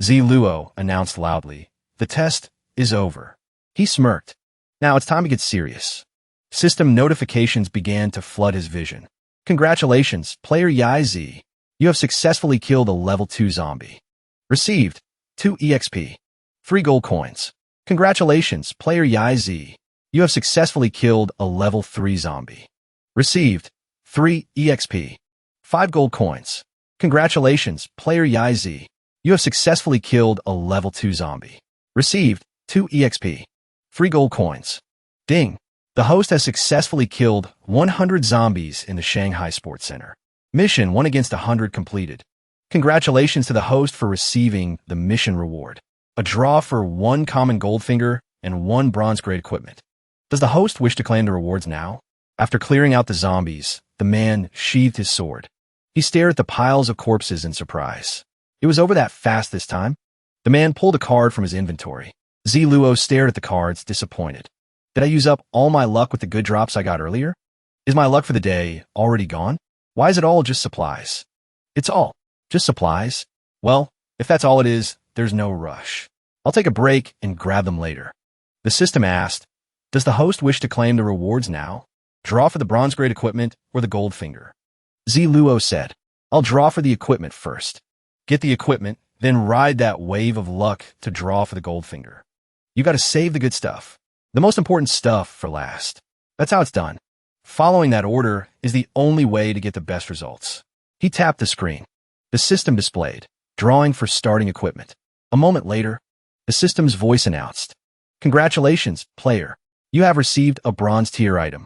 Luo announced loudly. The test is over. He smirked. Now it's time to get serious. System notifications began to flood his vision. Congratulations, player Yai Z. You have successfully killed a level 2 zombie. Received 2 EXP. 3 gold coins. Congratulations, player Yai Z. You have successfully killed a level 3 zombie. Received 3 EXP. 5 gold coins. Congratulations, player Yai Z. You have successfully killed a level 2 zombie. Received 2 EXP. 3 gold coins. Ding. The host has successfully killed 100 zombies in the Shanghai Sports Center. Mission 1 against 100 completed. Congratulations to the host for receiving the mission reward. A draw for 1 common Goldfinger and 1 bronze grade equipment. Does the host wish to claim the rewards now? After clearing out the zombies, the man sheathed his sword. He stared at the piles of corpses in surprise. It was over that fast this time. The man pulled a card from his inventory. Luo stared at the cards, disappointed. Did I use up all my luck with the good drops I got earlier? Is my luck for the day already gone? Why is it all just supplies? It's all just supplies? Well, if that's all it is, there's no rush. I'll take a break and grab them later. The system asked, does the host wish to claim the rewards now? Draw for the bronze grade equipment or the Goldfinger? Luo said, I'll draw for the equipment first. Get the equipment, then ride that wave of luck to draw for the Goldfinger. You gotta save the good stuff. The most important stuff for last. That's how it's done. Following that order is the only way to get the best results. He tapped the screen. The system displayed, drawing for starting equipment. A moment later, the system's voice announced, congratulations, player. You have received a bronze tier item.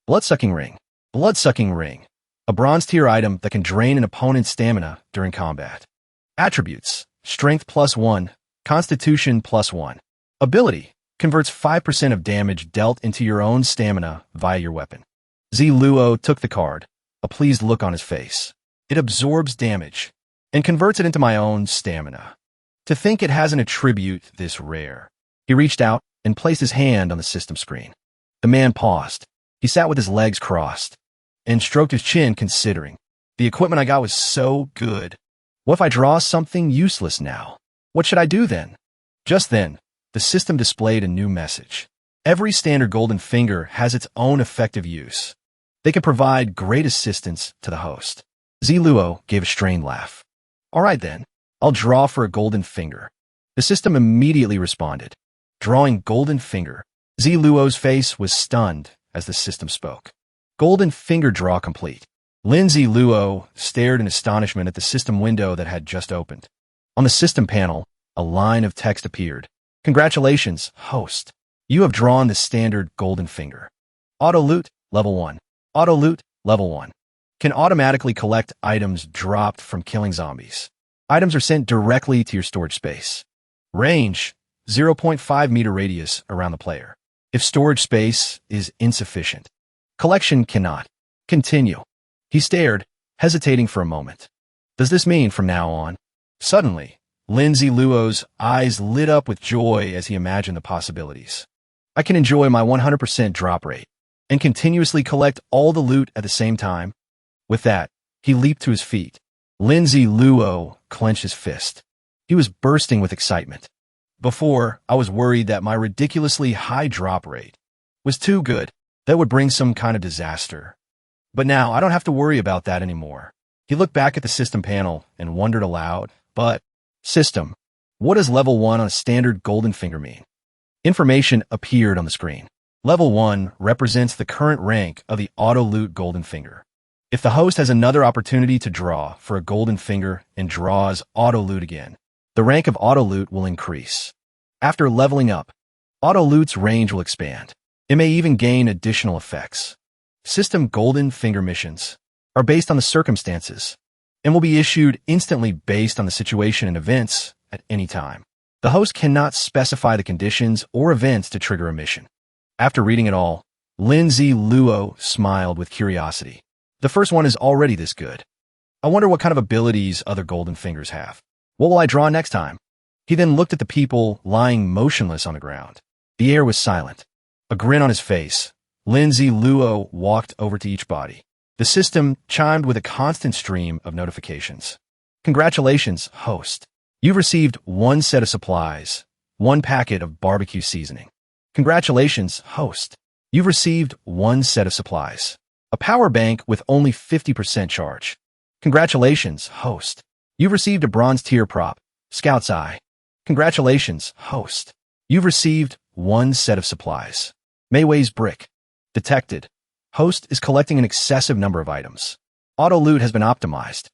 Bloodsucking ring. Bloodsucking ring. A bronze tier item that can drain an opponent's stamina during combat. Attributes. Strength +1. Constitution +1. Ability. Converts 5% of damage dealt into your own stamina via your weapon. Luo took the card, a pleased look on his face. It absorbs damage and converts it into my own stamina. To think it has an attribute this rare. He reached out and placed his hand on the system screen. The man paused. He sat with his legs crossed and stroked his chin, considering. The equipment I got was so good. What if I draw something useless now? What should I do then? Just then, the system displayed a new message. Every standard golden finger has its own effective use. They can provide great assistance to the host. Ziluo gave a strained laugh. All right then, I'll draw for a golden finger. The system immediately responded. Drawing golden finger. Ziluo's face was stunned as the system spoke. Golden finger draw complete. Lin Ziluo stared in astonishment at the system window that had just opened. On the system panel, a line of text appeared. Congratulations, host. You have drawn the standard golden finger. Auto loot, level 1. Auto loot, level 1. Can automatically collect items dropped from killing zombies. Items are sent directly to your storage space. Range, 0.5 meter radius around the player. If storage space is insufficient. Collection cannot. Continue. He stared, hesitating for a moment. Does this mean from now on? Suddenly, Lin Ziluo's eyes lit up with joy as he imagined the possibilities. I can enjoy my 100% drop rate and continuously collect all the loot at the same time. With that, he leaped to his feet. Lin Ziluo clenched his fist. He was bursting with excitement. Before, I was worried that my ridiculously high drop rate was too good. That would bring some kind of disaster. But now I don't have to worry about that anymore. He looked back at the system panel and wondered aloud, but, system, what does level 1 on a standard golden finger mean? Information appeared on the screen. Level 1 represents the current rank of the auto-loot golden finger. If the host has another opportunity to draw for a golden finger and draws auto-loot again, the rank of auto-loot will increase. After leveling up, auto-loot's range will expand. It may even gain additional effects. System golden finger missions are based on the circumstances and will be issued instantly based on the situation and events at any time. The host cannot specify the conditions or events to trigger a mission. After reading it all, Lin Ziluo smiled with curiosity. The first one is already this good. I wonder what kind of abilities other golden fingers have. What will I draw next time? He then looked at the people lying motionless on the ground. The air was silent. A grin on his face, Lin Ziluo walked over to each body. The system chimed with a constant stream of notifications. Congratulations, host. You've received 1 set of supplies, 1 packet of barbecue seasoning. Congratulations, host. You've received 1 set of supplies. A power bank with only 50% charge. Congratulations, host. You've received a bronze tier prop, Scout's Eye. Congratulations, host. You've received 1 set of supplies. Mayway's brick. Detected. Host is collecting an excessive number of items. Auto loot has been optimized.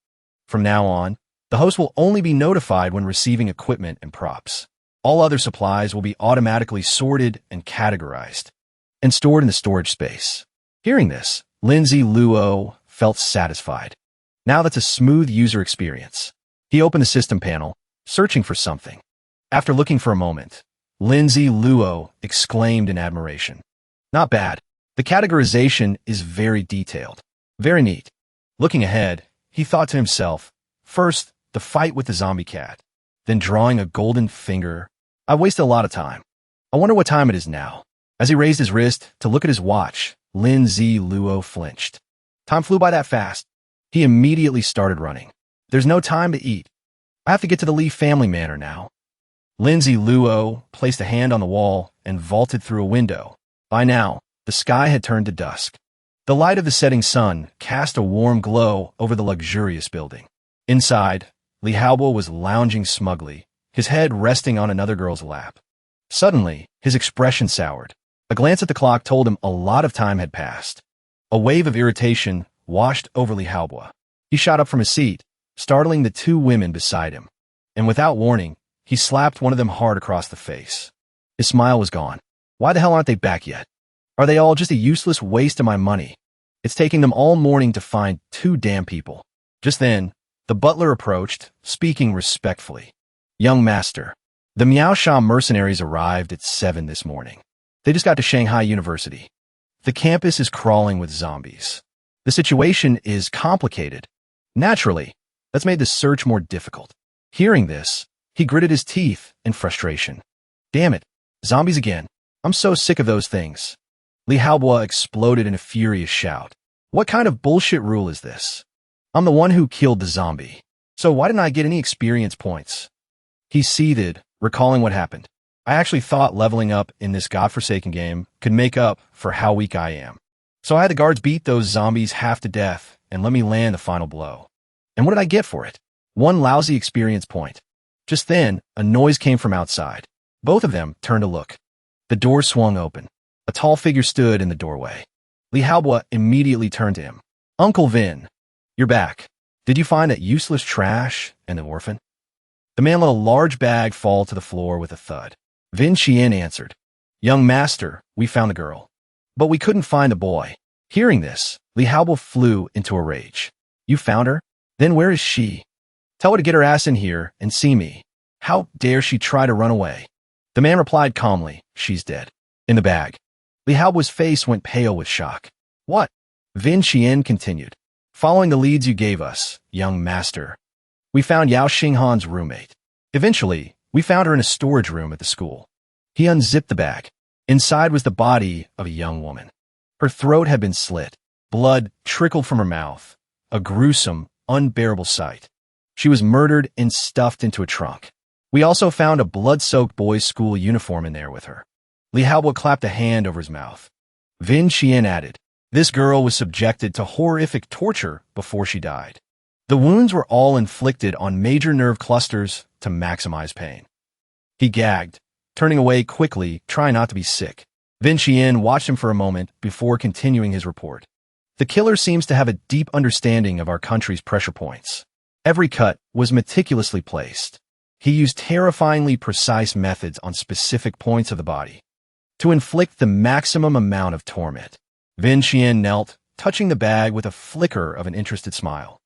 From now on, the host will only be notified when receiving equipment and props. All other supplies will be automatically sorted and categorized and stored in the storage space. Hearing this, Lin Ziluo felt satisfied. Now that's a smooth user experience. He opened the system panel, searching for something. After looking for a moment, Lin Ziluo exclaimed in admiration. Not bad. The categorization is very detailed. Very neat. Looking ahead, he thought to himself, first, the fight with the zombie cat, then drawing a golden finger. I wasted a lot of time. I wonder what time it is now. As he raised his wrist to look at his watch, Lin Ziluo flinched. Time flew by that fast. He immediately started running. There's no time to eat. I have to get to the Lee family manor now. Lin Ziluo placed a hand on the wall and vaulted through a window. By now, the sky had turned to dusk. The light of the setting sun cast a warm glow over the luxurious building. Inside, Li Haobo was lounging smugly, his head resting on another girl's lap. Suddenly, his expression soured. A glance at the clock told him a lot of time had passed. A wave of irritation washed over Li Haobo. He shot up from his seat, startling the 2 women beside him. And without warning, he slapped one of them hard across the face. His smile was gone. Why the hell aren't they back yet? Are they all just a useless waste of my money? It's taking them all morning to find 2 damn people. Just then, the butler approached, speaking respectfully. Young master, the Miaosha mercenaries arrived at 7 this morning. They just got to Shanghai University. The campus is crawling with zombies. The situation is complicated. Naturally, that's made the search more difficult. Hearing this, he gritted his teeth in frustration. Damn it, zombies again. I'm so sick of those things. Li Haobo exploded in a furious shout. What kind of bullshit rule is this? I'm the one who killed the zombie. So why didn't I get any experience points? He seethed, recalling what happened. I actually thought leveling up in this godforsaken game could make up for how weak I am. So I had the guards beat those zombies half to death and let me land the final blow. And what did I get for it? One lousy experience point. Just then, a noise came from outside. Both of them turned to look. The door swung open. A tall figure stood in the doorway. Li Haobua immediately turned to him. Uncle Vin, you're back. Did you find that useless trash and the orphan? The man let a large bag fall to the floor with a thud. Vin Qian answered, Young master, we found the girl. But we couldn't find the boy. Hearing this, Li Haobua flew into a rage. You found her? Then where is she? Tell her to get her ass in here and see me. How dare she try to run away? The man replied calmly, She's dead. In the bag. Li Haobua's face went pale with shock. What? Vin Qian continued. Following the leads you gave us, young master, we found Yao Jing Han's roommate. Eventually, we found her in a storage room at the school. He unzipped the bag. Inside was the body of a young woman. Her throat had been slit. Blood trickled from her mouth. A gruesome, unbearable sight. She was murdered and stuffed into a trunk. We also found a blood-soaked boys' school uniform in there with her. Li Haobua clapped a hand over his mouth. Vin Qian added, This girl was subjected to horrific torture before she died. The wounds were all inflicted on major nerve clusters to maximize pain. He gagged, turning away quickly, trying not to be sick. Vin Qian watched him for a moment before continuing his report. The killer seems to have a deep understanding of our country's pressure points. Every cut was meticulously placed. He used terrifyingly precise methods on specific points of the body to inflict the maximum amount of torment. Vin Qian knelt, touching the bag with a flicker of an interested smile.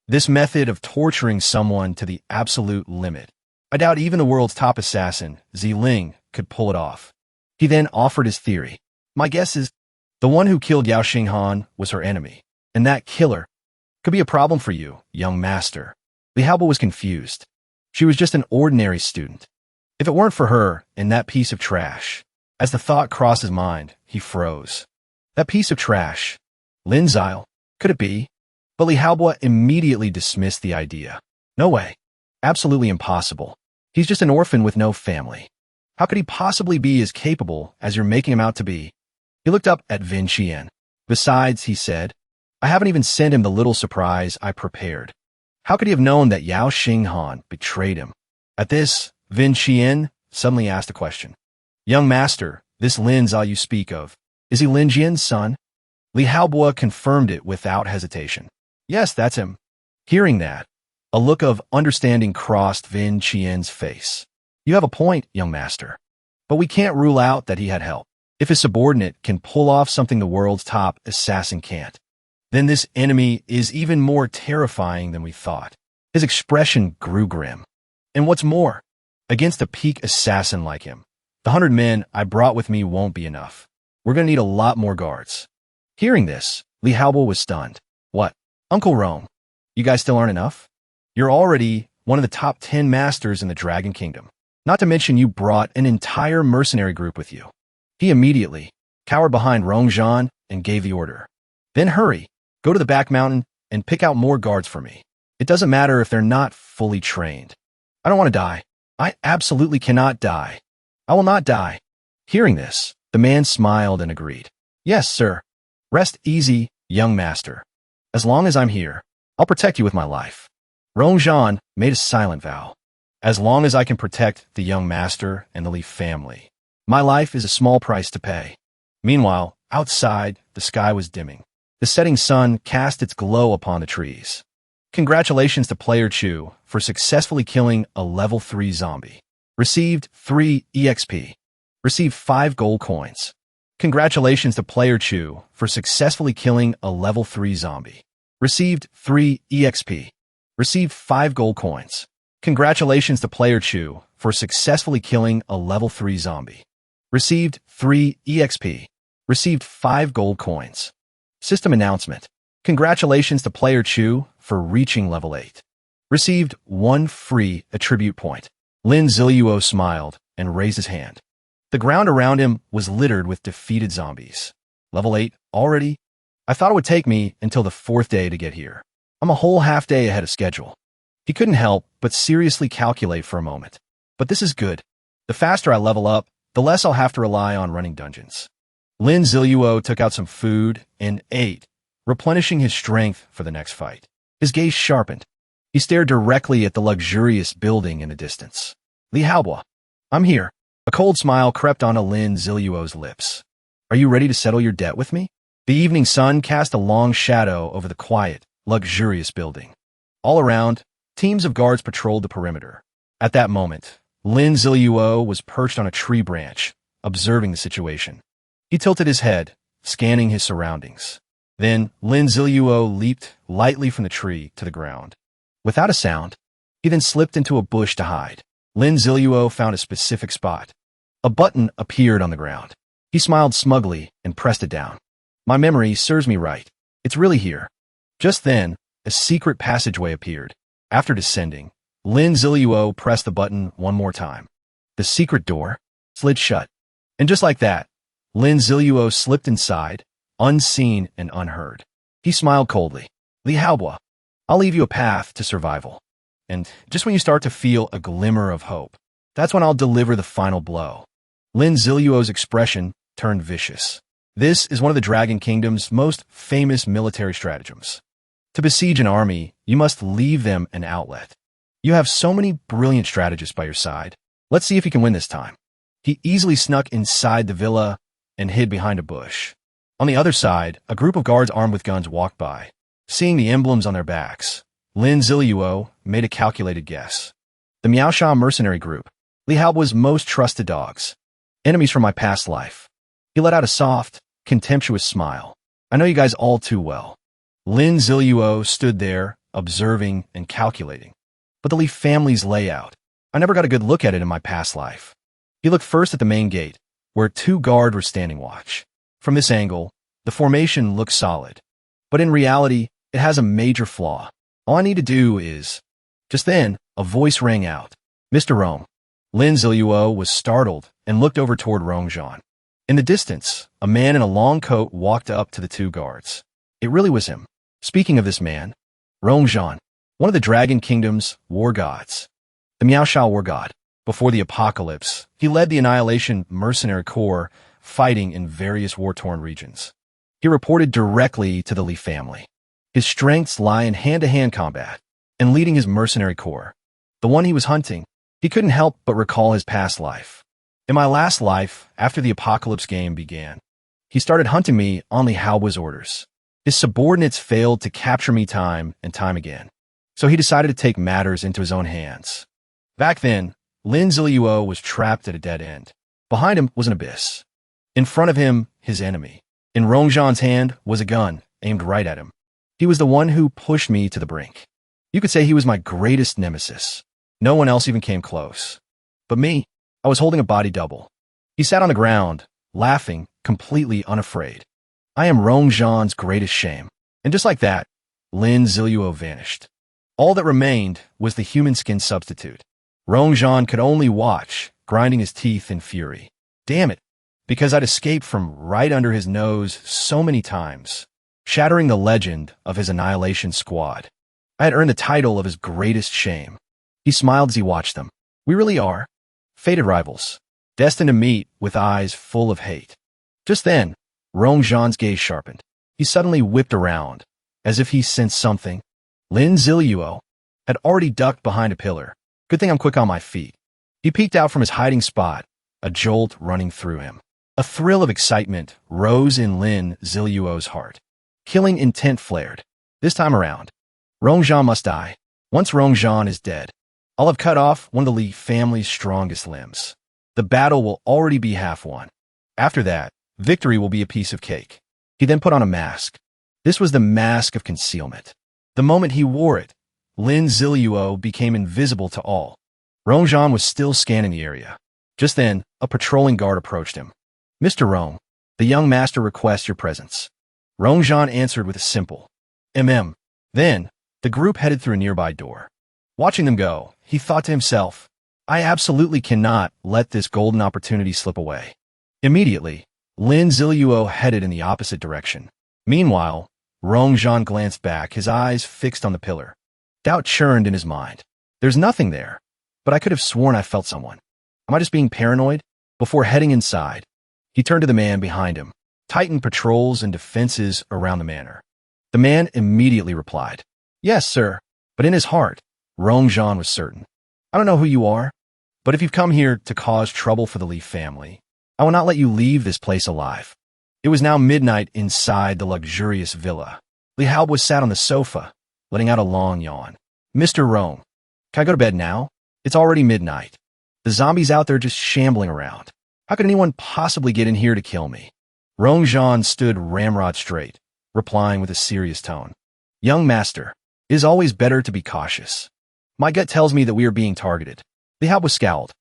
This method of torturing someone to the absolute limit. I doubt even the world's top assassin, Ling, could pull it off. He then offered his theory. My guess is the one who killed Yao Jing Han was her enemy, and that killer could be a problem for you, young master. Li Haobua was confused. She was just an ordinary student. If it weren't for her and that piece of trash, as the thought crossed his mind, he froze. That piece of trash. Lin Zile, could it be? But Li Haobua immediately dismissed the idea. No way. Absolutely impossible. He's just an orphan with no family. How could he possibly be as capable as you're making him out to be? He looked up at Vin Qian. Besides, he said, I haven't even sent him the little surprise I prepared. How could he have known that Yao Jing Han betrayed him? At this, Vin Qian suddenly asked a question. Young master, this Lin Zile you speak of, is he Lin Jian's son? Li Haobua confirmed it without hesitation. Yes, that's him. Hearing that, a look of understanding crossed Vin Qian's face. You have a point, young master. But we can't rule out that he had help. If his subordinate can pull off something the world's top assassin can't, then this enemy is even more terrifying than we thought. His expression grew grim. And what's more, against a peak assassin like him, the 100 men I brought with me won't be enough. We're going to need a lot more guards. Hearing this, Li Haobua was stunned. What? Uncle Rome, you guys still aren't enough? You're already one of the top 10 masters in the Dragon Kingdom. Not to mention you brought an entire mercenary group with you. He immediately cowered behind Rongzhan and gave the order. Then hurry, go to the back mountain and pick out more guards for me. It doesn't matter if they're not fully trained. I don't want to die. I absolutely cannot die. I will not die. Hearing this, the man smiled and agreed. Yes, sir. Rest easy, young master. As long as I'm here, I'll protect you with my life. Rongzhan made a silent vow. As long as I can protect the young master and the Li family, my life is a small price to pay. Meanwhile, outside, the sky was dimming. The setting sun cast its glow upon the trees. Congratulations to player Chu for successfully killing a level 3 zombie. Received 3 EXP. Received 5 gold coins. Congratulations to player Chu for successfully killing a level 3 zombie. Received 3 EXP. Received 5 gold coins. Congratulations to player Chu for successfully killing a level 3 zombie. Received 3 EXP. Received 5 gold coins. System announcement. Congratulations to player Chu for reaching level 8. Received 1 free attribute point. Lin Ziluo smiled and raised his hand. The ground around him was littered with defeated zombies. Level 8 already? I thought it would take me until the 4th day to get here. I'm a whole half day ahead of schedule. He couldn't help but seriously calculate for a moment. But this is good. The faster I level up, the less I'll have to rely on running dungeons. Lin Ziluo took out some food and ate, replenishing his strength for the next fight. His gaze sharpened. He stared directly at the luxurious building in the distance. Li Haobua. I'm here. A cold smile crept onto Lin Ziluo's lips. Are you ready to settle your debt with me? The evening sun cast a long shadow over the quiet, luxurious building. All around, teams of guards patrolled the perimeter. At that moment, Lin Ziluo was perched on a tree branch, observing the situation. He tilted his head, scanning his surroundings. Then, Lin Ziluo leaped lightly from the tree to the ground. Without a sound, he then slipped into a bush to hide. Lin Ziluo found a specific spot. A button appeared on the ground. He smiled smugly and pressed it down. My memory serves me right. It's really here. Just then, a secret passageway appeared. After descending, Lin Ziluo pressed the button one more time. The secret door slid shut. And just like that, Lin Ziluo slipped inside, unseen and unheard. He smiled coldly. Li Haobua, I'll leave you a path to survival. And just when you start to feel a glimmer of hope, that's when I'll deliver the final blow. Lin Ziluo's expression turned vicious. This is one of the Dragon Kingdom's most famous military stratagems. To besiege an army, you must leave them an outlet. You have so many brilliant strategists by your side. Let's see if you can win this time. He easily snuck inside the villa and hid behind a bush. On the other side, a group of guards armed with guns walked by. Seeing the emblems on their backs, Lin Ziluo made a calculated guess. The Miaosha mercenary group, Li Haobua's most trusted dogs. Enemies from my past life. He let out a soft, contemptuous smile. I know you guys all too well. Lin Ziluo stood there, observing and calculating. But the Li family's layout, I never got a good look at it in my past life. He looked first at the main gate, where 2 guards were standing watch. From this angle, the formation looks solid. But in reality, it has a major flaw. All I need to do is... Just then, a voice rang out. Mr. Rong. Lin Ziluo was startled and looked over toward Rongzhan. In the distance, a man in a long coat walked up to the 2 guards. It really was him. Speaking of this man, Rongzhan, one of the Dragon Kingdom's war gods. The Miaosha war god. Before the apocalypse, he led the Annihilation mercenary corps, fighting in various war-torn regions. He reported directly to the Li family. His strengths lie in hand-to-hand combat and leading his mercenary corps. The one he was hunting, he couldn't help but recall his past life. In my last life, after the apocalypse game began, he started hunting me on Li Haobua's orders. His subordinates failed to capture me time and time again, so he decided to take matters into his own hands. Back then, Lin Ziluo was trapped at a dead end. Behind him was an abyss. In front of him, his enemy. In Rongzhan's hand was a gun aimed right at him. He was the one who pushed me to the brink. You could say he was my greatest nemesis. No one else even came close. But me, I was holding a body double. He sat on the ground, laughing, completely unafraid. I am Rongzhan's greatest shame. And just like that, Lin Ziluo vanished. All that remained was the human skin substitute. Rongzhan could only watch, grinding his teeth in fury. Damn it, because I'd escaped from right under his nose so many times, shattering the legend of his annihilation squad. I had earned the title of his greatest shame. He smiled as he watched them. We really are fated rivals, destined to meet with eyes full of hate. Just then, Rongzhan's gaze sharpened. He suddenly whipped around, as if he sensed something. Lin Ziluo had already ducked behind a pillar. Good thing I'm quick on my feet. He peeked out from his hiding spot, a jolt running through him. A thrill of excitement rose in Lin Ziluo's heart. Killing intent flared. This time around, Rongzhan must die. Once Rongzhan is dead, I'll have cut off one of the Li family's strongest limbs. The battle will already be half won. After that, victory will be a piece of cake. He then put on a mask. This was the mask of concealment. The moment he wore it, Lin Ziluo became invisible to all. Rongzhan was still scanning the area. Just then, a patrolling guard approached him. Mr. Rong, the young master requests your presence. Rongzhan answered with a simple, Then, the group headed through a nearby door. Watching them go, he thought to himself, I absolutely cannot let this golden opportunity slip away. Immediately, Lin Ziluo headed in the opposite direction. Meanwhile, Rongzhan glanced back, his eyes fixed on the pillar. Doubt churned in his mind. There's nothing there, but I could have sworn I felt someone. Am I just being paranoid? Before heading inside, he turned to the man behind him, tightened patrols and defenses around the manor. The man immediately replied, Yes, sir. But in his heart, Rong Zhan was certain. I don't know who you are, but if you've come here to cause trouble for the Li family, I will not let you leave this place alive. It was now midnight inside the luxurious villa. Li Haobo sat on the sofa, letting out a long yawn. Mr. Rong, can I go to bed now? It's already midnight. The zombies out there just shambling around. How could anyone possibly get in here to kill me? Rong Zhan stood ramrod straight, replying with a serious tone. Young master, it is always better to be cautious. My gut tells me that we are being targeted. Li Haobo scowled.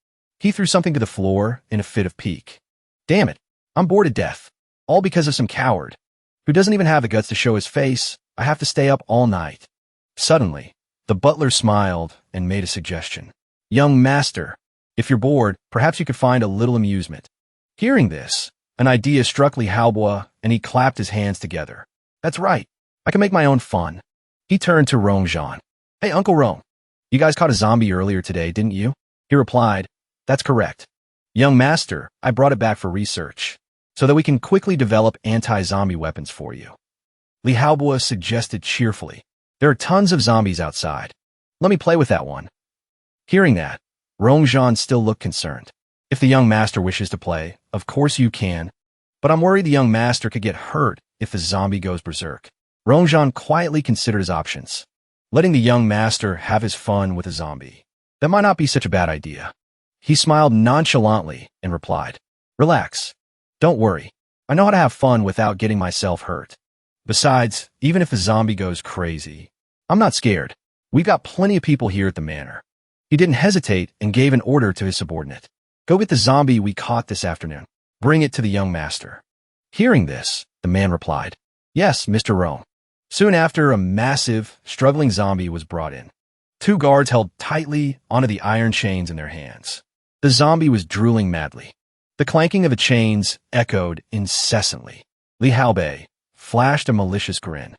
He threw something to the floor in a fit of pique. Damn it, I'm bored to death. All because of some coward who doesn't even have the guts to show his face. I have to stay up all night. Suddenly, the butler smiled and made a suggestion. Young master, if you're bored, perhaps you could find a little amusement. Hearing this, an idea struck Li Haobo, and he clapped his hands together. That's right, I can make my own fun. He turned to Rong Zhan. Hey, Uncle Rong, you guys caught a zombie earlier today, didn't you? He replied, That's correct. Young master, I brought it back for research, so that we can quickly develop anti-zombie weapons for you. Li Haobo suggested cheerfully. There are tons of zombies outside. Let me play with that one. Hearing that, Rong Zhan still looked concerned. If the young master wishes to play, of course you can, but I'm worried the young master could get hurt if the zombie goes berserk. Rong Zhan quietly considered his options. Letting the young master have his fun with a zombie. That might not be such a bad idea. He smiled nonchalantly and replied, Relax. Don't worry. I know how to have fun without getting myself hurt. Besides, even if the zombie goes crazy, I'm not scared. We've got plenty of people here at the manor. He didn't hesitate and gave an order to his subordinate. Go get the zombie we caught this afternoon. Bring it to the young master. Hearing this, the man replied, Yes, Mr. Rong. Soon after, a massive, struggling zombie was brought in. 2 guards held tightly onto the iron chains in their hands. The zombie was drooling madly. The clanking of the chains echoed incessantly. Li Haobo flashed a malicious grin.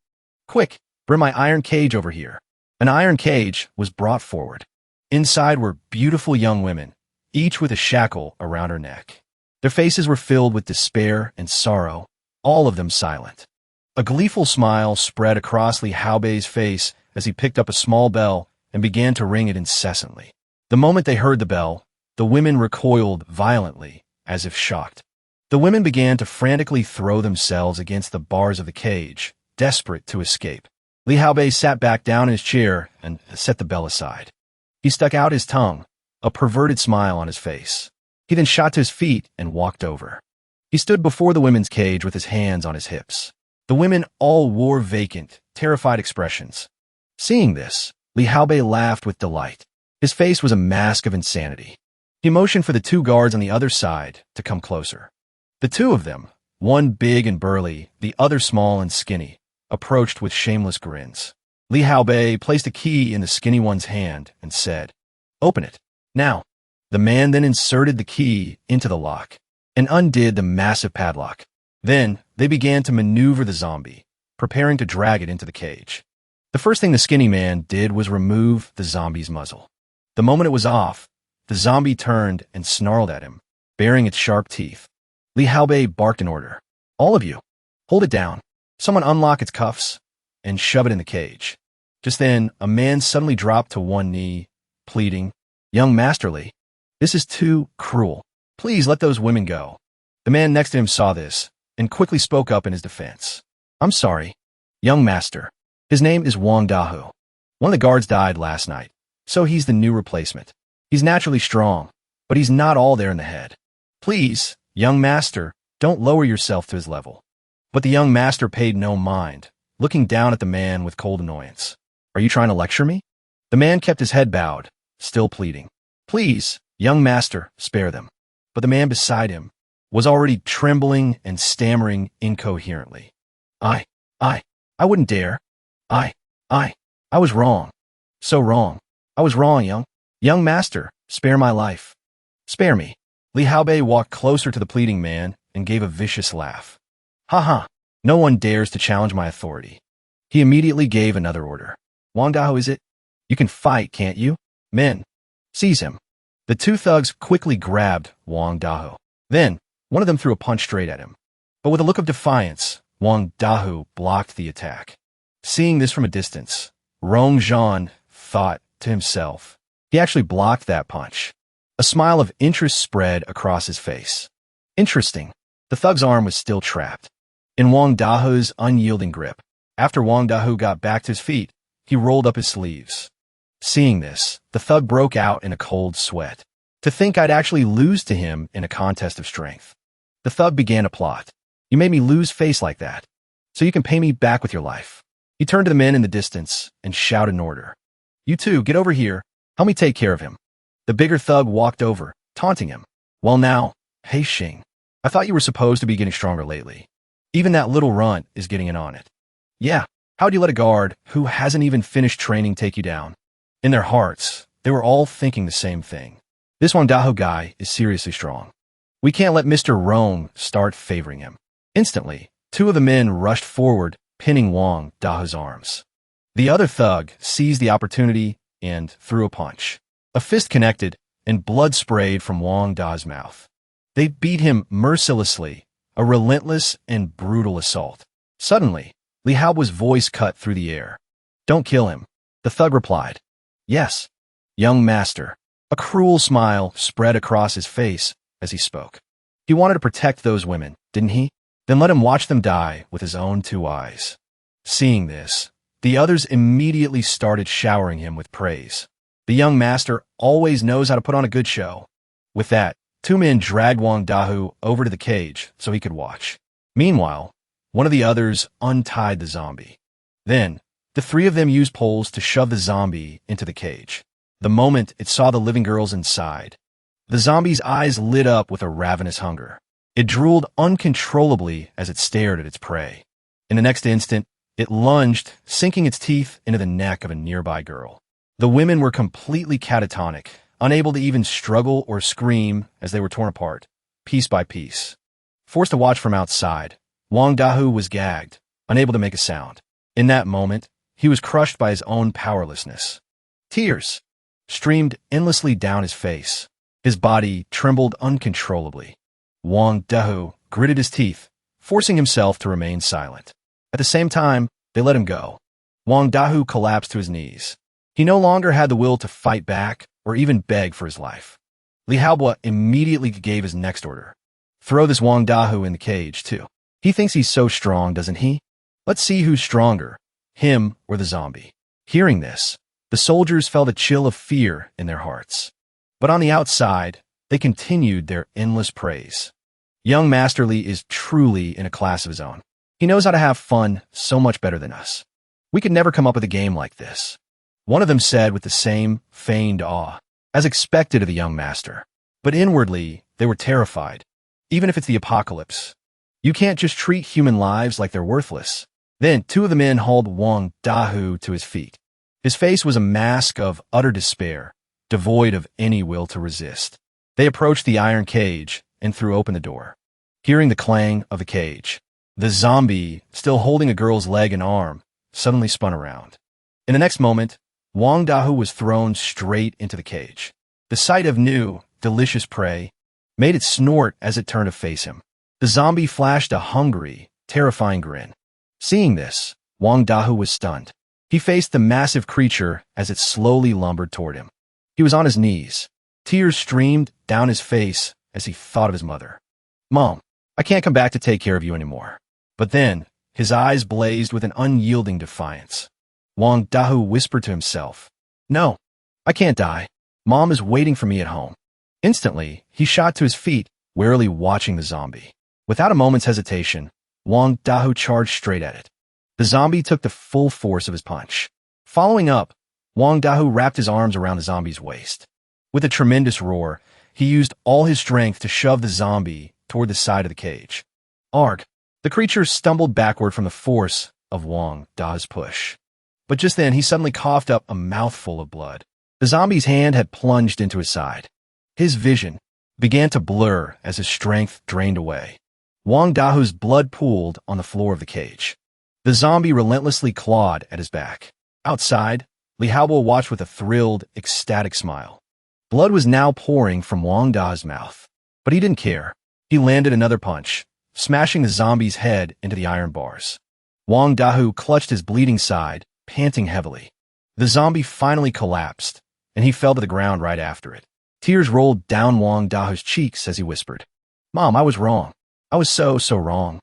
Quick, bring my iron cage over here. An iron cage was brought forward. Inside were beautiful young women, each with a shackle around her neck. Their faces were filled with despair and sorrow, all of them silent. A gleeful smile spread across Li Haobo's face as he picked up a small bell and began to ring it incessantly. The moment they heard the bell, the women recoiled violently, as if shocked. The women began to frantically throw themselves against the bars of the cage, desperate to escape. Li Haobo sat back down in his chair and set the bell aside. He stuck out his tongue, a perverted smile on his face. He then shot to his feet and walked over. He stood before the women's cage with his hands on his hips. The women all wore vacant, terrified expressions. Seeing this, Li Haobo laughed with delight. His face was a mask of insanity. He motioned for the 2 guards on the other side to come closer. The 2 of them, one big and burly, the other small and skinny, approached with shameless grins. Li Haobo placed a key in the skinny one's hand and said, Open it. Now. The man then inserted the key into the lock and undid the massive padlock. Then they began to maneuver the zombie, preparing to drag it into the cage. The first thing the skinny man did was remove the zombie's muzzle. The moment it was off, the zombie turned and snarled at him, baring its sharp teeth. Li Haobo barked an order. All of you, hold it down. Someone unlock its cuffs and shove it in the cage. Just then, a man suddenly dropped to one knee, pleading, Young Master Li, this is too cruel. Please let those women go. The man next to him saw this and quickly spoke up in his defense. I'm sorry, young master. His name is Wong Dahu. One of the guards died last night, so he's the new replacement. He's naturally strong, but he's not all there in the head. Please, young master, don't lower yourself to his level. But the young master paid no mind, looking down at the man with cold annoyance. Are you trying to lecture me? The man kept his head bowed, still pleading. Please, young master, spare them. But the man beside him was already trembling and stammering incoherently. I wouldn't dare. I was wrong. So wrong. I was wrong, young master, spare my life. Spare me. Li Haobo walked closer to the pleading man and gave a vicious laugh. Ha ha, no one dares to challenge my authority. He immediately gave another order. Wong Dahu, is it? You can fight, can't you? Men, seize him. The 2 thugs quickly grabbed Wong Dahu. Then, one of them threw a punch straight at him. But with a look of defiance, Wong Dahu blocked the attack. Seeing this from a distance, Rong Zhan thought to himself. He actually blocked that punch. A smile of interest spread across his face. Interesting. The thug's arm was still trapped in Wong Dahu's unyielding grip. After Wong Dahu got back to his feet, he rolled up his sleeves. Seeing this, the thug broke out in a cold sweat. To think I'd actually lose to him in a contest of strength. The thug began a plot. You made me lose face like that, so you can pay me back with your life. He turned to the men in the distance and shouted an order. You two, get over here. Help me take care of him. The bigger thug walked over, taunting him. Well now, hey Xing, I thought you were supposed to be getting stronger lately. Even that little runt is getting in on it. Yeah, how'd you let a guard who hasn't even finished training take you down? In their hearts, they were all thinking the same thing. This Wong Dahu guy is seriously strong. We can't let Mr. Rome start favoring him. Instantly, two of the men rushed forward, pinning Wong Dahu's arms. The other thug seized the opportunity and threw a punch. A fist connected, and blood sprayed from Wong Dahu's mouth. They beat him mercilessly, a relentless and brutal assault. Suddenly, Li Hao's voice cut through the air. Don't kill him. The thug replied. Yes, young master. A cruel smile spread across his face as he spoke. He wanted to protect those women, didn't he? Then let him watch them die with his own two eyes. Seeing this, the others immediately started showering him with praise. The young master always knows how to put on a good show. With that, two men dragged Wong Dahu over to the cage so he could watch. Meanwhile, one of the others untied the zombie. Then, the three of them used poles to shove the zombie into the cage. The moment it saw the living girls inside, the zombie's eyes lit up with a ravenous hunger. It drooled uncontrollably as it stared at its prey. In the next instant, it lunged, sinking its teeth into the neck of a nearby girl. The women were completely catatonic, unable to even struggle or scream as they were torn apart, piece by piece. Forced to watch from outside, Wong Dahu was gagged, unable to make a sound. In that moment, he was crushed by his own powerlessness. Tears streamed endlessly down his face. His body trembled uncontrollably. Wong Dahu gritted his teeth, forcing himself to remain silent. At the same time, they let him go. Wong Dahu collapsed to his knees. He no longer had the will to fight back or even beg for his life. Li Hao immediately gave his next order. Throw this Wong Dahu in the cage, too. He thinks he's so strong, doesn't he? Let's see who's stronger, him or the zombie. Hearing this, the soldiers felt a chill of fear in their hearts. But on the outside, they continued their endless praise. Young Master Li is truly in a class of his own. He knows how to have fun so much better than us. We could never come up with a game like this. One of them said with the same feigned awe, as expected of the young master. But inwardly, they were terrified. Even if it's the apocalypse, you can't just treat human lives like they're worthless. Then two of the men hauled Wong Dahu to his feet. His face was a mask of utter despair, devoid of any will to resist. They approached the iron cage and threw open the door. Hearing the clang of the cage, the zombie, still holding a girl's leg and arm, suddenly spun around. In the next moment, Wong Dahu was thrown straight into the cage. The sight of new, delicious prey made it snort as it turned to face him. The zombie flashed a hungry, terrifying grin. Seeing this, Wong Dahu was stunned. He faced the massive creature as it slowly lumbered toward him. He was on his knees. Tears streamed down his face as he thought of his mother. Mom, I can't come back to take care of you anymore. But then, his eyes blazed with an unyielding defiance. Wong Dahu whispered to himself, No, I can't die. Mom is waiting for me at home. Instantly, he shot to his feet, warily watching the zombie. Without a moment's hesitation, Wong Dahu charged straight at it. The zombie took the full force of his punch. Following up, Wong Dahu wrapped his arms around the zombie's waist. With a tremendous roar, he used all his strength to shove the zombie toward the side of the cage. Arg! The creature stumbled backward from the force of Wong Dahu's push. But just then, he suddenly coughed up a mouthful of blood. The zombie's hand had plunged into his side. His vision began to blur as his strength drained away. Wong Dahu's blood pooled on the floor of the cage. The zombie relentlessly clawed at his back. Outside, Li Hao watched with a thrilled, ecstatic smile. Blood was now pouring from Wong Dahu's mouth. But he didn't care. He landed another punch, smashing the zombie's head into the iron bars. Wong Dahu clutched his bleeding side, panting heavily. The zombie finally collapsed, and he fell to the ground right after it. Tears rolled down Wong Dahu's cheeks as he whispered, "Mom, I was wrong. I was so wrong.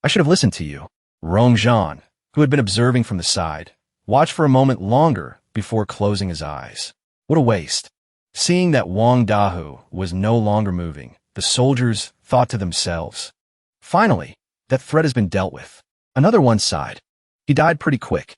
I should have listened to you." Rong Zhan, who had been observing from the side, watched for a moment longer before closing his eyes. What a waste. Seeing that Wong Dahu was no longer moving, the soldiers thought to themselves, "Finally, that threat has been dealt with." Another one sighed. He died pretty quick.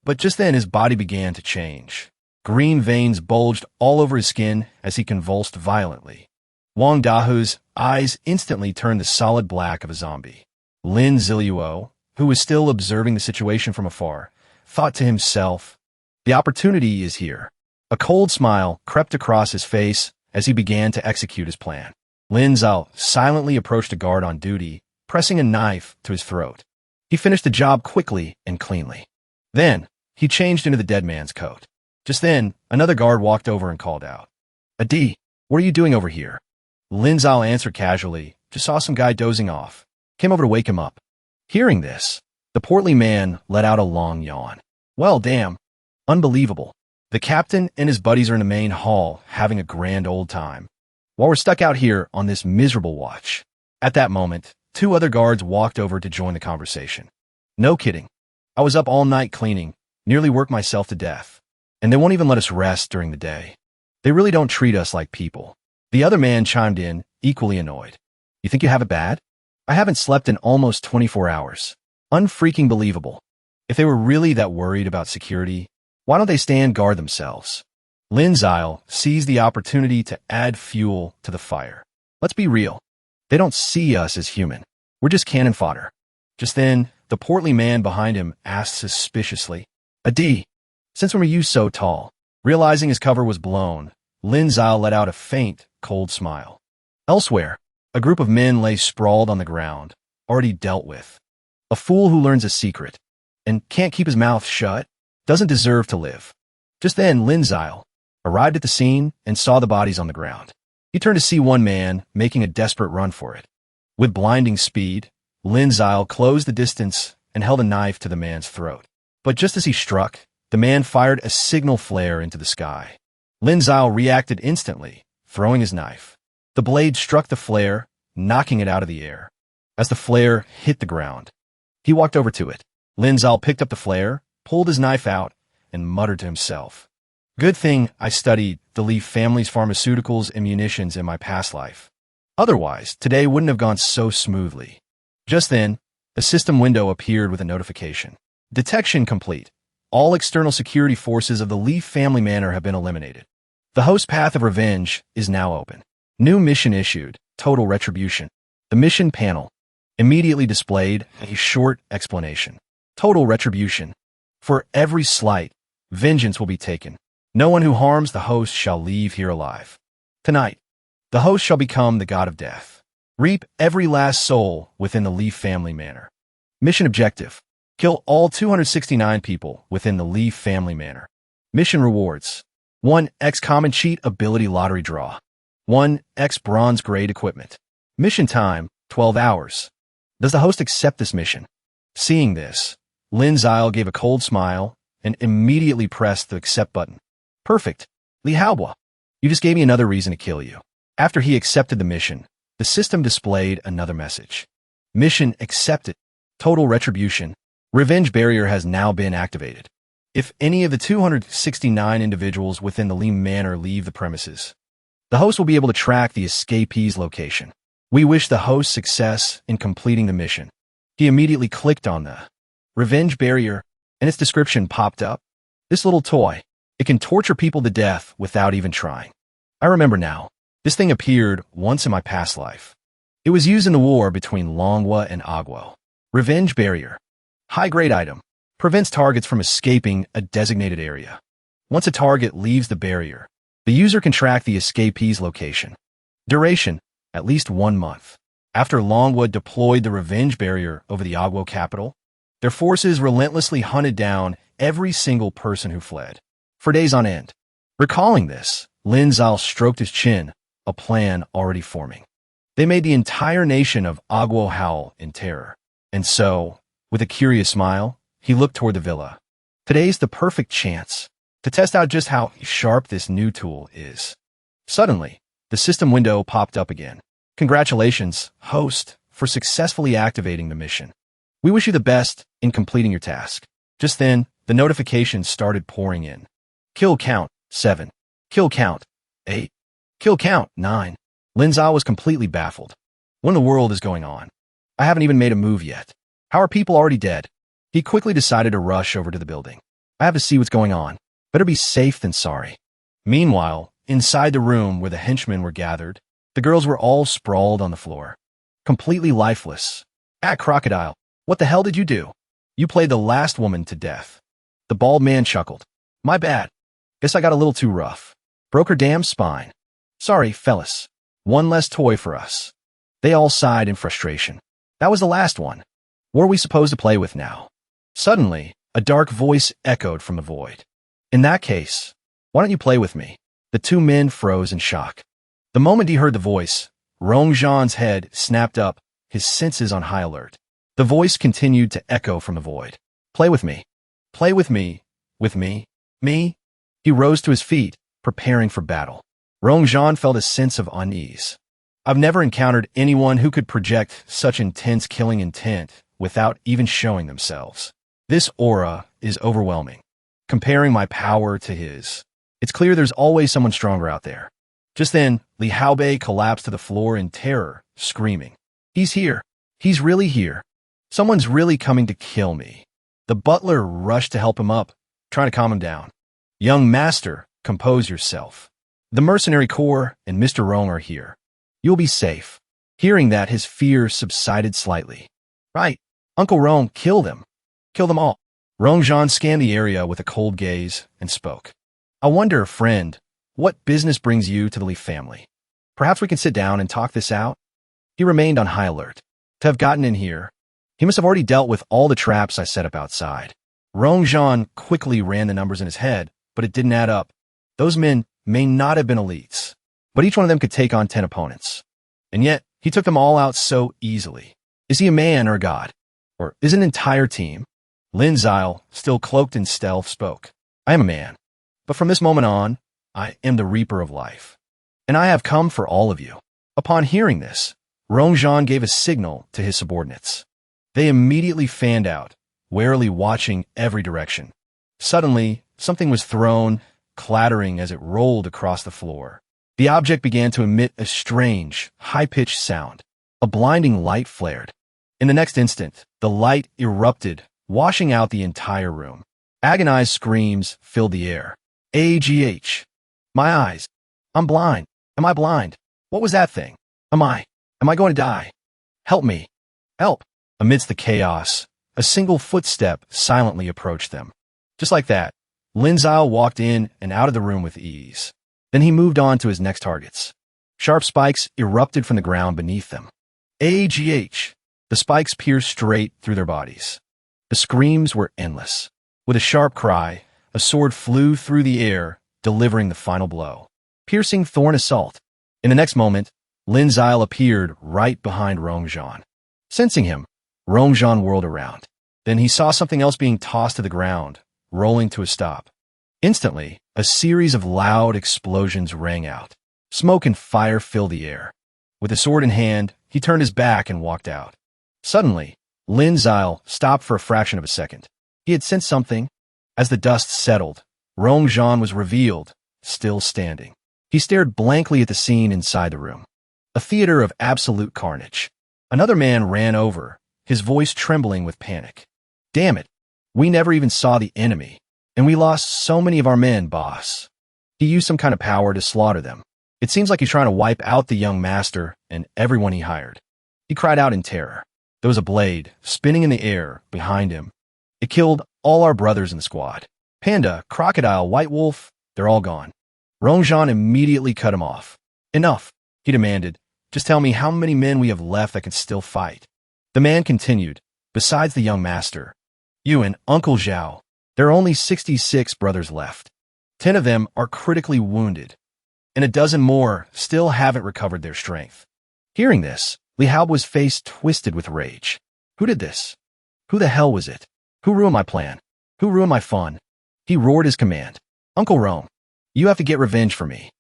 But just then his body began to change. Green veins bulged all over his skin as he convulsed violently. Wong Dahu's eyes instantly turned the solid black of a zombie. Lin Ziluo, who was still observing the situation from afar, thought to himself, "The opportunity is here." A cold smile crept across his face as he began to execute his plan. Lin Zhao silently approached a guard on duty, pressing a knife to his throat. He finished the job quickly and cleanly. Then, he changed into the dead man's coat. Just then, another guard walked over and called out, "Adi, what are you doing over here?" Lin Zhao answered casually, "Just saw some guy dozing off. Came over to wake him up." Hearing this, the portly man let out a long yawn. "Well, damn. Unbelievable. The captain and his buddies are in the main hall having a grand old time, while we're stuck out here on this miserable watch." At that moment, two other guards walked over to join the conversation. "No kidding. I was up all night cleaning, nearly worked myself to death. And they won't even let us rest during the day. They really don't treat us like people." The other man chimed in, equally annoyed. "You think you have it bad? I haven't slept in almost 24 hours. Unfreaking believable. If they were really that worried about security, why don't they stand guard themselves?" Lin Zile seized the opportunity to add fuel to the fire. "Let's be real. They don't see us as human. We're just cannon fodder." Just then, the portly man behind him asked suspiciously, "Adi, since when were you so tall?" Realizing his cover was blown, Lin Zile let out a faint, cold smile. Elsewhere, a group of men lay sprawled on the ground, already dealt with. A fool who learns a secret and can't keep his mouth shut doesn't deserve to live. Just then, Lin Zile arrived at the scene and saw the bodies on the ground. He turned to see one man making a desperate run for it. With blinding speed, Lin Zile closed the distance and held a knife to the man's throat. But just as he struck, the man fired a signal flare into the sky. Lin Zile reacted instantly, throwing his knife. The blade struck the flare, knocking it out of the air. As the flare hit the ground, he walked over to it. Lin Zile picked up the flare, pulled his knife out, and muttered to himself, "Good thing I studied the Li family's pharmaceuticals and munitions in my past life. Otherwise, today wouldn't have gone so smoothly." Just then, a system window appeared with a notification. "Detection complete. All external security forces of the Li family manor have been eliminated. The host path of revenge is now open. New mission issued, total retribution." The mission panel immediately displayed a short explanation. Total retribution. For every slight, vengeance will be taken. No one who harms the host shall leave here alive. Tonight, the host shall become the god of death. Reap every last soul within the Li family manor. Mission objective. Kill all 269 people within the Li family manor. Mission rewards. 1x common cheat ability lottery draw. 1x bronze grade equipment. Mission time, 12 hours. Does the host accept this mission? Seeing this, Lin Zile gave a cold smile and immediately pressed the accept button. "Perfect. Li Haobo, you just gave me another reason to kill you." After he accepted the mission, the system displayed another message. Mission accepted. Total retribution. Revenge barrier has now been activated. If any of the 269 individuals within the Li Manor leave the premises, the host will be able to track the escapee's location. We wish the host success in completing the mission. He immediately clicked on the revenge barrier, and its description popped up. This little toy, it can torture people to death without even trying. I remember now. This thing appeared once in my past life. It was used in the war between Longwa and Agwo. Revenge barrier. High-grade item. Prevents targets from escaping a designated area. Once a target leaves the barrier, the user can track the escapee's location. Duration, at least 1 month. After Longwa deployed the revenge barrier over the Agwo capital, their forces relentlessly hunted down every single person who fled, for days on end. Recalling this, Lin Zile stroked his chin, a plan already forming. They made the entire nation of Agwo howl in terror. And so, with a curious smile, he looked toward the villa. Today's the perfect chance to test out just how sharp this new tool is. Suddenly, the system window popped up again. Congratulations, host, for successfully activating the mission. We wish you the best in completing your task. Just then, the notifications started pouring in. Kill count, 7. Kill count, 8. Kill count, 9. Lin Zhao was completely baffled. What in the world is going on? I haven't even made a move yet. How are people already dead? He quickly decided to rush over to the building. I have to see what's going on. Better be safe than sorry. Meanwhile, inside the room where the henchmen were gathered, the girls were all sprawled on the floor, completely lifeless. Crocodile, what the hell did you do? You played the last woman to death. The bald man chuckled. My bad. Guess I got a little too rough. Broke her damn spine. Sorry, fellas. One less toy for us. They all sighed in frustration. That was the last one. What are we supposed to play with now? Suddenly, a dark voice echoed from the void. In that case, why don't you play with me? The two men froze in shock. The moment he heard the voice, Rong Zhan's head snapped up, his senses on high alert. The voice continued to echo from the void. Play with me. Play with me. With me. Me? He rose to his feet, preparing for battle. Rong Zhan felt a sense of unease. I've never encountered anyone who could project such intense killing intent without even showing themselves. This aura is overwhelming. Comparing my power to his, it's clear there's always someone stronger out there. Just then, Li Haobei collapsed to the floor in terror, screaming. He's here. He's really here. Someone's really coming to kill me. The butler rushed to help him up, trying to calm him down. Young master, compose yourself. The mercenary corps and Mr. Rong are here. You'll be safe. Hearing that, his fear subsided slightly. Right. Uncle Rong, kill them. Kill them all. Rong Zhan scanned the area with a cold gaze and spoke. I wonder, friend, what business brings you to the Li family? Perhaps we can sit down and talk this out? He remained on high alert. To have gotten in here, he must have already dealt with all the traps I set up outside. Rong Zhan quickly ran the numbers in his head, but it didn't add up. Those men may not have been elites, but each one of them could take on 10 opponents. And yet, he took them all out so easily. Is he a man or a god? Or is it an entire team? Lin Zhao, still cloaked in stealth, spoke. I am a man, but from this moment on, I am the Reaper of Life, and I have come for all of you. Upon hearing this, Rong Zhan gave a signal to his subordinates. They immediately fanned out, warily watching every direction. Suddenly, something was thrown, clattering as it rolled across the floor. The object began to emit a strange, high-pitched sound. A blinding light flared. In the next instant, the light erupted, washing out the entire room. Agonized screams filled the air. AGH. My eyes. I'm blind. Am I blind? What was that thing? Am I going to die? Help me. Help. Amidst the chaos, a single footstep silently approached them. Just like that, Lin Zhao walked in and out of the room with ease. Then he moved on to his next targets. Sharp spikes erupted from the ground beneath them. AGH. The spikes pierced straight through their bodies. The screams were endless. With a sharp cry, a sword flew through the air, delivering the final blow. Piercing thorn assault. In the next moment, Lin Zhao appeared right behind Rong Zhan. Sensing him, Rong Zhan whirled around. Then he saw something else being tossed to the ground, rolling to a stop. Instantly, a series of loud explosions rang out. Smoke and fire filled the air. With the sword in hand, he turned his back and walked out. Suddenly, Lin Zhao stopped for a fraction of a second. He had sensed something. As the dust settled, Rong Zhan was revealed, still standing. He stared blankly at the scene inside the room. A theater of absolute carnage. Another man ran over, his voice trembling with panic. Damn it, we never even saw the enemy, and we lost so many of our men, boss. He used some kind of power to slaughter them. It seems like he's trying to wipe out the young master and everyone he hired. He cried out in terror. There was a blade spinning in the air behind him. It killed all our brothers in the squad. Panda, Crocodile, White Wolf, they're all gone. Rong Zhan immediately cut him off. Enough, he demanded. Just tell me how many men we have left that can still fight. The man continued. Besides the young master, you and Uncle Zhao, there are only 66 brothers left. 10 of them are critically wounded, and a dozen more still haven't recovered their strength. Hearing this, Li Haobei's face twisted with rage. Who did this? Who the hell was it? Who ruined my plan? Who ruined my fun? He roared his command. Uncle Rome, you have to get revenge for me.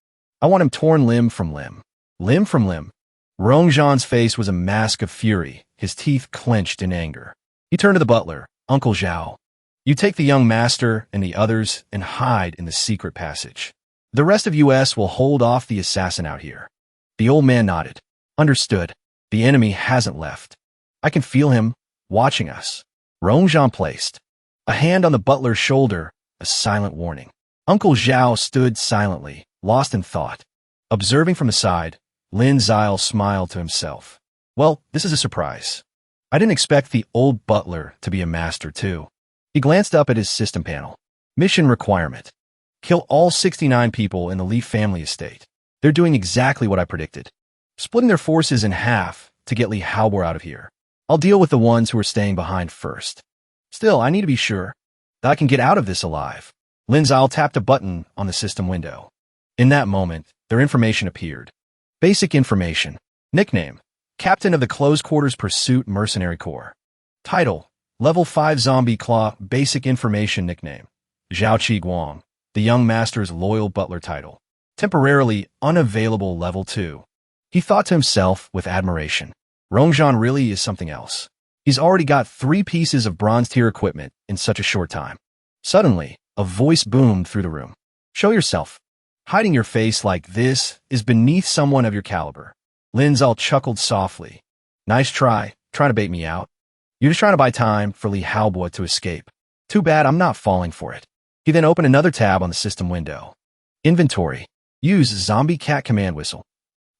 I want him torn limb from limb. Limb from limb. Rongzhan's face was a mask of fury, his teeth clenched in anger. He turned to the butler, Uncle Zhao. You take the young master and the others and hide in the secret passage. The rest of us will hold off the assassin out here. The old man nodded. Understood. The enemy hasn't left. I can feel him watching us. Rongzhan placed a hand on the butler's shoulder, a silent warning. Uncle Zhao stood silently, lost in thought. Observing from the side, Lin Zile smiled to himself. Well, this is a surprise. I didn't expect the old butler to be a master too. He glanced up at his system panel. Mission requirement. Kill all 69 people in the Li family estate. They're doing exactly what I predicted. Splitting their forces in half to get Li Haobor out of here. I'll deal with the ones who are staying behind first. Still, I need to be sure that I can get out of this alive. Lin Zile tapped a button on the system window. In that moment, their information appeared. Basic information. Nickname: Captain of the Close Quarters Pursuit Mercenary Corps. Title: Level 5 Zombie Claw. Basic information. Nickname: Zhao Qi Guang, the young master's loyal butler title. Temporarily unavailable level 2. He thought to himself with admiration. Rongzhan really is something else. He's already got 3 pieces of bronze tier equipment in such a short time. Suddenly, a voice boomed through the room. Show yourself. Hiding your face like this is beneath someone of your caliber. Lin Zile chuckled softly. Nice try, trying to bait me out. You're just trying to buy time for Li Haobor to escape. Too bad I'm not falling for it. He then opened another tab on the system window. Inventory. Use Zombie Cat command whistle.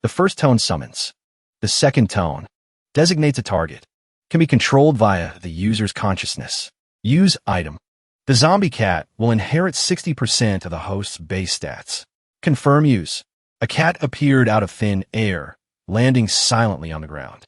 The first tone summons. The second tone designates a target. Can be controlled via the user's consciousness. Use item. The zombie cat will inherit 60% of the host's base stats. Confirm use. A cat appeared out of thin air, landing silently on the ground.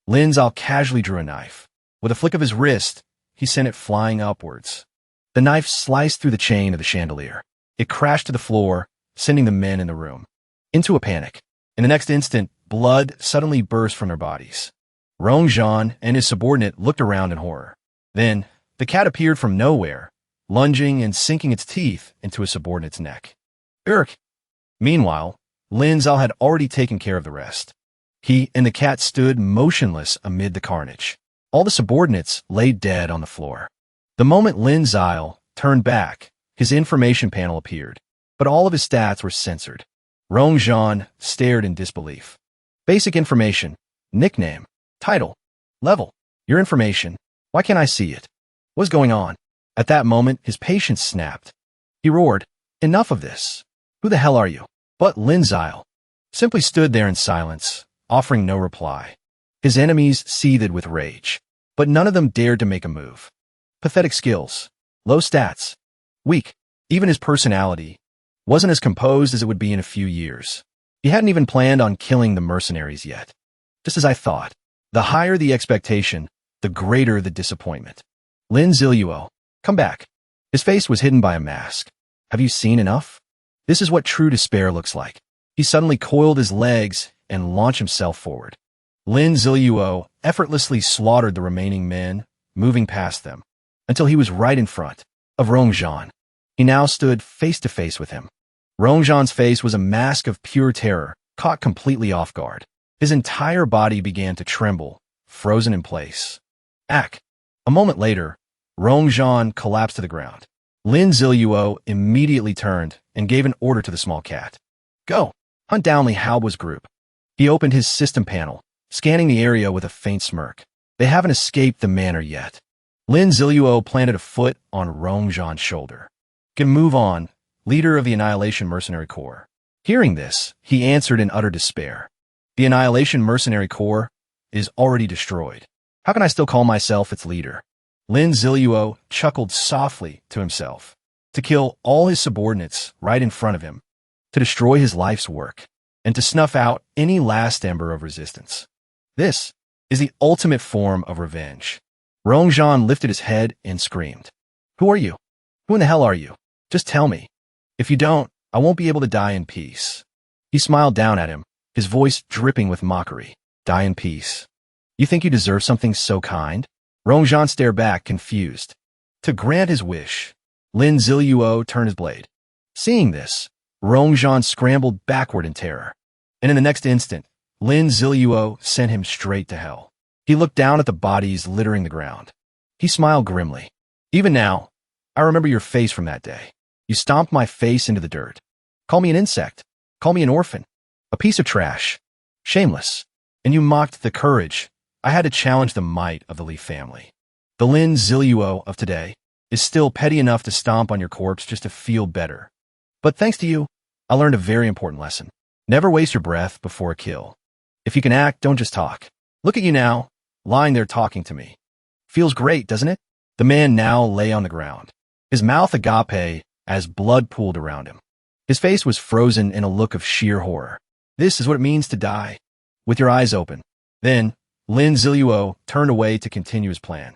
Lin Zile casually drew a knife. With a flick of his wrist, he sent it flying upwards. The knife sliced through the chain of the chandelier. It crashed to the floor, sending the men in the room into a panic. In the next instant, blood suddenly burst from their bodies. Rongzhan and his subordinate looked around in horror. Then, the cat appeared from nowhere, lunging and sinking its teeth into his subordinate's neck. Urk! Meanwhile, Lin Zile had already taken care of the rest. He and the cat stood motionless amid the carnage. All the subordinates lay dead on the floor. The moment Lin Zile turned back, his information panel appeared, but all of his stats were censored. Rongzhan stared in disbelief. Basic information. Nickname. Title. Level. Your information. Why can't I see it? What's going on? At that moment, his patience snapped. He roared, Enough of this. Who the hell are you? But Lin Zile simply stood there in silence, offering no reply. His enemies seethed with rage, but none of them dared to make a move. Pathetic skills. Low stats. Weak. Even his personality wasn't as composed as it would be in a few years. He hadn't even planned on killing the mercenaries yet. Just as I thought. The higher the expectation, the greater the disappointment. Lin Zile, come back. His face was hidden by a mask. Have you seen enough? This is what true despair looks like. He suddenly coiled his legs and launched himself forward. Lin Zile effortlessly slaughtered the remaining men, moving past them, until he was right in front of Rongzhan. He now stood face to face with him. Rongzhan's face was a mask of pure terror, caught completely off guard. His entire body began to tremble, frozen in place. Ack! A moment later, Rongzhan collapsed to the ground. Lin Zile immediately turned and gave an order to the small cat. Go! Hunt down Li Haobor's group. He opened his system panel, scanning the area with a faint smirk. They haven't escaped the manor yet. Lin Zile planted a foot on Rongzhan's shoulder. Can move on, leader of the Annihilation Mercenary Corps. Hearing this, he answered in utter despair. The Annihilation Mercenary Corps is already destroyed. How can I still call myself its leader? Lin Zile chuckled softly to himself. To kill all his subordinates right in front of him, to destroy his life's work, and to snuff out any last ember of resistance. This is the ultimate form of revenge. Rongzhan lifted his head and screamed. Who are you? Who in the hell are you? Just tell me. If you don't, I won't be able to die in peace. He smiled down at him, his voice dripping with mockery. Die in peace. You think you deserve something so kind? Rongzhan stared back, confused. To grant his wish, Lin Zile turned his blade. Seeing this, Rongzhan scrambled backward in terror. And in the next instant, Lin Ziluo sent him straight to hell. He looked down at the bodies littering the ground. He smiled grimly. Even now, I remember your face from that day. You stomped my face into the dirt. Call me an insect. Call me an orphan. A piece of trash. Shameless. And you mocked the courage. I had to challenge the might of the Li family. The Lin Ziluo of today is still petty enough to stomp on your corpse just to feel better. But thanks to you, I learned a very important lesson. Never waste your breath before a kill. If you can act, don't just talk. Look at you now, lying there talking to me. Feels great, doesn't it? The man now lay on the ground. His mouth agape as blood pooled around him. His face was frozen in a look of sheer horror. This is what it means to die, with your eyes open. Then, Lin Ziluo turned away to continue his plan.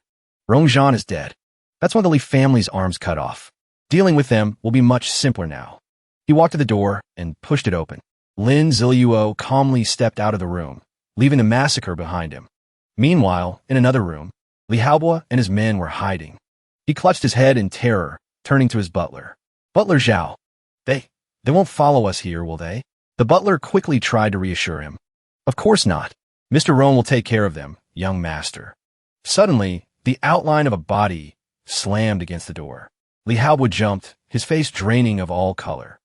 Rongzhan is dead. That's why the Li family's arms cut off. Dealing with them will be much simpler now. He walked to the door and pushed it open. Lin Ziluo calmly stepped out of the room, leaving the massacre behind him. Meanwhile, in another room, Li Haobo and his men were hiding. He clutched his head in terror, turning to his butler. Butler Zhao. They won't follow us here, will they? The butler quickly tried to reassure him. Of course not. Mr. Roan will take care of them, young master. Suddenly, the outline of a body slammed against the door. Li Haobo jumped, his face draining of all color.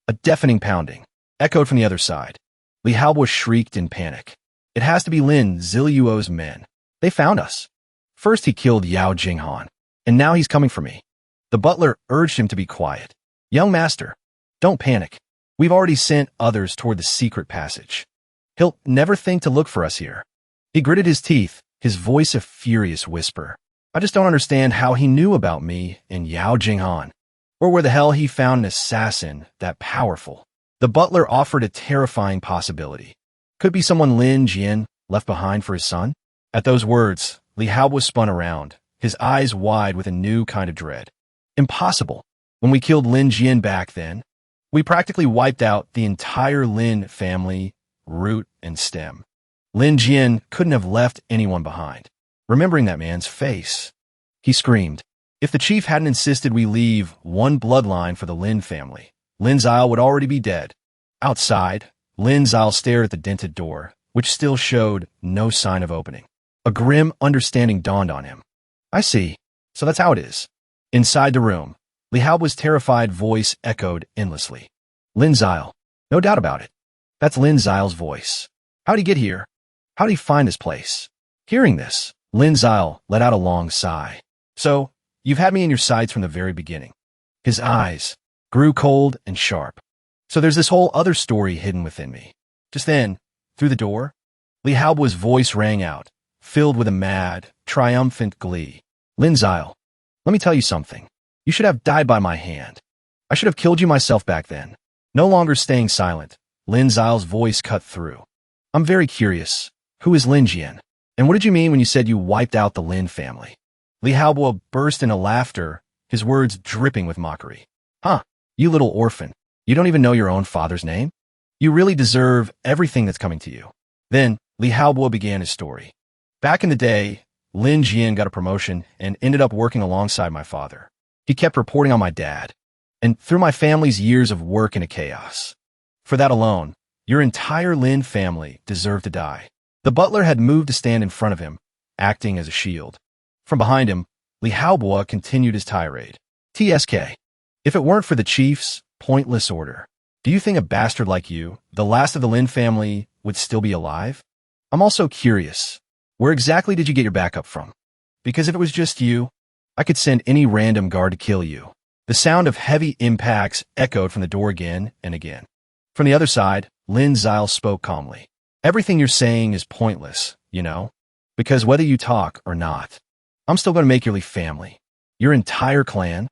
A deafening pounding echoed from the other side. Li Haobo shrieked in panic. It has to be Lin Ziluo's men. They found us. First he killed Yao Jing Han, and now he's coming for me. The butler urged him to be quiet. Young master, don't panic. We've already sent others toward the secret passage. He'll never think to look for us here. He gritted his teeth, his voice a furious whisper. I just don't understand how he knew about me and Yao Jing Han, or where the hell he found an assassin that powerful. The butler offered a terrifying possibility. Could be someone Lin Jian left behind for his son? At those words, Li Haobo spun around, his eyes wide with a new kind of dread. Impossible. When we killed Lin Jian back then, we practically wiped out the entire Lin family, root and stem. Lin Jian couldn't have left anyone behind. Remembering that man's face, he screamed. If the chief hadn't insisted we leave one bloodline for the Lin family, Lin Zile would already be dead. Outside, Lin Zile stared at the dented door, which still showed no sign of opening. A grim understanding dawned on him. I see. So that's how it is. Inside the room, Li Haobo's terrified voice echoed endlessly. Lin Zile. No doubt about it. That's Lin Zile's voice. How'd he get here? How'd he find this place? Hearing this, Lin Zile let out a long sigh. So, you've had me in your sights from the very beginning. His eyes grew cold and sharp. So there's this whole other story hidden within me. Just then, through the door, Li Haobo's voice rang out, filled with a mad, triumphant glee. Lin Zile, let me tell you something. You should have died by my hand. I should have killed you myself back then. No longer staying silent, Lin Zile's voice cut through. I'm very curious. Who is Lin Jian? And what did you mean when you said you wiped out the Lin family? Li Haobo burst into laughter, his words dripping with mockery. Huh, you little orphan. You don't even know your own father's name? You really deserve everything that's coming to you. Then, Li Haobo began his story. Back in the day, Lin Jian got a promotion and ended up working alongside my father. He kept reporting on my dad, and through my family's years of work in a chaos. For that alone, your entire Lin family deserved to die. The butler had moved to stand in front of him, acting as a shield. From behind him, Li Haobo continued his tirade. TSK. If it weren't for the chief's pointless order, do you think a bastard like you, the last of the Lin family, would still be alive? I'm also curious. Where exactly did you get your backup from? Because if it was just you, I could send any random guard to kill you. The sound of heavy impacts echoed from the door again and again. From the other side, Lin Zile spoke calmly. Everything you're saying is pointless, you know? Because whether you talk or not, I'm still going to make your Li family, your entire clan,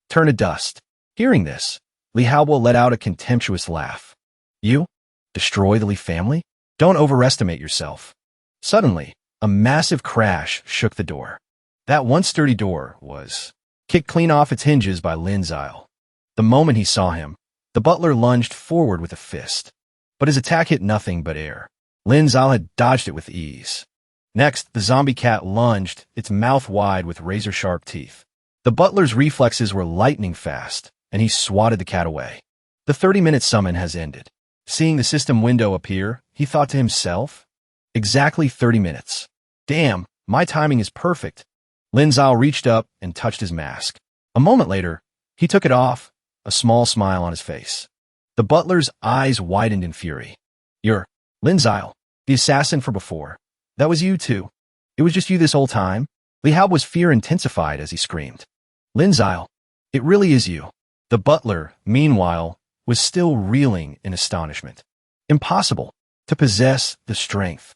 turn to dust. Hearing this, Li Haobo let out a contemptuous laugh. You? Destroy the Li family? Don't overestimate yourself. Suddenly, a massive crash shook the door. That once sturdy door was kicked clean off its hinges by Lin Zile. The moment he saw him, the butler lunged forward with a fist. But his attack hit nothing but air. Lin Zile had dodged it with ease. Next, the zombie cat lunged, its mouth wide with razor-sharp teeth. The butler's reflexes were lightning fast, and he swatted the cat away. The 30-minute summon has ended. Seeing the system window appear, he thought to himself, exactly 30 minutes. Damn, my timing is perfect. Lin Zhao reached up and touched his mask. A moment later, he took it off, a small smile on his face. The butler's eyes widened in fury. You're Lin Zhao, the assassin from before. That was you too. It was just you this whole time? Li Hao's fear intensified as he screamed. Lin Zhao, it really is you. The butler, meanwhile, was still reeling in astonishment. Impossible to possess the strength,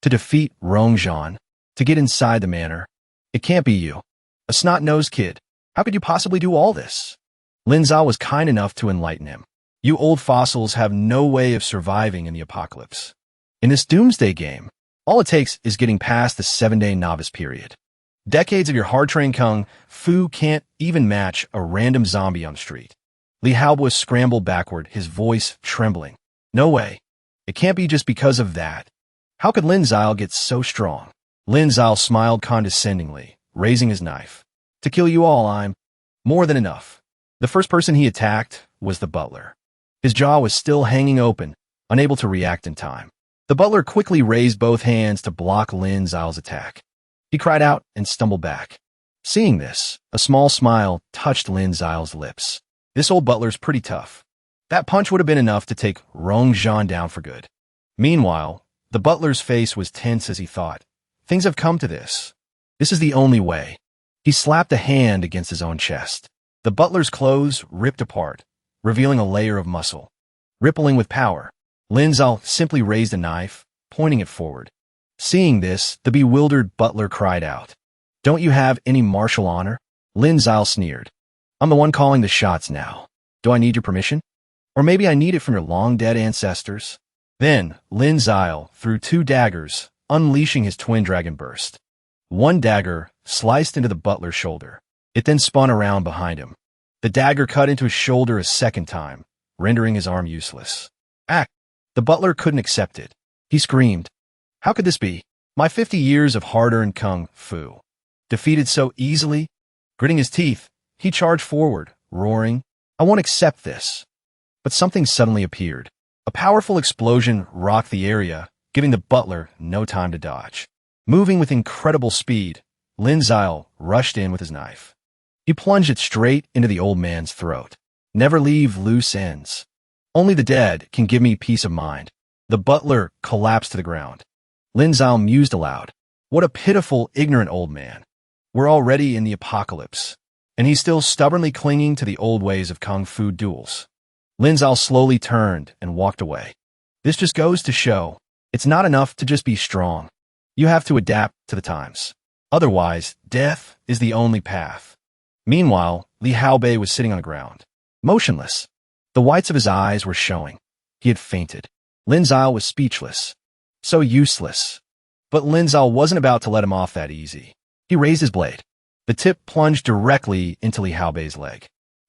to defeat Rongzhan, to get inside the manor. It can't be you. A snot-nosed kid. How could you possibly do all this? Lin Zhao was kind enough to enlighten him. You old fossils have no way of surviving in the apocalypse. In this doomsday game, all it takes is getting past the 7-day novice period. Decades of your hard-trained kung fu can't even match a random zombie on the street. Li Hao scrambled backward, his voice trembling. No way. It can't be just because of that. How could Lin Zhao get so strong? Lin Zhao smiled condescendingly, raising his knife. To kill you all, I'm more than enough. The first person he attacked was the butler. His jaw was still hanging open, unable to react in time. The butler quickly raised both hands to block Lin Zhao's attack. He cried out and stumbled back. Seeing this, a small smile touched Lin Zhao's lips. This old butler's pretty tough. That punch would have been enough to take Rongzhan down for good. Meanwhile, the butler's face was tense as he thought, things have come to this. This is the only way. He slapped a hand against his own chest. The butler's clothes ripped apart, revealing a layer of muscle. Rippling with power, Lin Zhao simply raised a knife, pointing it forward. Seeing this, the bewildered butler cried out. Don't you have any martial honor? Lin Zhao sneered. I'm the one calling the shots now. Do I need your permission? Or maybe I need it from your long-dead ancestors? Then, Lin Zhao threw 2 daggers, unleashing his twin dragon burst. One dagger sliced into the butler's shoulder. It then spun around behind him. The dagger cut into his shoulder a second time, rendering his arm useless. The butler couldn't accept it. He screamed. How could this be? My 50 years of hard-earned kung fu. Defeated so easily? Gritting his teeth, he charged forward, roaring, I won't accept this. But something suddenly appeared. A powerful explosion rocked the area, giving the butler no time to dodge. Moving with incredible speed, Lin Zhao rushed in with his knife. He plunged it straight into the old man's throat. Never leave loose ends. Only the dead can give me peace of mind. The butler collapsed to the ground. Lin Zhao mused aloud. What a pitiful, ignorant old man. We're already in the apocalypse, and he's still stubbornly clinging to the old ways of kung fu duels. Lin Zhao slowly turned and walked away. This just goes to show, it's not enough to just be strong. You have to adapt to the times. Otherwise, death is the only path. Meanwhile, Li Haobei was sitting on the ground, motionless. The whites of his eyes were showing. He had fainted. Lin Zhao was speechless. So useless. But Lin Zhao wasn't about to let him off that easy. He raised his blade. The tip plunged directly into Li Haobei's leg.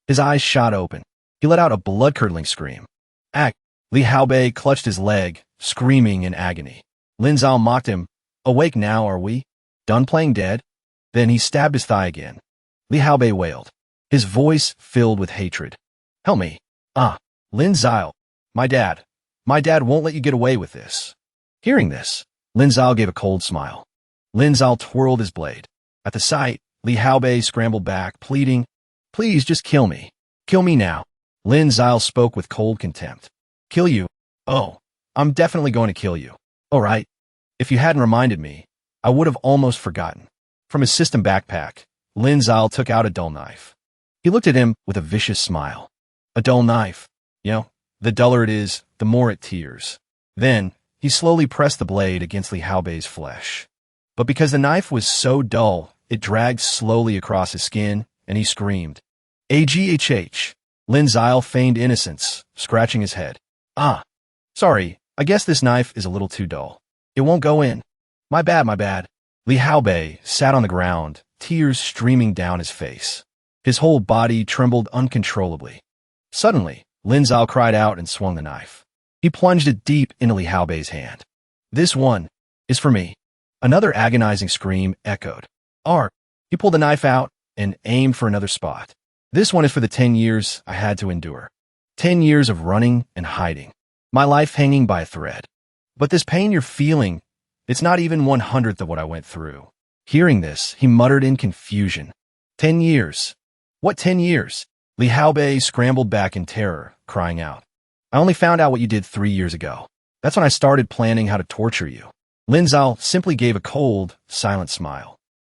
His eyes shot open. He let out a blood-curdling scream. Li Haobei clutched his leg, screaming in agony. Lin Zhao mocked him. Awake now, are we? Done playing dead? Then he stabbed his thigh again. Li Haobei wailed, his voice filled with hatred. Help me. Lin Zhao. My dad won't let you get away with this. Hearing this, Lin Zhao gave a cold smile. Lin Zhao twirled his blade. At the sight, Li Haobei scrambled back, pleading, Please just kill me. Kill me now. Lin Zhao spoke with cold contempt. Kill you? Oh, I'm definitely going to kill you. All right. If you hadn't reminded me, I would have almost forgotten. From his system backpack, Lin Zhao took out a dull knife. He looked at him with a vicious smile. A dull knife. You know, the duller it is, the more it tears. Then, he slowly pressed the blade against Li Haobei's flesh. But because the knife was so dull, it dragged slowly across his skin, and he screamed. Aghh. Lin Zhao feigned innocence, scratching his head. Sorry, I guess this knife is a little too dull. It won't go in. My bad. Li Haobei sat on the ground, tears streaming down his face. His whole body trembled uncontrollably. Suddenly, Lin Zhao cried out and swung the knife. He plunged it deep into Li Haobei's hand. This one is for me. Another agonizing scream echoed. He pulled the knife out and aimed for another spot. This one is for the 10 years I had to endure. 10 years of running and hiding. My life hanging by a thread. But this pain you're feeling, it's not even 1/100th of what I went through. Hearing this, he muttered in confusion. 10 years. What 10 years? Li Haobei scrambled back in terror, crying out. I only found out what you did 3 years ago. That's when I started planning how to torture you. Lin Zhao simply gave a cold, silent smile.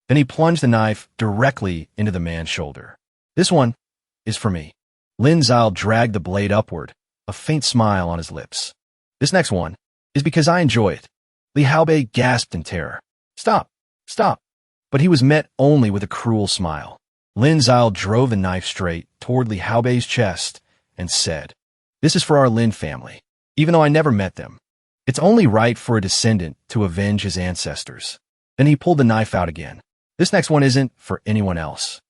Then he plunged the knife directly into the man's shoulder. This one is for me. Lin Zhao dragged the blade upward, a faint smile on his lips. This next one is because I enjoy it. Li Haobei gasped in terror. Stop, stop. But he was met only with a cruel smile. Lin Zhao drove the knife straight toward Li Haobei's chest and said, This is for our Lin family. Even though I never met them, it's only right for a descendant to avenge his ancestors. Then he pulled the knife out again. This next one isn't for anyone else.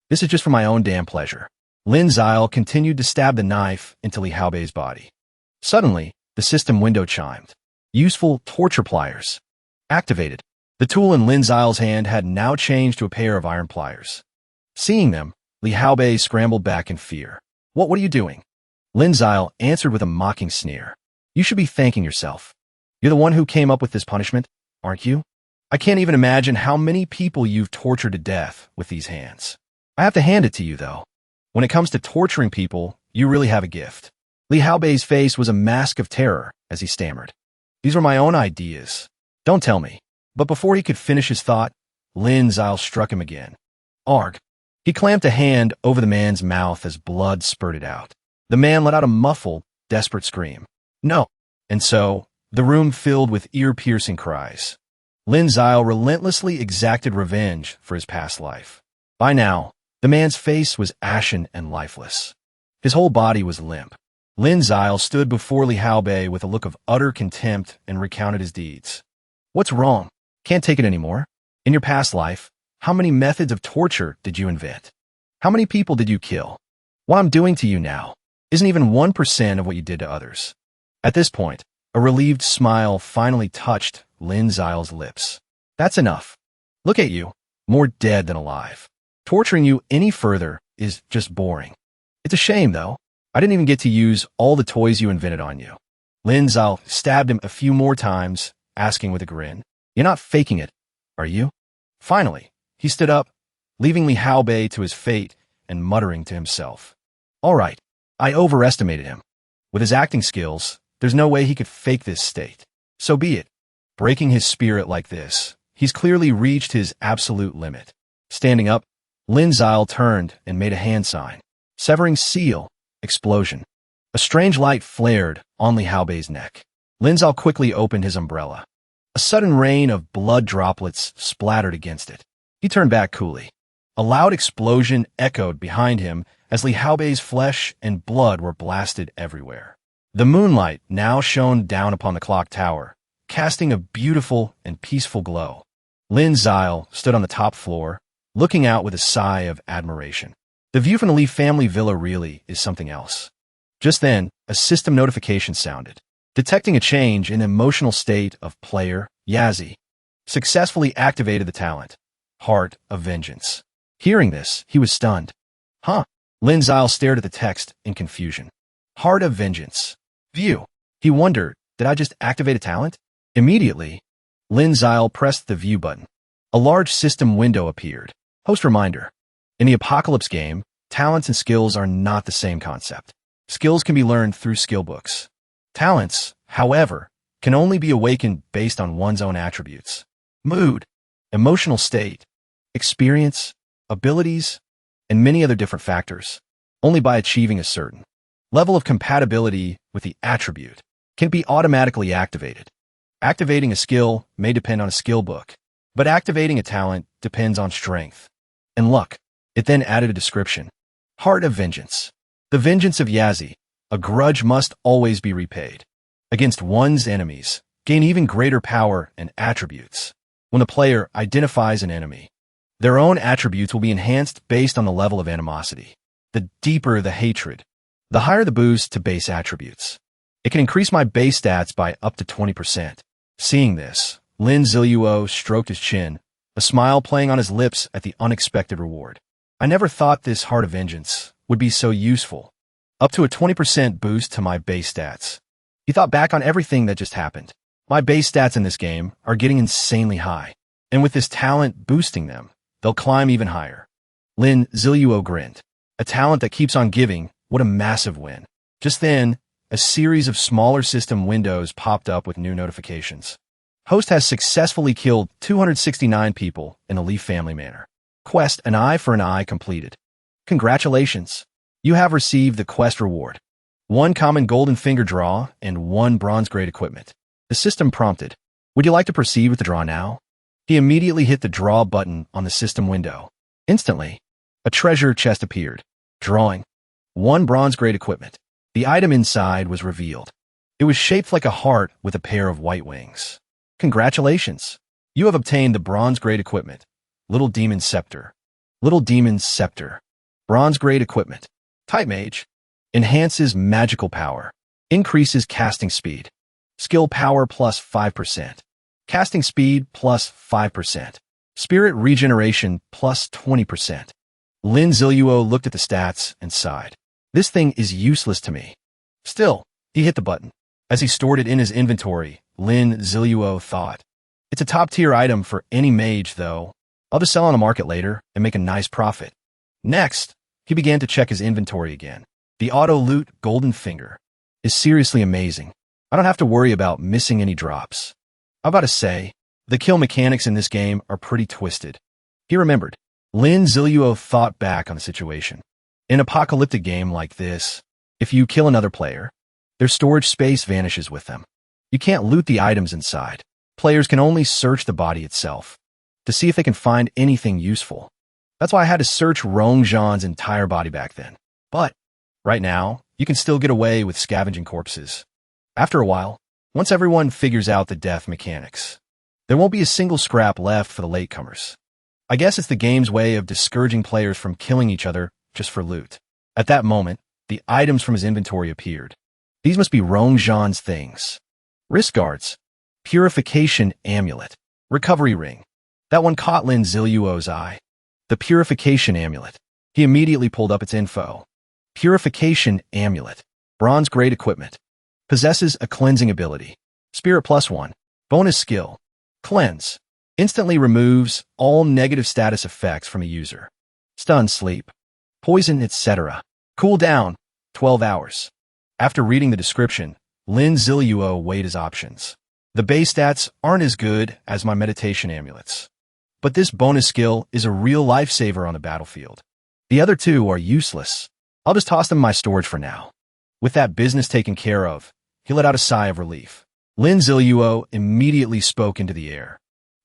This is just for my own damn pleasure. Lin Zhao continued to stab the knife into Li Haobei's body. Suddenly, the system window chimed. Useful torture pliers. Activated. The tool in Lin Zhao's hand had now changed to a pair of iron pliers. Seeing them, Li Haobei scrambled back in fear. What are you doing? Lin Zhao answered with a mocking sneer. You should be thanking yourself. You're the one who came up with this punishment, aren't you? I can't even imagine how many people you've tortured to death with these hands. I have to hand it to you, though. When it comes to torturing people, you really have a gift. Li Haobei's face was a mask of terror as he stammered. These were my own ideas. Don't tell me. But before he could finish his thought, Lin Zhao struck him again. Arg. He clamped a hand over the man's mouth as blood spurted out. The man let out a muffled, desperate scream. No. And so, the room filled with ear-piercing cries. Lin Zhao relentlessly exacted revenge for his past life. By now, the man's face was ashen and lifeless. His whole body was limp. Lin Zhao stood before Li Haobei with a look of utter contempt and recounted his deeds. What's wrong? Can't take it anymore? In your past life, how many methods of torture did you invent? How many people did you kill? What I'm doing to you now isn't even 1% of what you did to others. At this point, a relieved smile finally touched Lin Zhao's lips. That's enough. Look at you, more dead than alive. Torturing you any further is just boring. It's a shame, though. I didn't even get to use all the toys you invented on you. Lin Zhao stabbed him a few more times, asking with a grin, You're not faking it, are you? Finally, he stood up, leaving Li Haobei to his fate and muttering to himself. All right, I overestimated him. With his acting skills, there's no way he could fake this state. So be it. Breaking his spirit like this, he's clearly reached his absolute limit. Standing up, Lin Zhao turned and made a hand sign. Severing seal, explosion. A strange light flared on Li Haobei's neck. Lin Zhao quickly opened his umbrella. A sudden rain of blood droplets splattered against it. He turned back coolly. A loud explosion echoed behind him as Li Haobei's flesh and blood were blasted everywhere. The moonlight now shone down upon the clock tower, casting a beautiful and peaceful glow. Lin Zhao stood on the top floor, looking out with a sigh of admiration. The view from the Li family villa really is something else. Just then, a system notification sounded. Detecting a change in the emotional state of player, Yazi successfully activated the talent, Heart of Vengeance. Hearing this, he was stunned. Huh? Lin Zhao stared at the text in confusion. Heart of Vengeance. View. He wondered, did I just activate a talent? Immediately, Lin Zhao pressed the view button. A large system window appeared. Host reminder. In the Apocalypse game, talents and skills are not the same concept. Skills can be learned through skill books. Talents, however, can only be awakened based on one's own attributes. Mood, emotional state, experience, abilities, and many other different factors. Only by achieving a certain level of compatibility with the attribute can be automatically activated. Activating a skill may depend on a skill book, but activating a talent depends on strength and luck. It then added a description. Heart of Vengeance. The vengeance of Yazi. A grudge must always be repaid. Against one's enemies, gain even greater power and attributes. When the player identifies an enemy, their own attributes will be enhanced based on the level of animosity. The deeper the hatred, the higher the boost to base attributes. It can increase my base stats by up to 20%. Seeing this, Lin Zhao stroked his chin, a smile playing on his lips at the unexpected reward. I never thought this Heart of Vengeance would be so useful. Up to a 20% boost to my base stats. He thought back on everything that just happened. My base stats in this game are getting insanely high. And with this talent boosting them, they'll climb even higher. Lin Ziluo grinned. A talent that keeps on giving, what a massive win. Just then, a series of smaller system windows popped up with new notifications. Host has successfully killed 269 people in the Leaf family manner. Quest an eye for an eye completed. Congratulations. You have received the quest reward. 1 common golden finger draw and 1 bronze grade equipment. The system prompted. Would you like to proceed with the draw now? He immediately hit the draw button on the system window. Instantly, a treasure chest appeared. Drawing. 1 bronze grade equipment. The item inside was revealed. It was shaped like a heart with a pair of white wings. Congratulations. You have obtained the bronze grade equipment. Little Demon Scepter. Little Demon Scepter. Bronze grade equipment. Type Mage. Enhances magical power. Increases casting speed. Skill power plus 5%. Casting speed plus 5%. Spirit regeneration plus 20%. Lin Ziluo looked at the stats and sighed. This thing is useless to me. Still, he hit the button. As he stored it in his inventory, Lin Ziluo thought. It's a top-tier item for any mage, though. I'll just sell on the market later and make a nice profit. Next, he began to check his inventory again. The auto-loot golden finger is seriously amazing. I don't have to worry about missing any drops. I've got to say, the kill mechanics in this game are pretty twisted. He remembered. Lin Ziluo thought back on the situation. In an apocalyptic game like this, if you kill another player, their storage space vanishes with them. You can't loot the items inside. Players can only search the body itself to see if they can find anything useful. That's why I had to search Rong Zhan's entire body back then. But right now, you can still get away with scavenging corpses. After a while, once everyone figures out the death mechanics, there won't be a single scrap left for the latecomers. I guess it's the game's way of discouraging players from killing each other just for loot. At that moment, the items from his inventory appeared. These must be Rong Zhan's things. Wrist guards. Purification amulet. Recovery ring. That one caught Lin Ziluo's eye. The purification amulet. He immediately pulled up its info. Purification amulet. Bronze grade equipment. Possesses a cleansing ability. Spirit +1. Bonus skill. Cleanse. Instantly removes all negative status effects from a user. Stun sleep. Poison, etc. Cool down. 12 hours. After reading the description, Lin Ziluo weighed his options. The base stats aren't as good as my meditation amulets. But this bonus skill is a real lifesaver on the battlefield. The other two are useless. I'll just toss them in my storage for now. With that business taken care of, he let out a sigh of relief. Lin Ziluo immediately spoke into the air.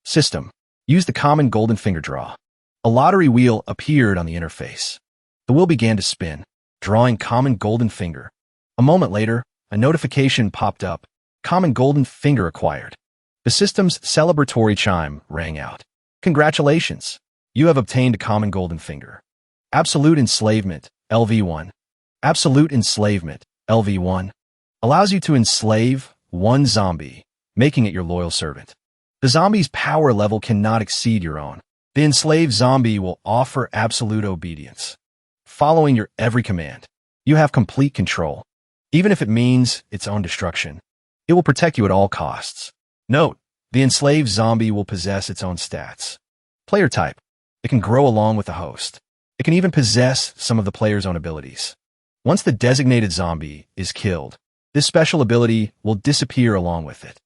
System. Use the common golden finger draw. A lottery wheel appeared on the interface. The wheel began to spin, drawing common golden finger. A moment later, a notification popped up. Common golden finger acquired. The system's celebratory chime rang out. Congratulations! You have obtained a common golden finger. Absolute enslavement, LV1. Absolute enslavement, LV1. Allows you to enslave one zombie, making it your loyal servant. The zombie's power level cannot exceed your own. The enslaved zombie will offer absolute obedience, following your every command. You have complete control, even if it means its own destruction. It will protect you at all costs. Note, the enslaved zombie will possess its own stats. Player type. It can grow along with the host. It can even possess some of the player's own abilities. Once the designated zombie is killed, this special ability will disappear along with it.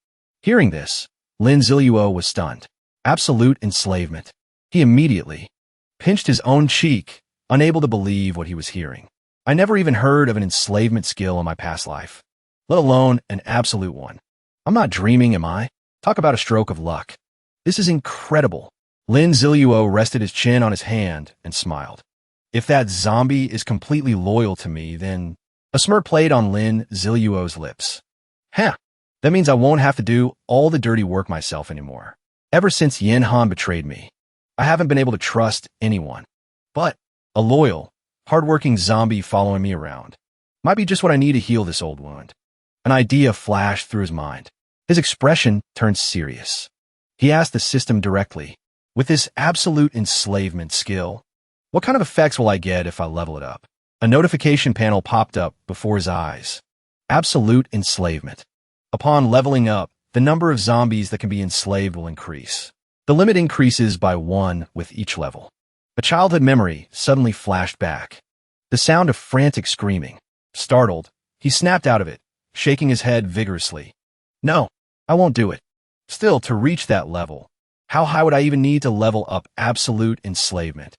Hearing this, Lin Ziluo was stunned. Absolute enslavement. He immediately pinched his own cheek, unable to believe what he was hearing. I never even heard of an enslavement skill in my past life, let alone an absolute one. I'm not dreaming, am I? Talk about a stroke of luck. This is incredible. Lin Ziluo rested his chin on his hand and smiled. If that zombie is completely loyal to me, then... A smirk played on Lin Ziluo's lips. Huh, that means I won't have to do all the dirty work myself anymore. Ever since Yin Han betrayed me, I haven't been able to trust anyone. But a loyal, hardworking zombie following me around might be just what I need to heal this old wound. An idea flashed through his mind. His expression turned serious. He asked the system directly, with this absolute enslavement skill, What kind of effects will I get if I level it up? A notification panel popped up before his eyes. Absolute enslavement. Upon leveling up, the number of zombies that can be enslaved will increase. The limit increases by 1 with each level. A childhood memory suddenly flashed back. The sound of frantic screaming. Startled, he snapped out of it, shaking his head vigorously. No, I won't do it. Still, to reach that level, how high would I even need to level up absolute enslavement?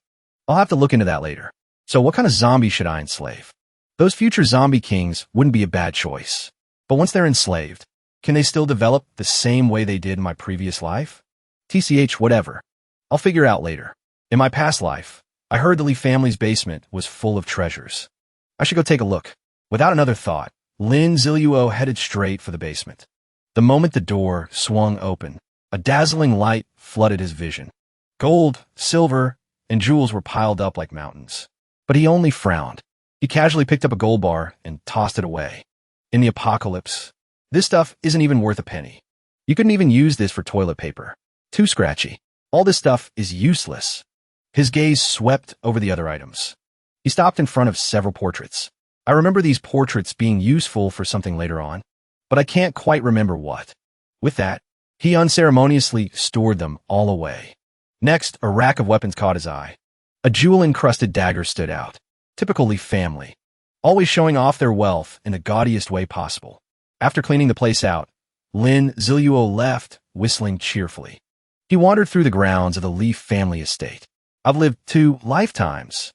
I'll have to look into that later. So what kind of zombie should I enslave? Those future zombie kings wouldn't be a bad choice. But once they're enslaved, can they still develop the same way they did in my previous life? TCH, whatever. I'll figure out later. In my past life, I heard the Lee family's basement was full of treasures. I should go take a look. Without another thought, Lin Ziluo headed straight for the basement. The moment the door swung open, a dazzling light flooded his vision. Gold, silver, and jewels were piled up like mountains. But he only frowned. He casually picked up a gold bar and tossed it away. In the apocalypse, this stuff isn't even worth a penny. You couldn't even use this for toilet paper. Too scratchy. All this stuff is useless. His gaze swept over the other items. He stopped in front of several portraits. I remember these portraits being useful for something later on, but I can't quite remember what. With that, he unceremoniously stored them all away. Next, a rack of weapons caught his eye. A jewel-encrusted dagger stood out. Typical Lee family, always showing off their wealth in the gaudiest way possible. After cleaning the place out, Lin Ziluo left, whistling cheerfully. He wandered through the grounds of the Lee family estate. I've lived 2 lifetimes,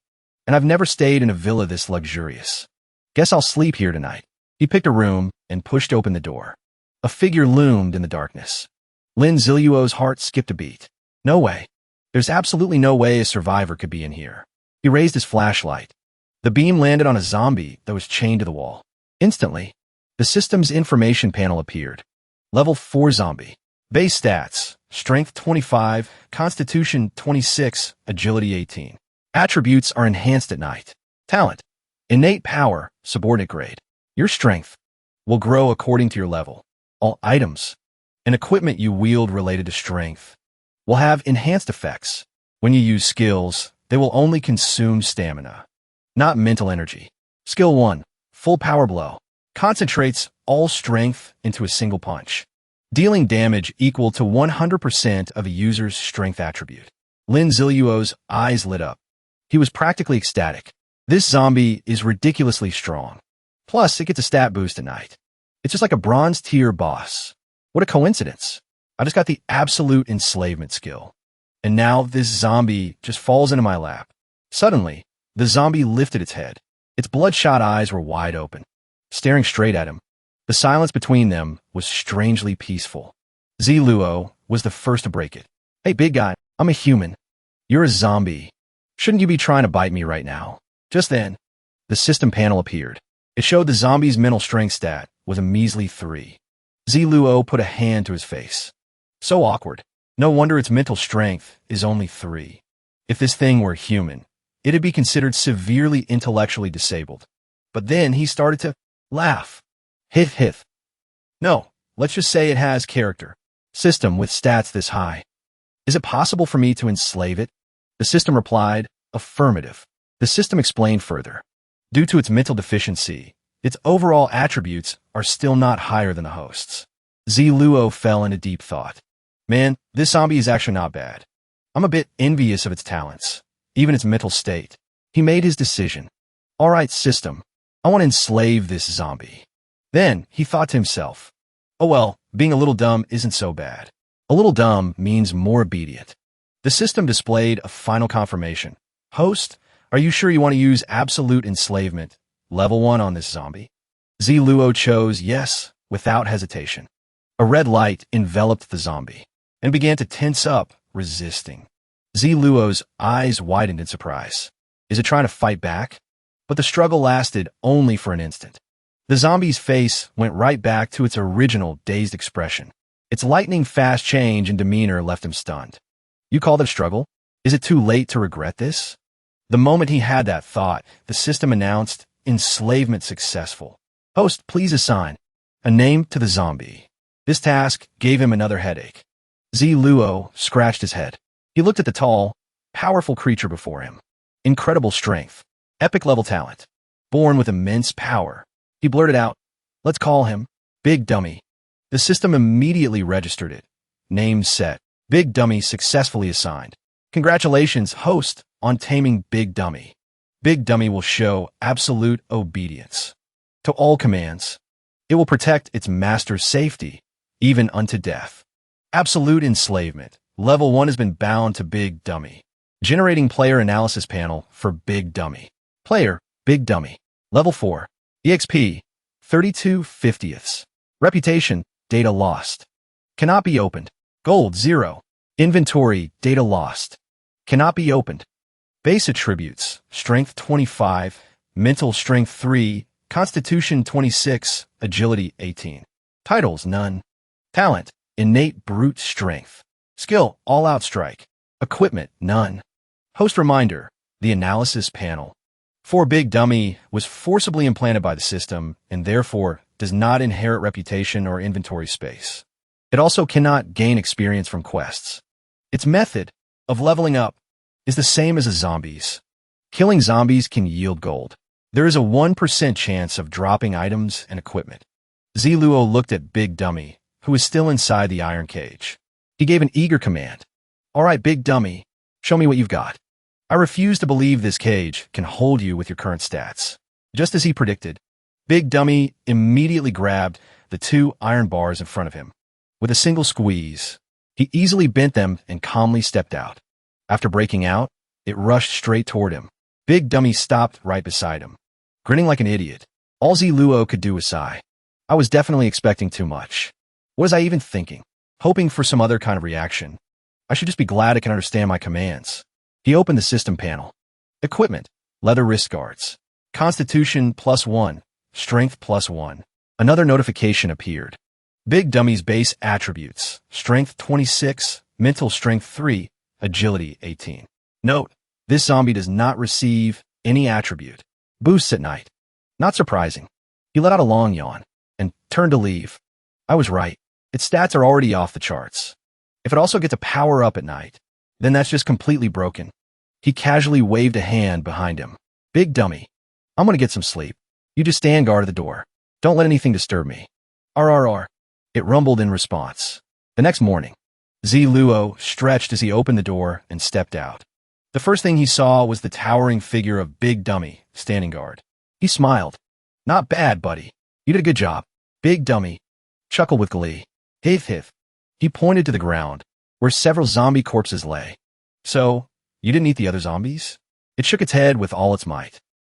and I've never stayed in a villa this luxurious. Guess I'll sleep here tonight. He picked a room and pushed open the door. A figure loomed in the darkness. Lin Ziluo's heart skipped a beat. No way. There's absolutely no way a survivor could be in here. He raised his flashlight. The beam landed on a zombie that was chained to the wall. Instantly, the system's information panel appeared. Level 4 zombie. Base stats: Strength 25, Constitution 26, Agility 18. Attributes are enhanced at night. Talent: Innate power, subordinate grade. Your strength will grow according to your level. All items and equipment you wield related to strength will have enhanced effects. When you use skills, they will only consume stamina, not mental energy. Skill 1, Full Power Blow. Concentrates all strength into a single punch, dealing damage equal to 100% of a user's strength attribute. Lin Ziluo's eyes lit up. He was practically ecstatic. This zombie is ridiculously strong. Plus, it gets a stat boost at night. It's just like a bronze tier boss. What a coincidence. I just got the absolute enslavement skill. And now this zombie just falls into my lap. Suddenly, the zombie lifted its head. Its bloodshot eyes were wide open, staring straight at him. The silence between them was strangely peaceful. Ziluo was the first to break it. Hey, big guy, I'm a human. You're a zombie. Shouldn't you be trying to bite me right now? Just then, the system panel appeared. It showed the zombie's mental strength stat was a measly 3. Ziluo put a hand to his face. So awkward. No wonder its mental strength is only 3. If this thing were human, it'd be considered severely intellectually disabled. But then he started to laugh. Hith hith. No, let's just say it has character. System with stats this high. Is it possible for me to enslave it? The system replied, affirmative. The system explained further. Due to its mental deficiency, its overall attributes are still not higher than the host's. Ziluo fell into deep thought. Man, this zombie is actually not bad. I'm a bit envious of its talents, even its mental state. He made his decision. All right, system, I want to enslave this zombie. Then he thought to himself, oh well, being a little dumb isn't so bad. A little dumb means more obedient. The system displayed a final confirmation. Host, are you sure you want to use absolute enslavement, level 1 on this zombie? Ziluo chose yes, without hesitation. A red light enveloped the zombie and began to tense up, resisting. Ziluo's eyes widened in surprise. Is it trying to fight back? But the struggle lasted only for an instant. The zombie's face went right back to its original dazed expression. Its lightning-fast change in demeanor left him stunned. You call that a struggle? Is it too late to regret this? The moment he had that thought, the system announced, enslavement successful. Host, please assign a name to the zombie. This task gave him another headache. Ziluo scratched his head. He looked at the tall, powerful creature before him. incredible strength, epic level talent, born with immense power. He blurted out, "Let's call him Big Dummy." The system immediately registered it. Name set. Big Dummy successfully assigned. Congratulations, host, on taming Big Dummy. Big Dummy will show absolute obedience to all commands. It will protect its master's safety, even unto death. Absolute enslavement. Level 1 has been bound to Big Dummy. Generating player analysis panel for Big Dummy. Player, Big Dummy. Level 4. EXP, 32 50ths. Reputation, data lost. Cannot be opened. Gold, 0. Inventory, data lost. Cannot be opened. Base attributes, strength 25, mental strength 3, constitution 26, agility 18. Titles, none. Talent, innate brute strength. Skill, all-out strike. Equipment, none. Host reminder, the analysis panel for Big Dummy was forcibly implanted by the system and therefore does not inherit reputation or inventory space. It also cannot gain experience from quests. Its method of leveling up is the same as the zombies. Killing zombies can yield gold. There is a 1% chance of dropping items and equipment. Ziluo looked at Big Dummy, who was still inside the iron cage. He gave an eager command. "All right, Big Dummy, show me what you've got." I refuse to believe this cage can hold you with your current stats. Just as he predicted, Big Dummy immediately grabbed the 2 iron bars in front of him. With a single squeeze, he easily bent them and calmly stepped out. After breaking out, it rushed straight toward him. Big Dummy stopped right beside him, grinning like an idiot. All Ziluo could do was sigh. I was definitely expecting too much. What was I even thinking? Hoping for some other kind of reaction. I should just be glad it can understand my commands. He opened the system panel. Equipment, leather wrist guards. Constitution +1, strength +1. Another notification appeared. Big Dummy's base attributes, strength 26, mental strength 3, agility 18. Note, this zombie does not receive any attribute. Boosts at night. Not surprising. He let out a long yawn and turned to leave. I was right. Its stats are already off the charts. If it also gets a power up at night, then that's just completely broken. He casually waved a hand behind him. Big Dummy, I'm gonna get some sleep. You just stand guard at the door. Don't let anything disturb me. RRR. It rumbled in response. The next morning, Ziluo stretched as he opened the door and stepped out. The first thing he saw was the towering figure of Big Dummy standing guard. He smiled. "Not bad, buddy. You did a good job." Big Dummy chuckled with glee. "Hith hith." He pointed to the ground, where several zombie corpses lay. "So, you didn't eat the other zombies?" It shook its head with all its might.